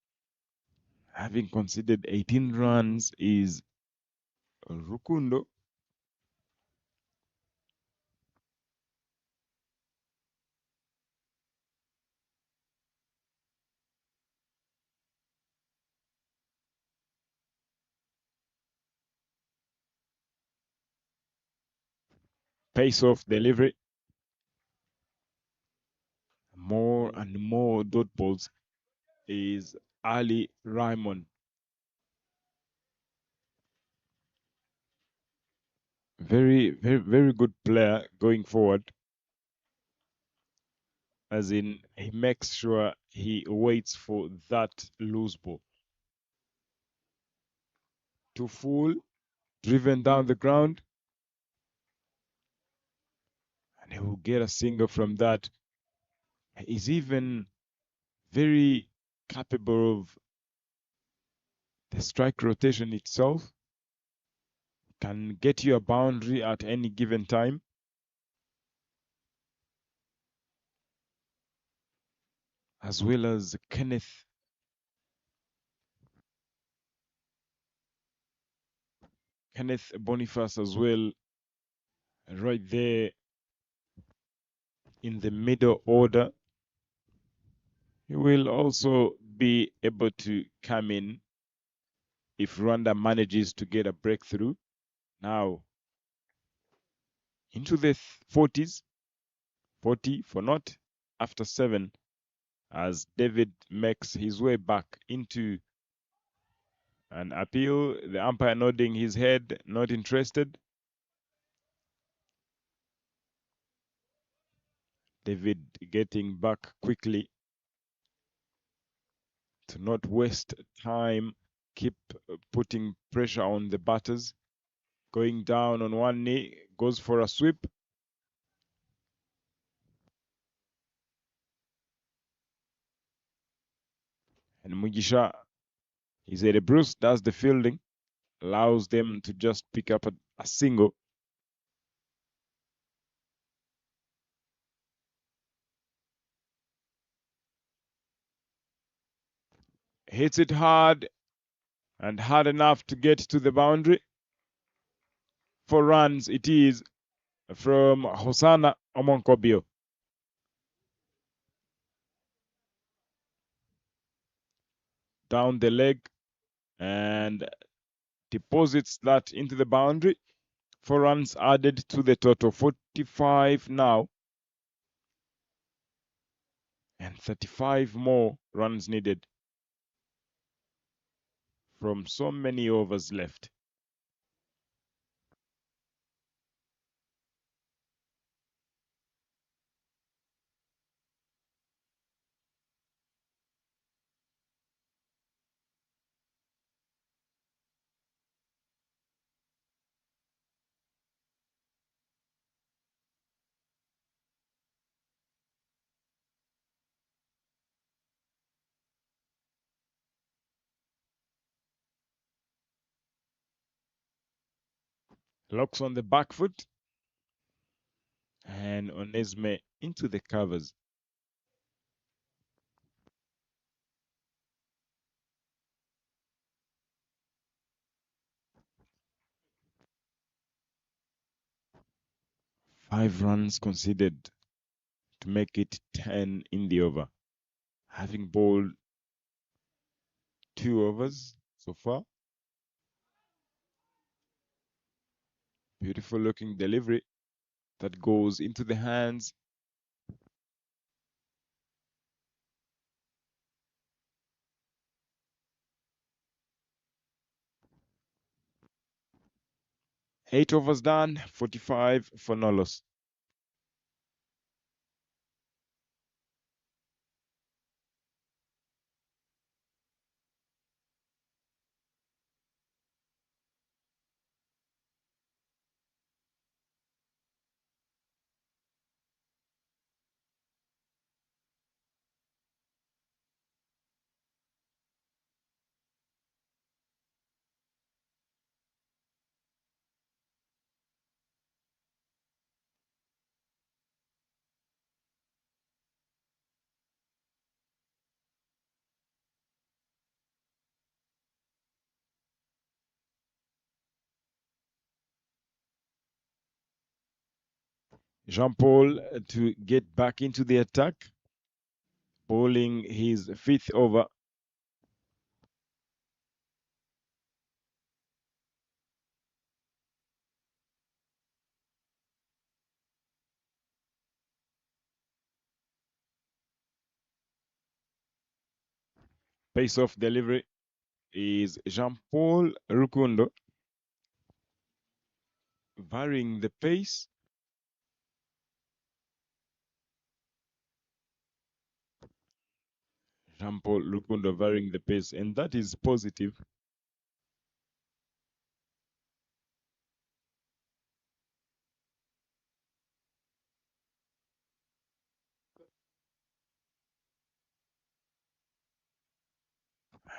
Having conceded 18 runs is Rukundo. Pace off delivery. More and more dot balls is Ali Raymond. Very good player going forward. As in, he makes sure he waits for that loose ball. Too full, driven down the ground. And he will get a single from that. He's even very capable of the strike rotation itself. Can get you a boundary at any given time. As well as Kenneth Boniface as well, right there in the middle order. He will also be able to come in if Rwanda manages to get a breakthrough. Now, into the 40s, 40 for naught after 7, as David makes his way back into an appeal. The umpire nodding his head, not interested. David getting back quickly to not waste time, keep putting pressure on the batters. Going down on one knee, goes for a sweep. And Mugisha, he said Bruce does the fielding, allows them to just pick up a single. Hits it hard and hard enough to get to the boundary. 4 runs it is from Hosanna Omonkobio. Down the leg and deposits that into the boundary. 4 runs added to the total, 45 now. And 35 more runs needed from so many overs left. Locks on the back foot. And Onesme into the covers. Five runs conceded to make it 10 in the over. Having bowled 2 overs so far. Beautiful looking delivery that goes into the hands. Eight overs done, 45 for no loss. Jean-Paul to get back into the attack, bowling his 5th over. Pace-off delivery is Jean-Paul Rukundo, varying the pace. Jean-Paul Rukundo varying the pace, and that is positive.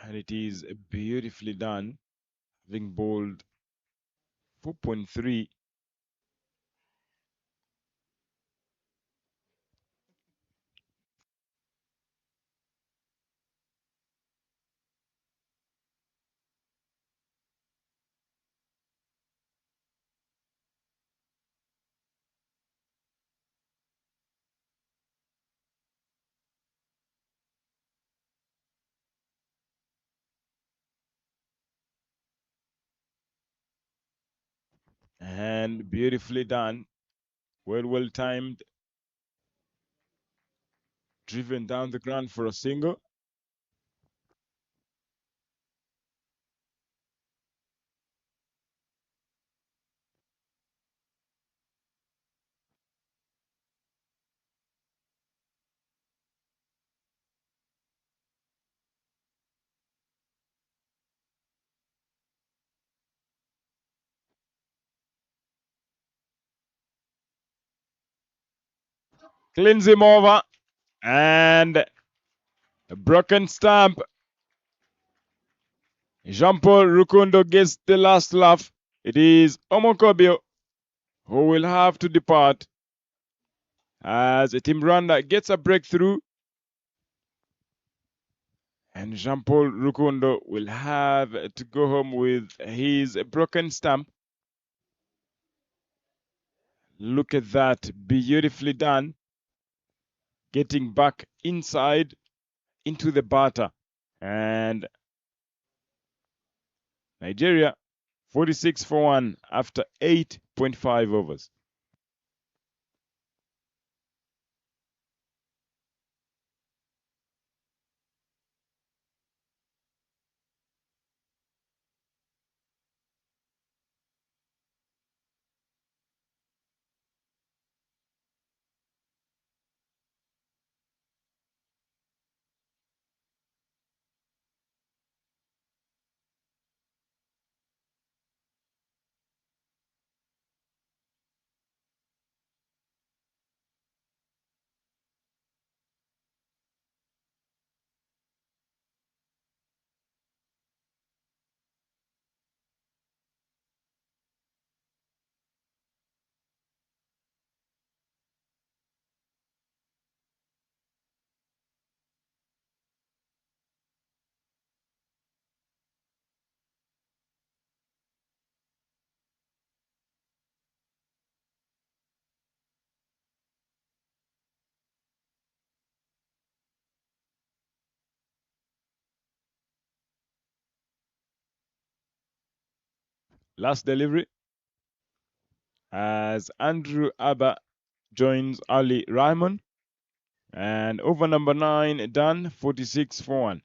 And it is beautifully done, having bowled 4.3. And beautifully done. Well timed. driven down the ground for a single. Cleans him over. And a broken stamp. Jean-Paul Rukundo gets the last laugh. It is Omokobio who will have to depart as Team Rwanda gets a breakthrough. And Jean-Paul Rukundo will have to go home with his broken stamp. Look at that, beautifully done. Getting back inside into the batter. And Nigeria 46 for 1 after 8.5 overs. Last delivery as Andrew Abba joins Ali Raymond. And over number 9 done, 46 for 1.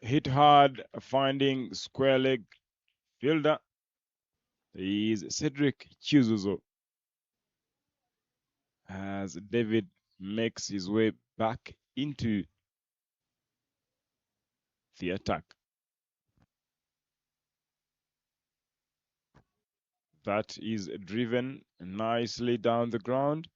Hit hard, finding square leg fielder is Cedric Chizuzo as David makes his way back into the attack. That is driven nicely down the ground.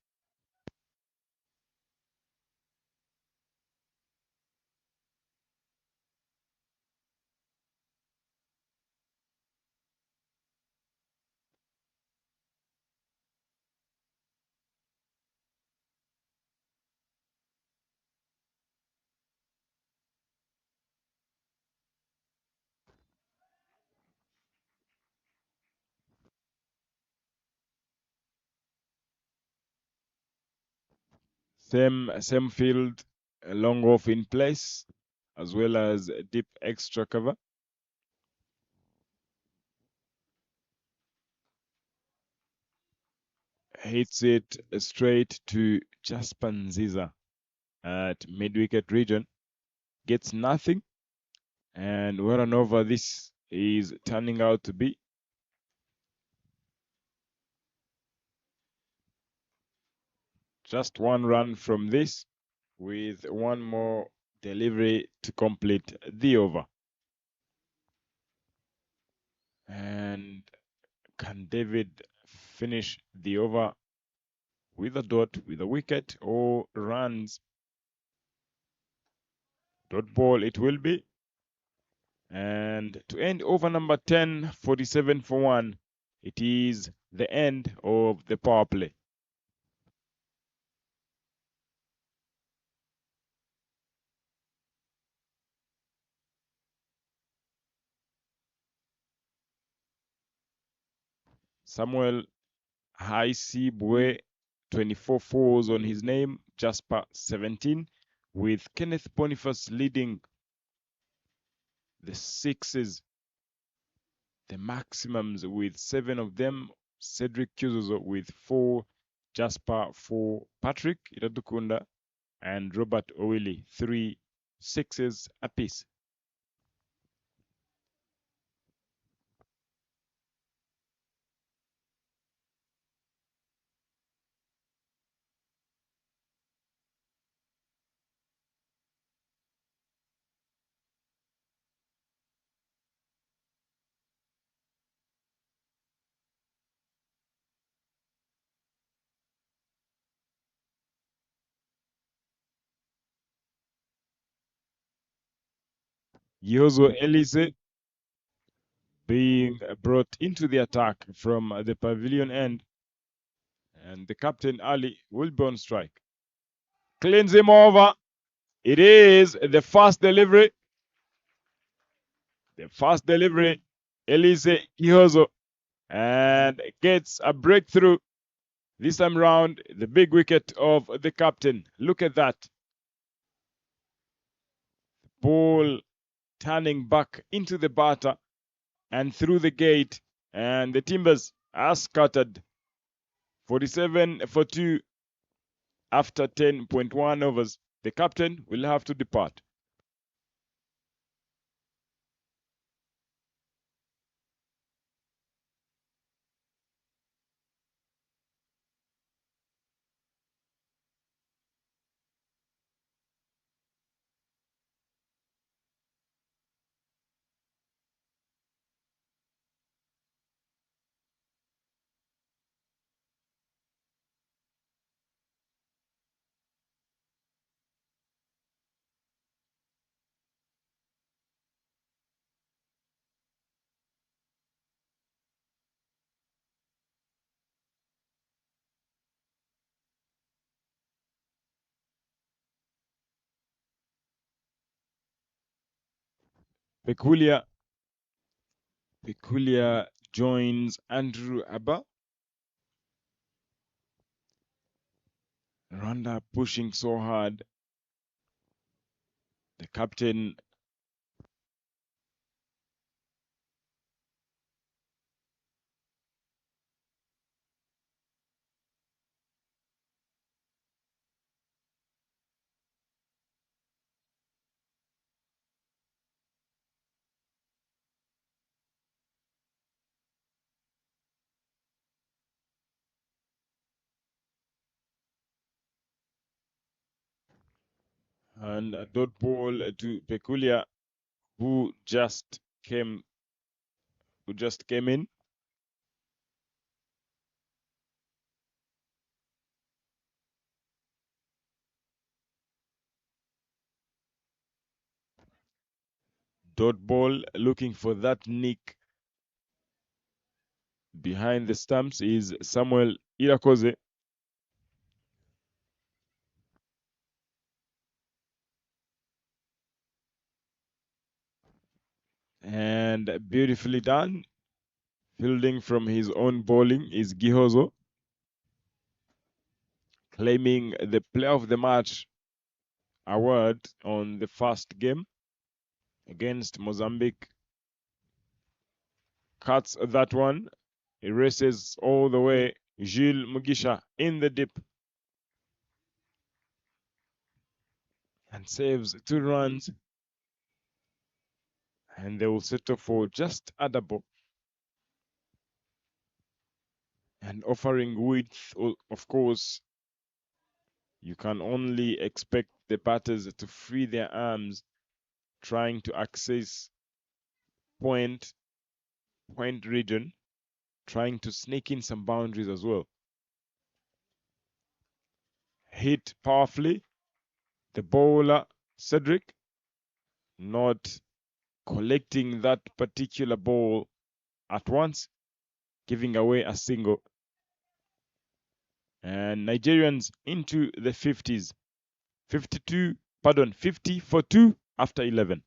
Same field, long off in place, as well as deep extra cover. Hits it straight to Jasper Nziza at mid-wicket region. Gets nothing. And what an over this is turning out to be. Just one run from this with one more delivery to complete the over. And can David finish the over with a dot, with a wicket, or runs. Dot ball it will be. And to end over number 10, 47 for 1, it is the end of the power play. Samuel Haisibwe, 24 fours on his name, Jasper 17, with Kenneth Boniface leading the sixes, the maximums with 7 of them, Cedric Kuzuzo with 4, Jasper 4, Patrick Iradukunda and Robert Owili 3 sixes apiece. Yozo Elise being brought into the attack from the pavilion end, and the captain Ali will be on strike. Cleans him over. It is the fast delivery. The fast delivery, Elise Yozo, and gets a breakthrough. This time round, the big wicket of the captain. Look at that. Ball turning back into the batter and through the gate, and the Timbers are scattered. 47 for 2 after 10.1 overs. The captain will have to depart. Peculiar joins Andrew Abba. Rwanda pushing so hard. The captain and a dot ball to Peculiar, who just came in. Dot ball looking for that nick behind the stumps is Samuel Irakoze. And beautifully done. Fielding from his own bowling is Gihozo, claiming the player of the match award on the first game against Mozambique. Cuts that one, erases all the way. Gilles Mugisha in the dip and saves 2 runs, and they will settle for just a double. And offering width, of course, you can only expect the batters to free their arms trying to access point region, trying to sneak in some boundaries as well. Hit powerfully. The bowler, Cedric, not collecting that particular ball at once, giving away a single. And Nigerians into the 50s. 50 for 2 after 11.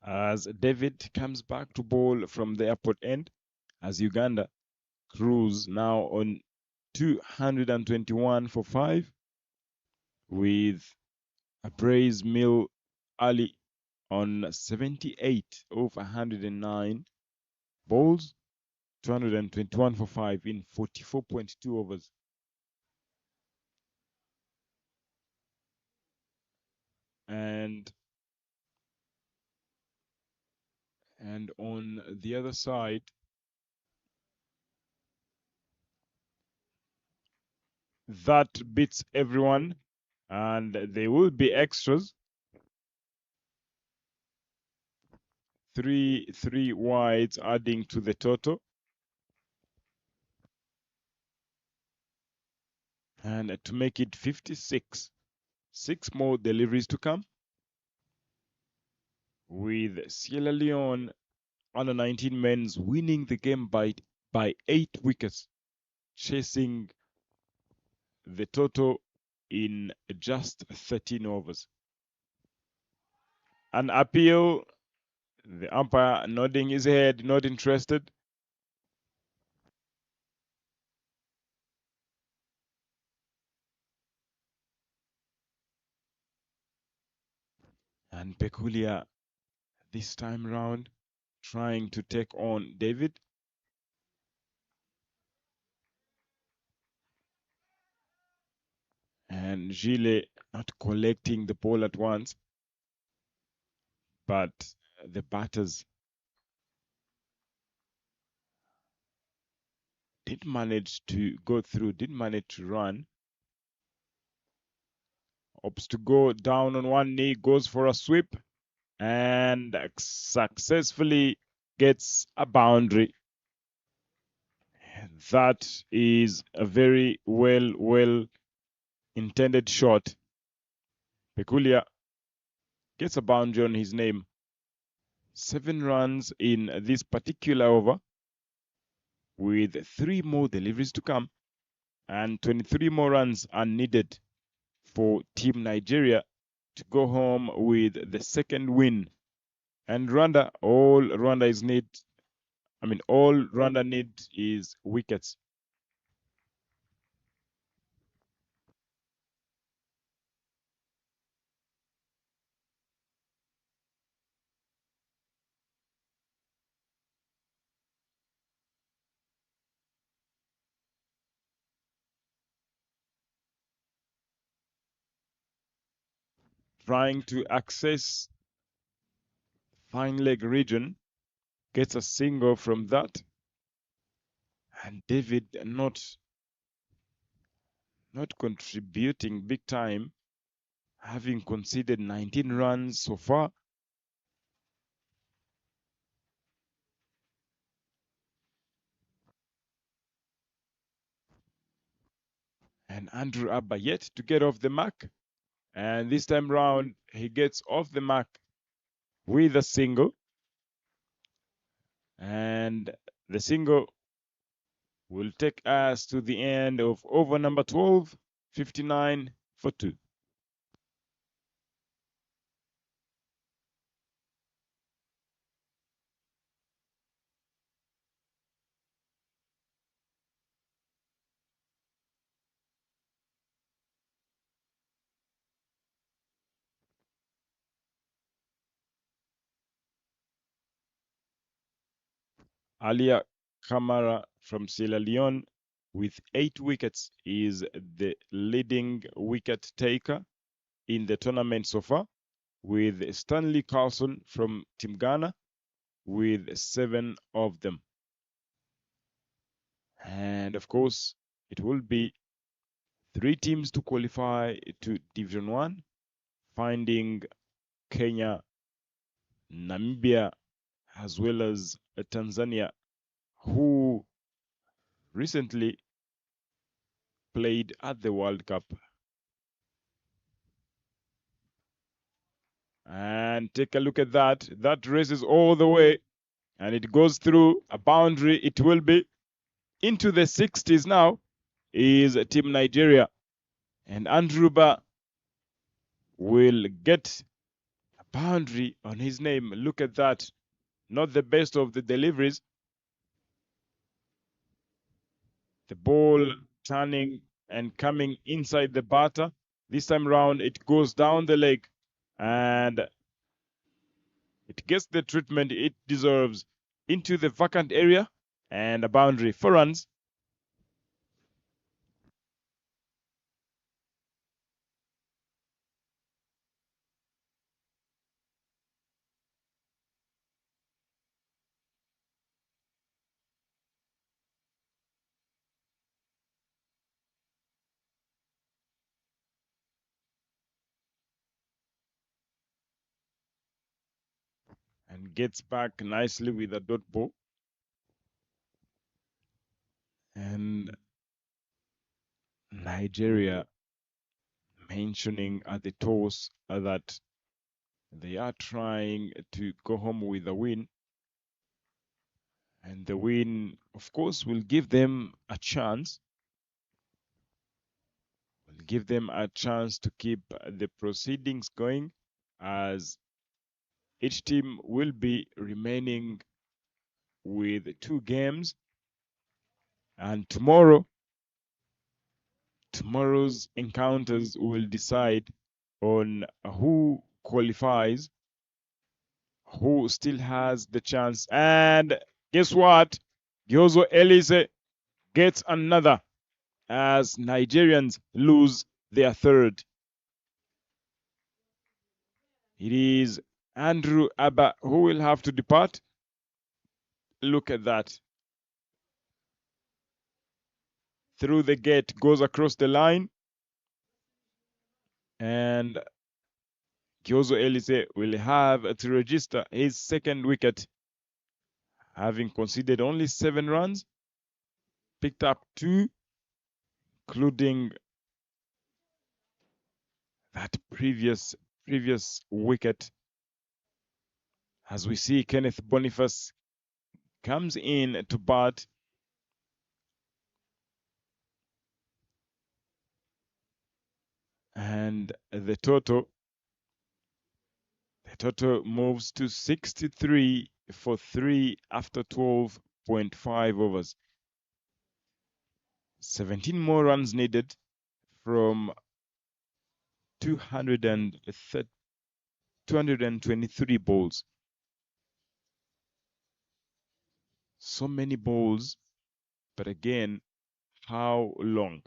As David comes back to bowl from the airport end, as Uganda cruise now on 221 for 5 with a Praise Mill Ali on 78 of 109 balls, 221 for 5 in 44.2 overs. And on the other side, that beats everyone, and there will be extras. Three wides adding to the total. And to make it 56, 6 more deliveries to come, with Sierra Leone under 19 men's winning the game by 8 wickets, chasing the total in just 13 overs. An appeal, the umpire nodding his head, not interested. And Peculiar this time round trying to take on David. And Gile not collecting the ball at once, but the batters did manage to go through, did manage to run. Opts to go down on one knee, goes for a sweep, and successfully gets a boundary. That is a very well intended shot. Peculiar gets a boundary on his name. 7 runs in this particular over, with 3 more deliveries to come, and 23 more runs are needed for Team Nigeria to go home with the second win. And Rwanda, all Rwanda need is wickets. Trying to access fine leg region, gets a single from that. And David not contributing big time, having conceded 19 runs so far. And Andrew Abba yet to get off the mark. And this time round, he gets off the mark with a single. And the single will take us to the end of over number 12, 59 for 2. Alia Kamara from Sierra Leone with 8 wickets is the leading wicket taker in the tournament so far, with Stanley Carlson from Team Ghana with 7 of them. And of course, it will be 3 teams to qualify to Division 1, finding Kenya, Namibia, as well as Tanzania, who recently played at the World Cup. And take a look at that. That races all the way, and it goes through a boundary. It will be into the 60s now, is Team Nigeria. And Andruba will get a boundary on his name. Look at that. Not the best of the deliveries. The ball turning and coming inside the batter. This time round, it goes down the leg and it gets the treatment it deserves into the vacant area and a boundary, 4 runs. And gets back nicely with a dot ball. And Nigeria mentioning at the toss that they are trying to go home with a win. And the win, of course, will give them a chance. Will give them a chance to keep the proceedings going, as each team will be remaining with 2 games. And tomorrow's encounters will decide on who qualifies, who still has the chance. And guess what? Gyozo Elise gets another as Nigerians lose their 3rd. It is Andrew Abba who will have to depart. Look at that. Through the gate, goes across the line. And Gyozo Elise will have to register his 2nd wicket, having conceded only 7 runs, picked up 2, including that previous wicket. As we see, Kenneth Boniface comes in to bat. And the total moves to 63 for 3 after 12.5 overs. 17 more runs needed from 223 balls. So many balls, but again, how long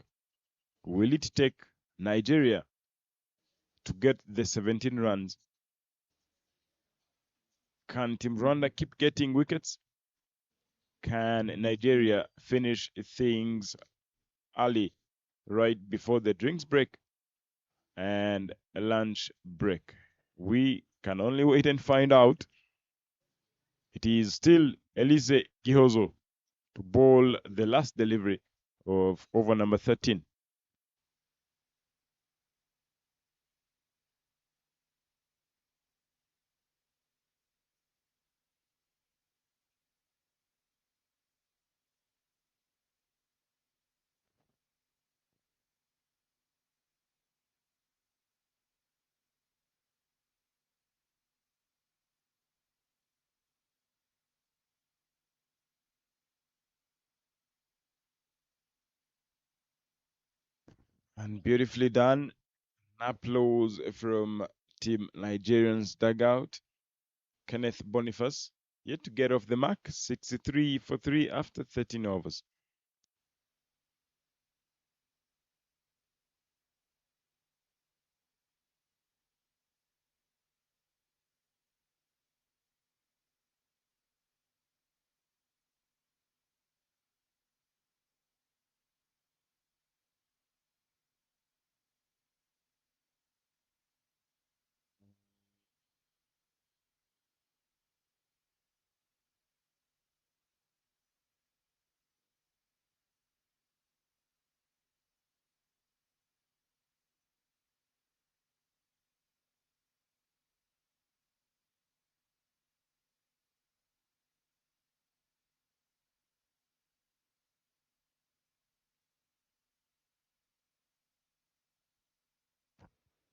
will it take Nigeria to get the 17 runs? Can Team Rwanda keep getting wickets? Can Nigeria finish things early, right before the drinks break and a lunch break? We can only wait and find out. It is still Elise Gihozo to bowl the last delivery of over number 13. And beautifully done. Applause from Team Nigerian's dugout. Kenneth Boniface yet to get off the mark. 63 for 3 after 13 overs.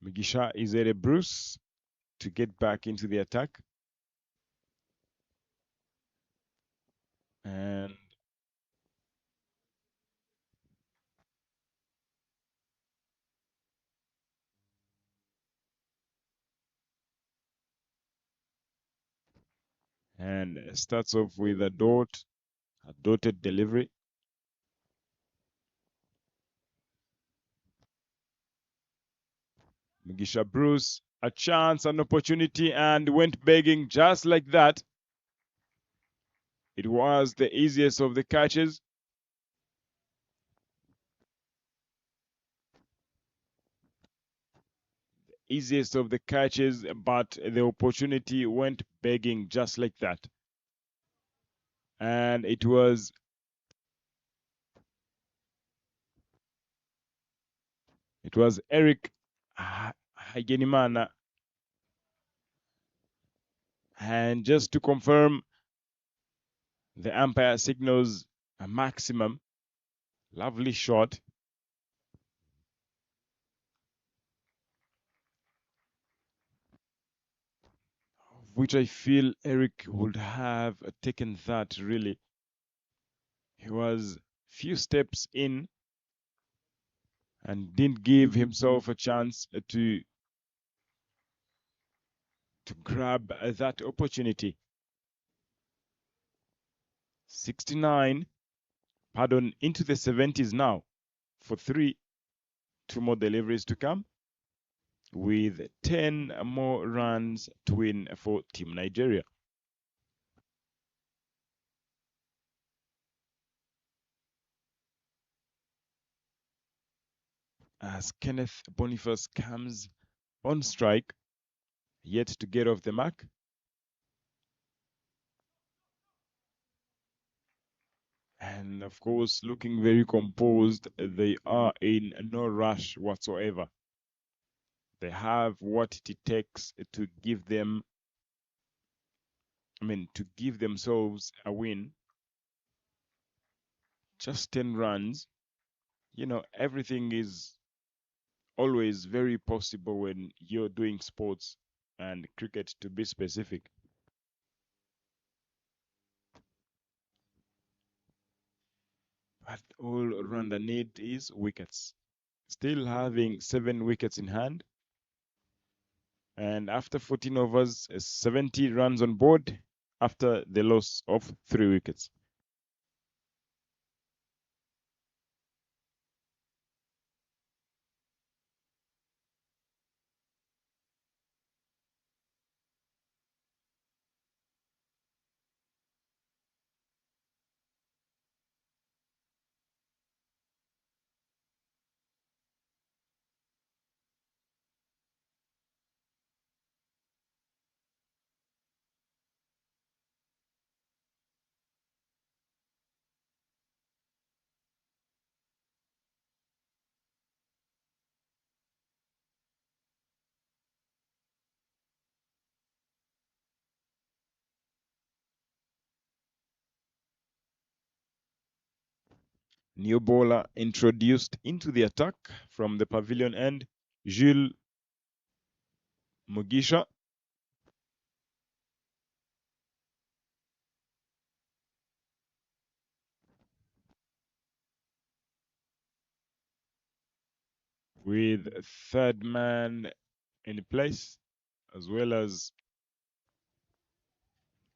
Mugisha is at a Bruce to get back into the attack. And starts off with a dotted delivery. Mugisha Bruce, a chance, an opportunity, and went begging just like that. It was the easiest of the catches. Easiest of the catches, but the opportunity went begging just like that. And it was Eric Hagenimana. And just to confirm, the umpire signals a maximum. Lovely shot. Which I feel Eric would have taken that really. He was few steps in and didn't give himself a chance to grab that opportunity. 69, pardon, into the 70s now for 3. 2 more deliveries to come with 10 more runs to win for Team Nigeria. As Kenneth Boniface comes on strike, yet to get off the mark. And of course, looking very composed, they are in no rush whatsoever. They have what it takes to give them, to give themselves a win. Just 10 runs. You know, everything is always very possible when you're doing sports and cricket to be specific. But all Rwanda need is wickets. Still having 7 wickets in hand. And after 14 overs, 70 runs on board after the loss of 3 wickets. New bowler introduced into the attack from the pavilion end, Jules Mugisha. With third man in place, as well as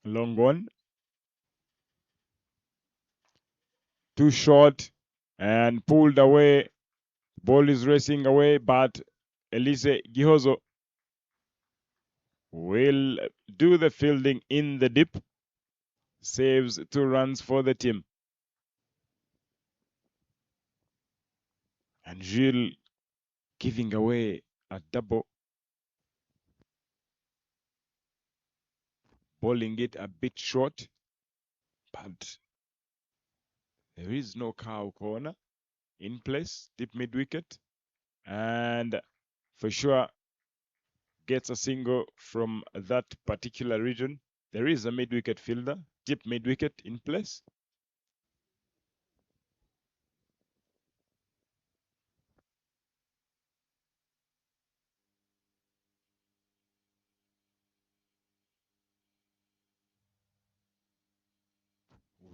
Long one. Too short and pulled away. Ball is racing away, but Elise Gihozo will do the fielding in the dip. Saves 2 runs for the team. And Gilles giving away a double. Bowling it a bit short, but there is no cow corner in place, deep mid wicket, and for sure gets a single from that particular region. There is a mid wicket fielder, deep mid wicket in place.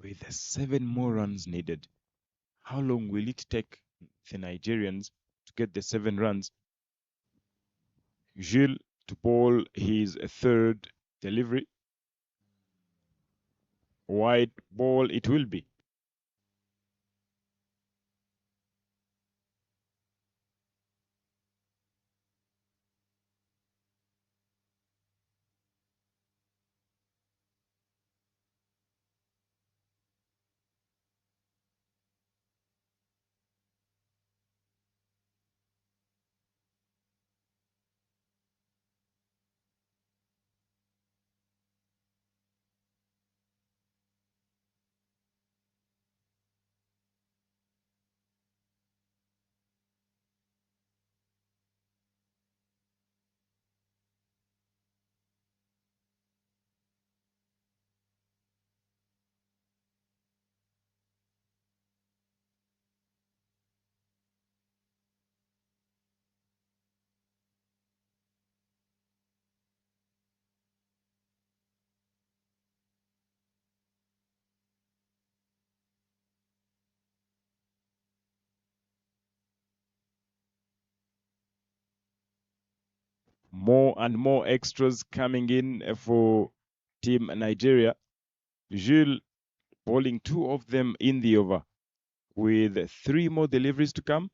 With 7 more runs needed. How long will it take the Nigerians to get the 7 runs? Gilles to bowl his 3rd delivery. Wide ball it will be. More and more extras coming in for Team Nigeria. Gilles bowling 2 of them in the over, with 3 more deliveries to come,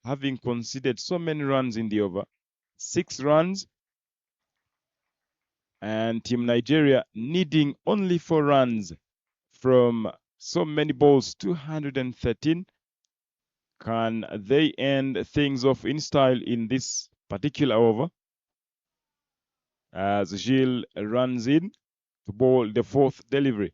having conceded so many runs in the over. 6 runs, and Team Nigeria needing only 4 runs from so many balls, 213. Can they end things off in style in this particular over? As Gilles runs in to bowl the 4th delivery.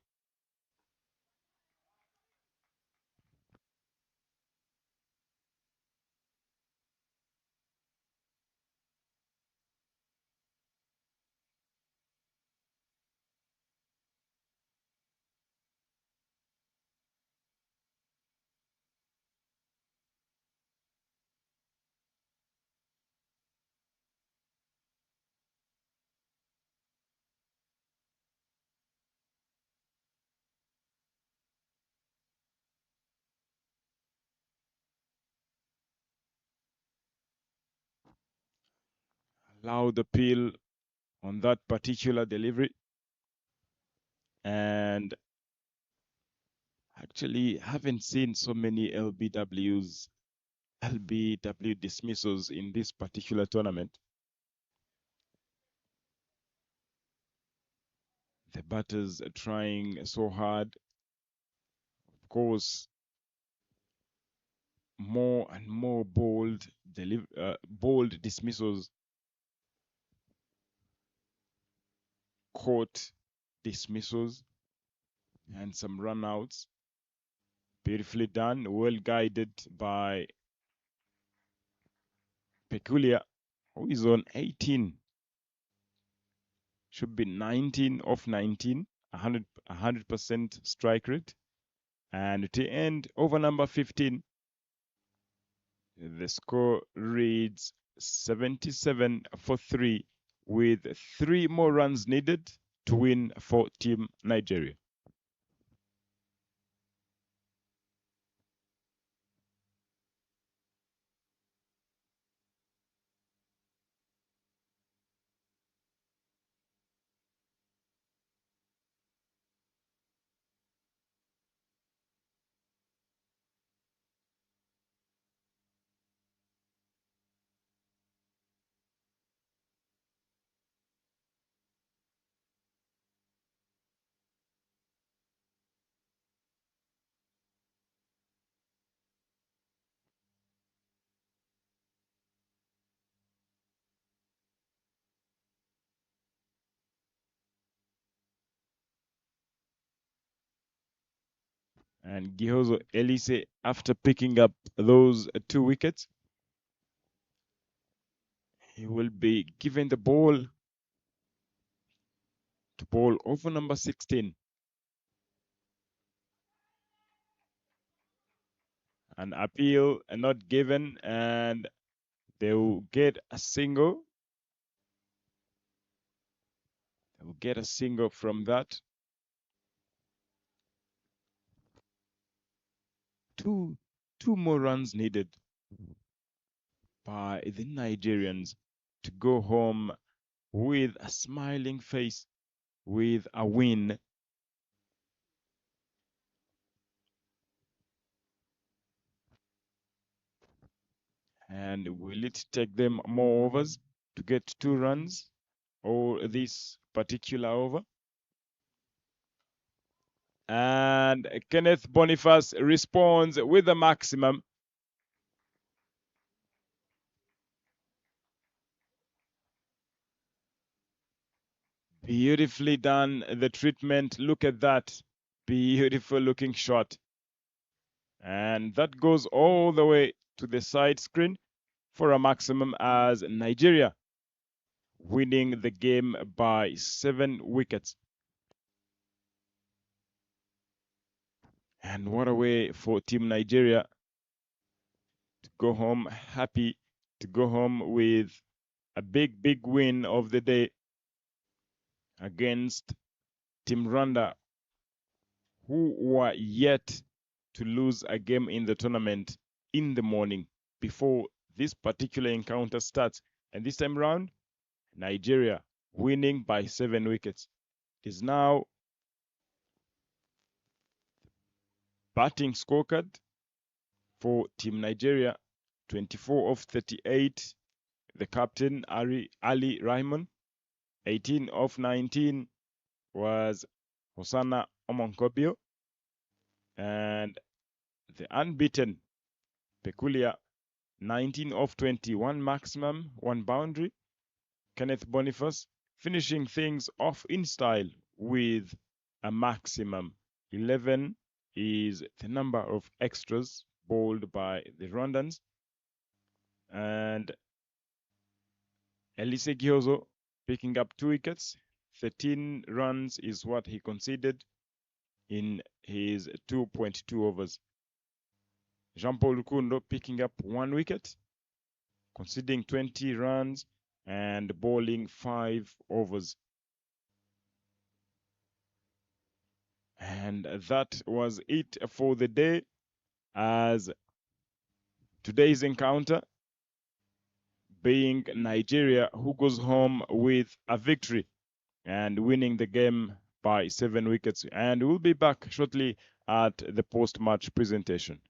Loud appeal on that particular delivery, and actually haven't seen so many LBW dismissals in this particular tournament. The batters are trying so hard. Of course, more and more bold dismissals, caught dismissals, and some runouts. Beautifully done, well guided by Peculiar, who is on 18. Should be 19 off 19, 100% strike rate. And to end over number 15, the score reads 77 for 3, with 3 more runs needed to win for Team Nigeria. And Gihozo Elise, after picking up those 2 wickets, he will be given the ball to bowl over number 16. An appeal not given, and they will get a single. They will get a single from that. Two more runs needed by the Nigerians to go home with a smiling face, with a win. And will it take them more overs to get 2 runs, or this particular over? And Kenneth Boniface responds with a maximum. Beautifully done, the treatment. Look at that. Beautiful looking shot. And that goes all the way to the side screen for a maximum, as Nigeria winning the game by 7 wickets. And what a way for Team Nigeria to go home happy, to go home with a big win of the day against Team Rwanda, who were yet to lose a game in the tournament in the morning before this particular encounter starts. And this time round, Nigeria winning by 7 wickets. It is now batting scorecard for Team Nigeria, 24 of 38. The captain, Ali Rahman. 18 of 19 was Hosanna Omonkobio. And the unbeaten Peculiar, 19 of 21 maximum, 1 boundary. Kenneth Boniface finishing things off in style with a maximum. 11 is the number of extras bowled by the Rwandans. And Elise Giozo picking up 2 wickets. 13 runs is what he conceded in his 2.2 overs. Jean-Paul Rukundo picking up 1 wicket, conceding 20 runs and bowling 5 overs. And that was it for the day, as today's encounter being Nigeria, who goes home with a victory and winning the game by 7 wickets. And we'll be back shortly at the post-match presentation.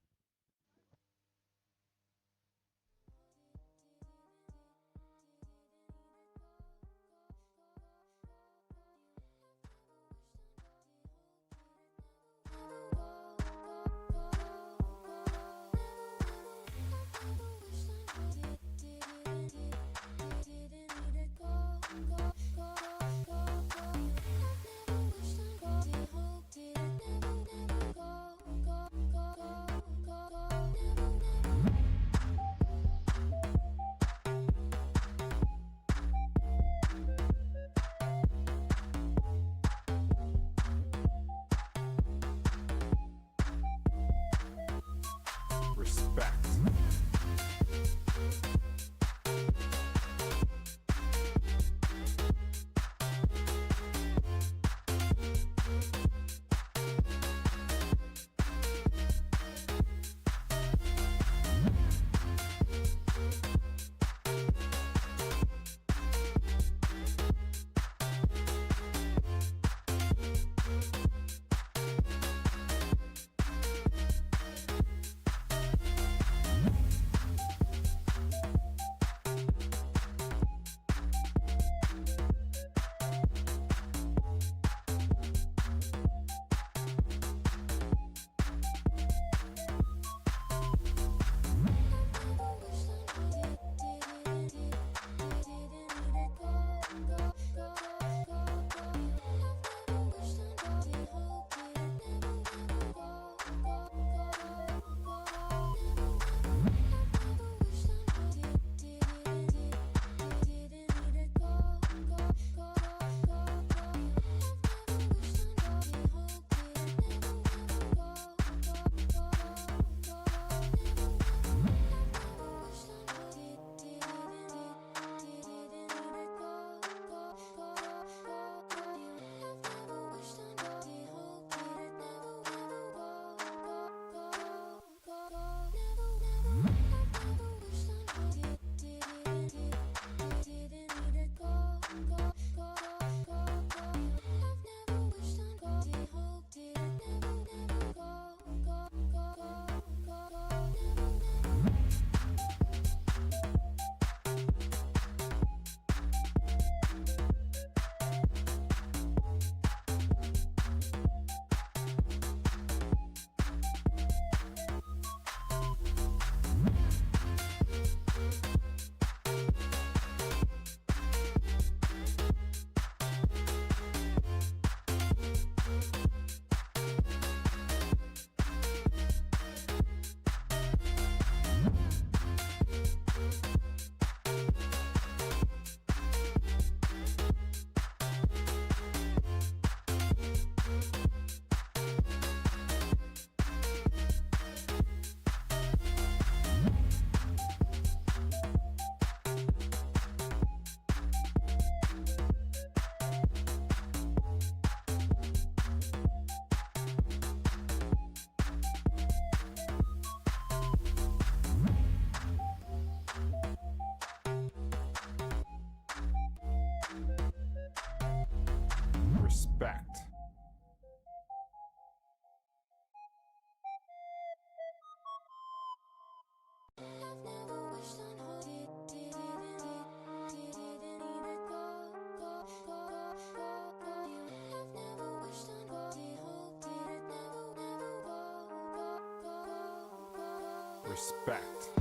respect,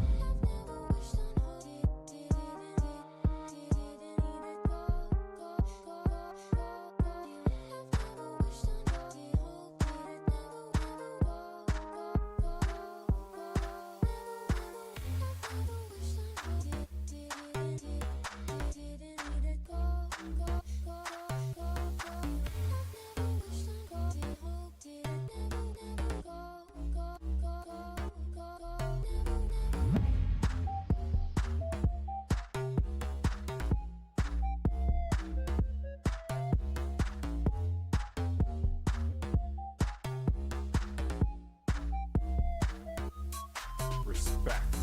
respect,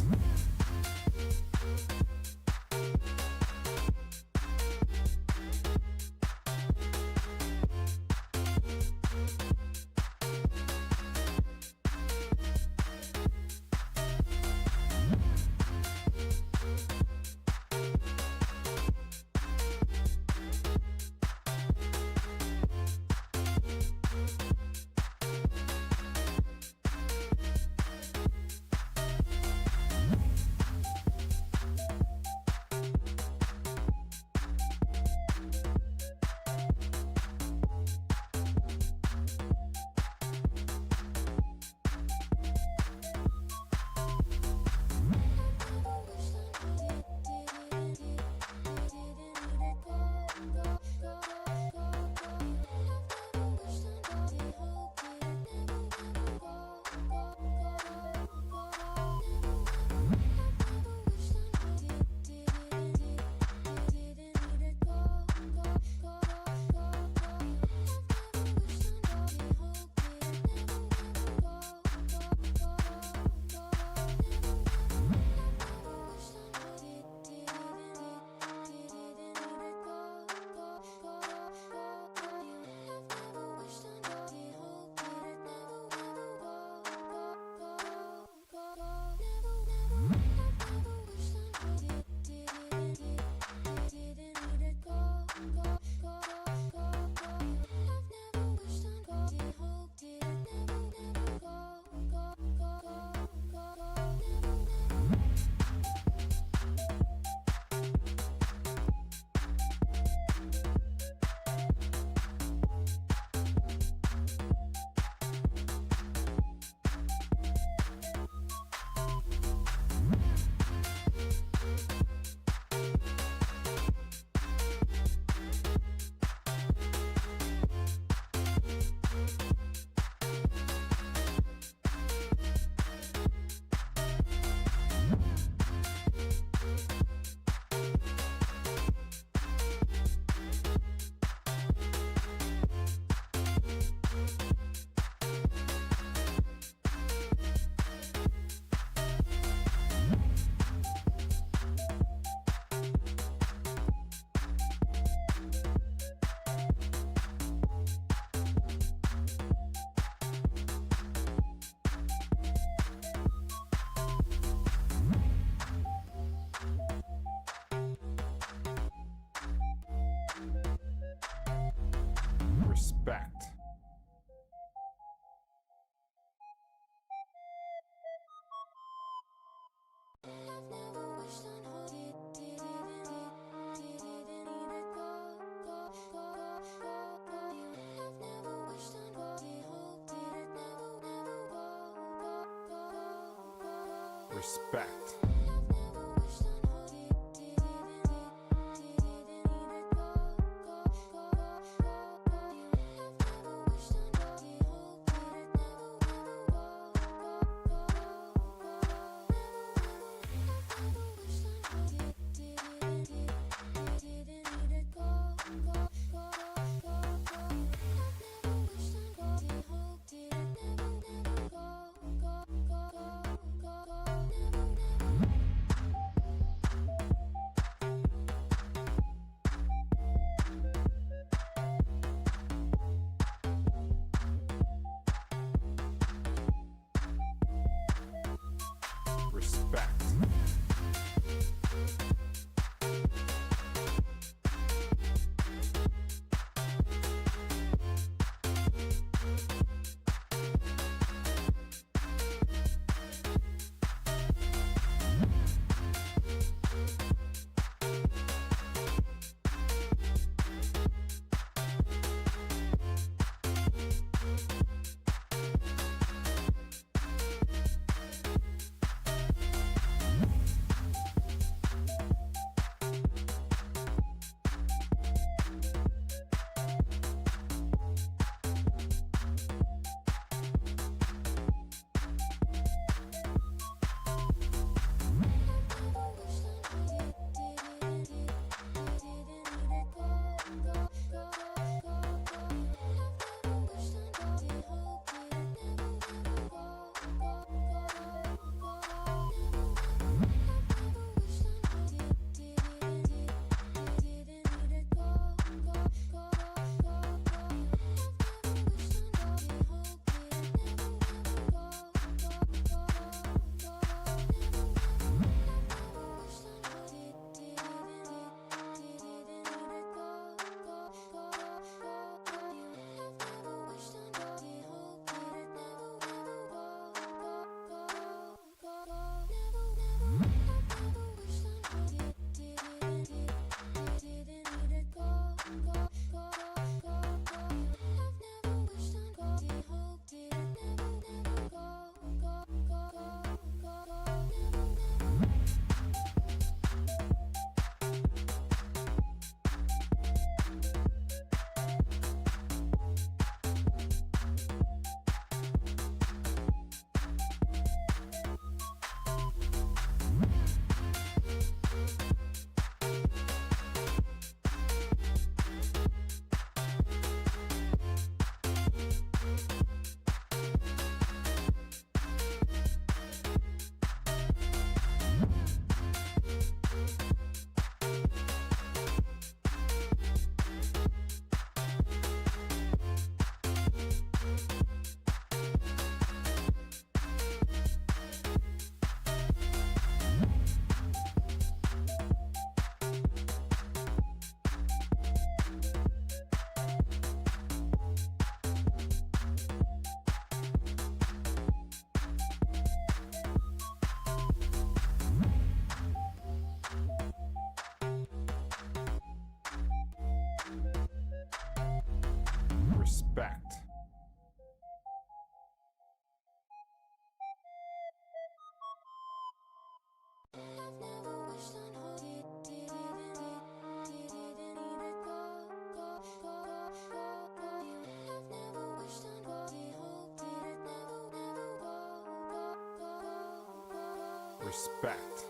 respect. Respect. Respect. Respect.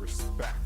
Respect.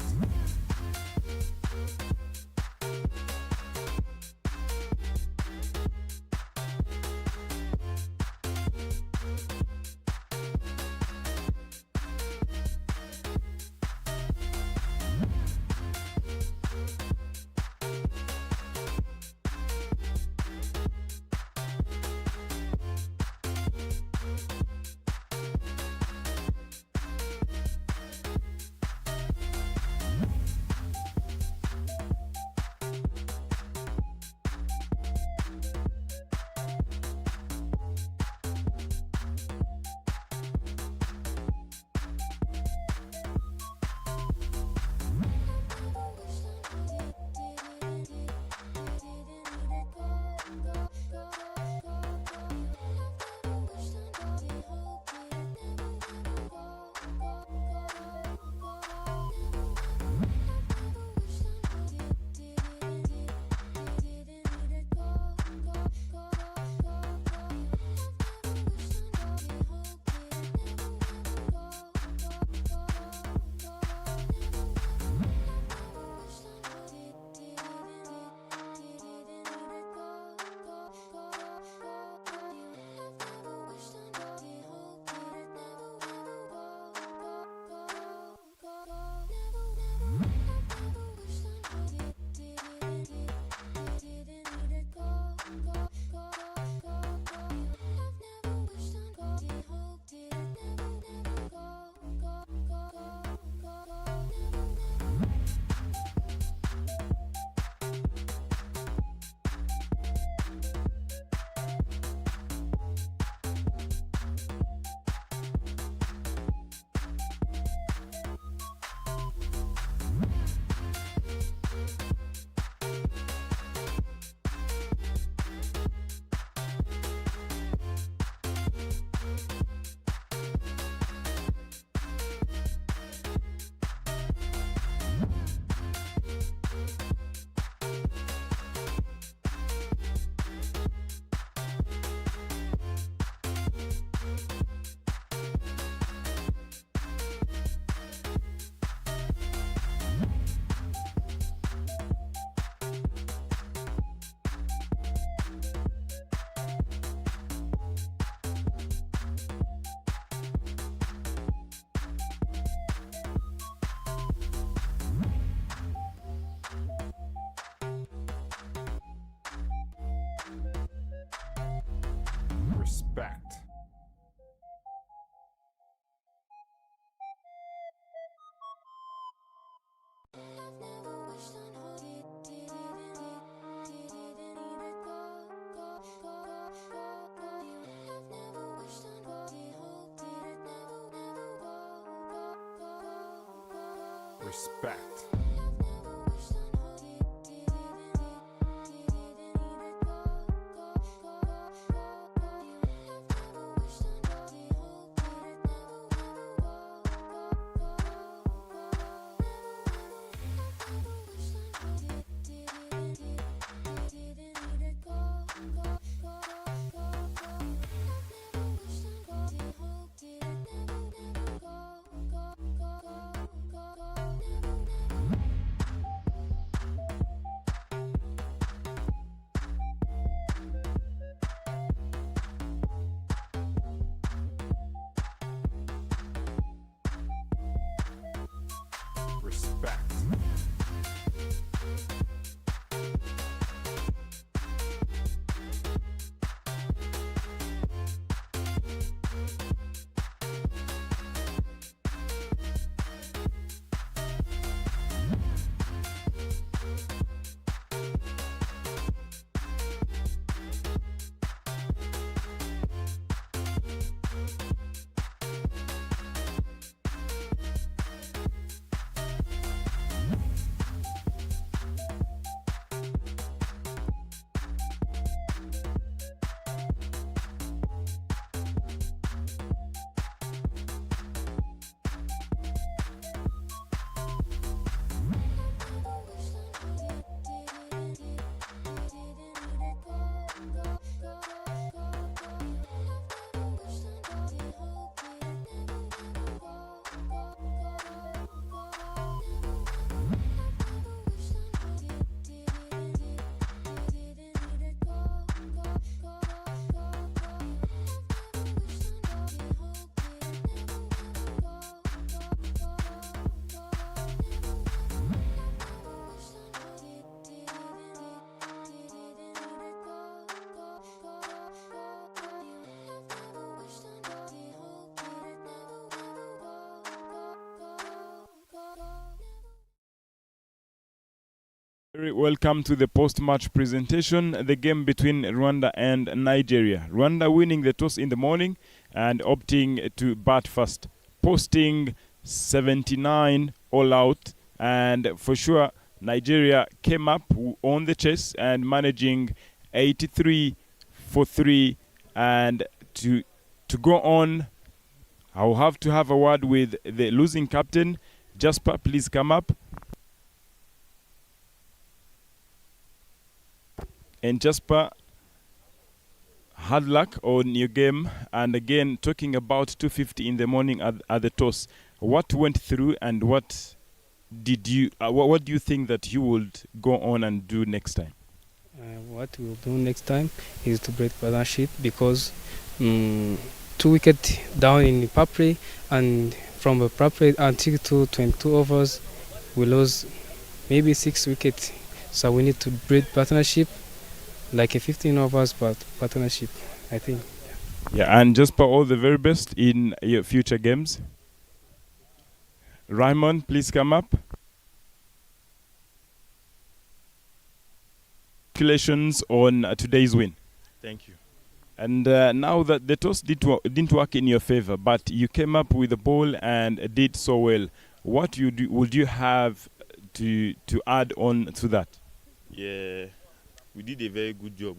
Respect. Respect. Very welcome to the post-match presentation. The game between Rwanda and Nigeria. Rwanda winning the toss in the morning and opting to bat first, posting 79 all out, and for sure Nigeria came up on the chase and managing 83 for 3. And to go on, I'll have to have a word with the losing captain. Jasper, please come up. And Jasper, hard luck on your game. And again, talking about 250 in the morning at the toss. What went through, and what did you? What do you think that you would go on and do next time? What we'll do next time is to break partnership, because 2 wickets down in the power play, and from the power play until 22 overs, we lose maybe 6 wickets. So we need to break partnership, like a 15 overs partnership, I think. Yeah, and just for all the very best in your future games. Raymond, please come up. Congratulations on today's win. Thank you. And now that the toss didn't work in your favor, but you came up with the ball and did so well, what would you have to add on to that? Yeah, we did a very good job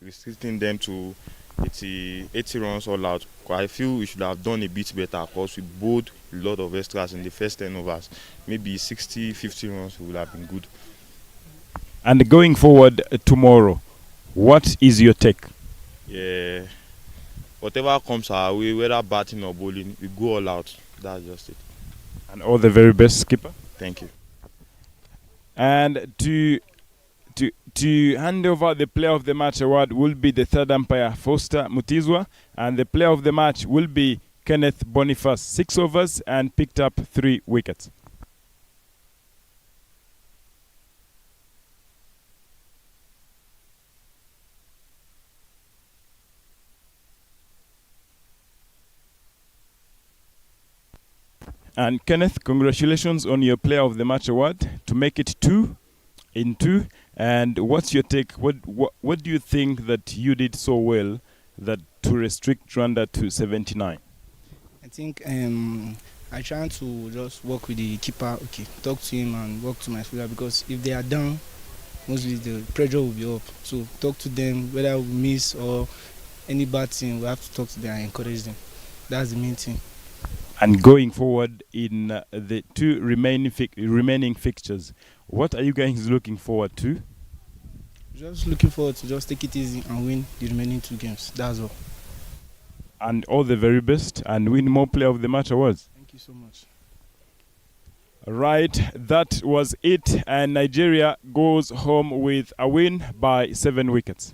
restricting them to 80 runs all out. I feel we should have done a bit better, because we bowled a lot of extras in the first 10 overs. Maybe 60, 50 runs would have been good. And going forward tomorrow, what is your take? Yeah, whatever comes our way, whether batting or bowling, we go all out. That's just it. And all the very best, skipper. Thank you. And to hand over the player of the match award will be the third umpire, Foster Mutizwa, and the player of the match will be Kenneth Boniface. 6 overs and picked up 3 wickets. And Kenneth, congratulations on your player of the match award, to make it 2 in 2. And what's your take? What do you think that you did so well that to restrict Rwanda to 79? I think I try to just work with the keeper, talk to him and work to my fielder, because if they are down, mostly the pressure will be up. So talk to them, whether we miss or any bad thing, we have to talk to them and encourage them. That's the main thing. And going forward in the 2 remaining fixtures, what are you guys looking forward to? Just looking forward to just take it easy and win the remaining 2 games. That's all. And all the very best, and win more player of the match awards. Thank you so much. Right, that was it, and Nigeria goes home with a win by 7 wickets.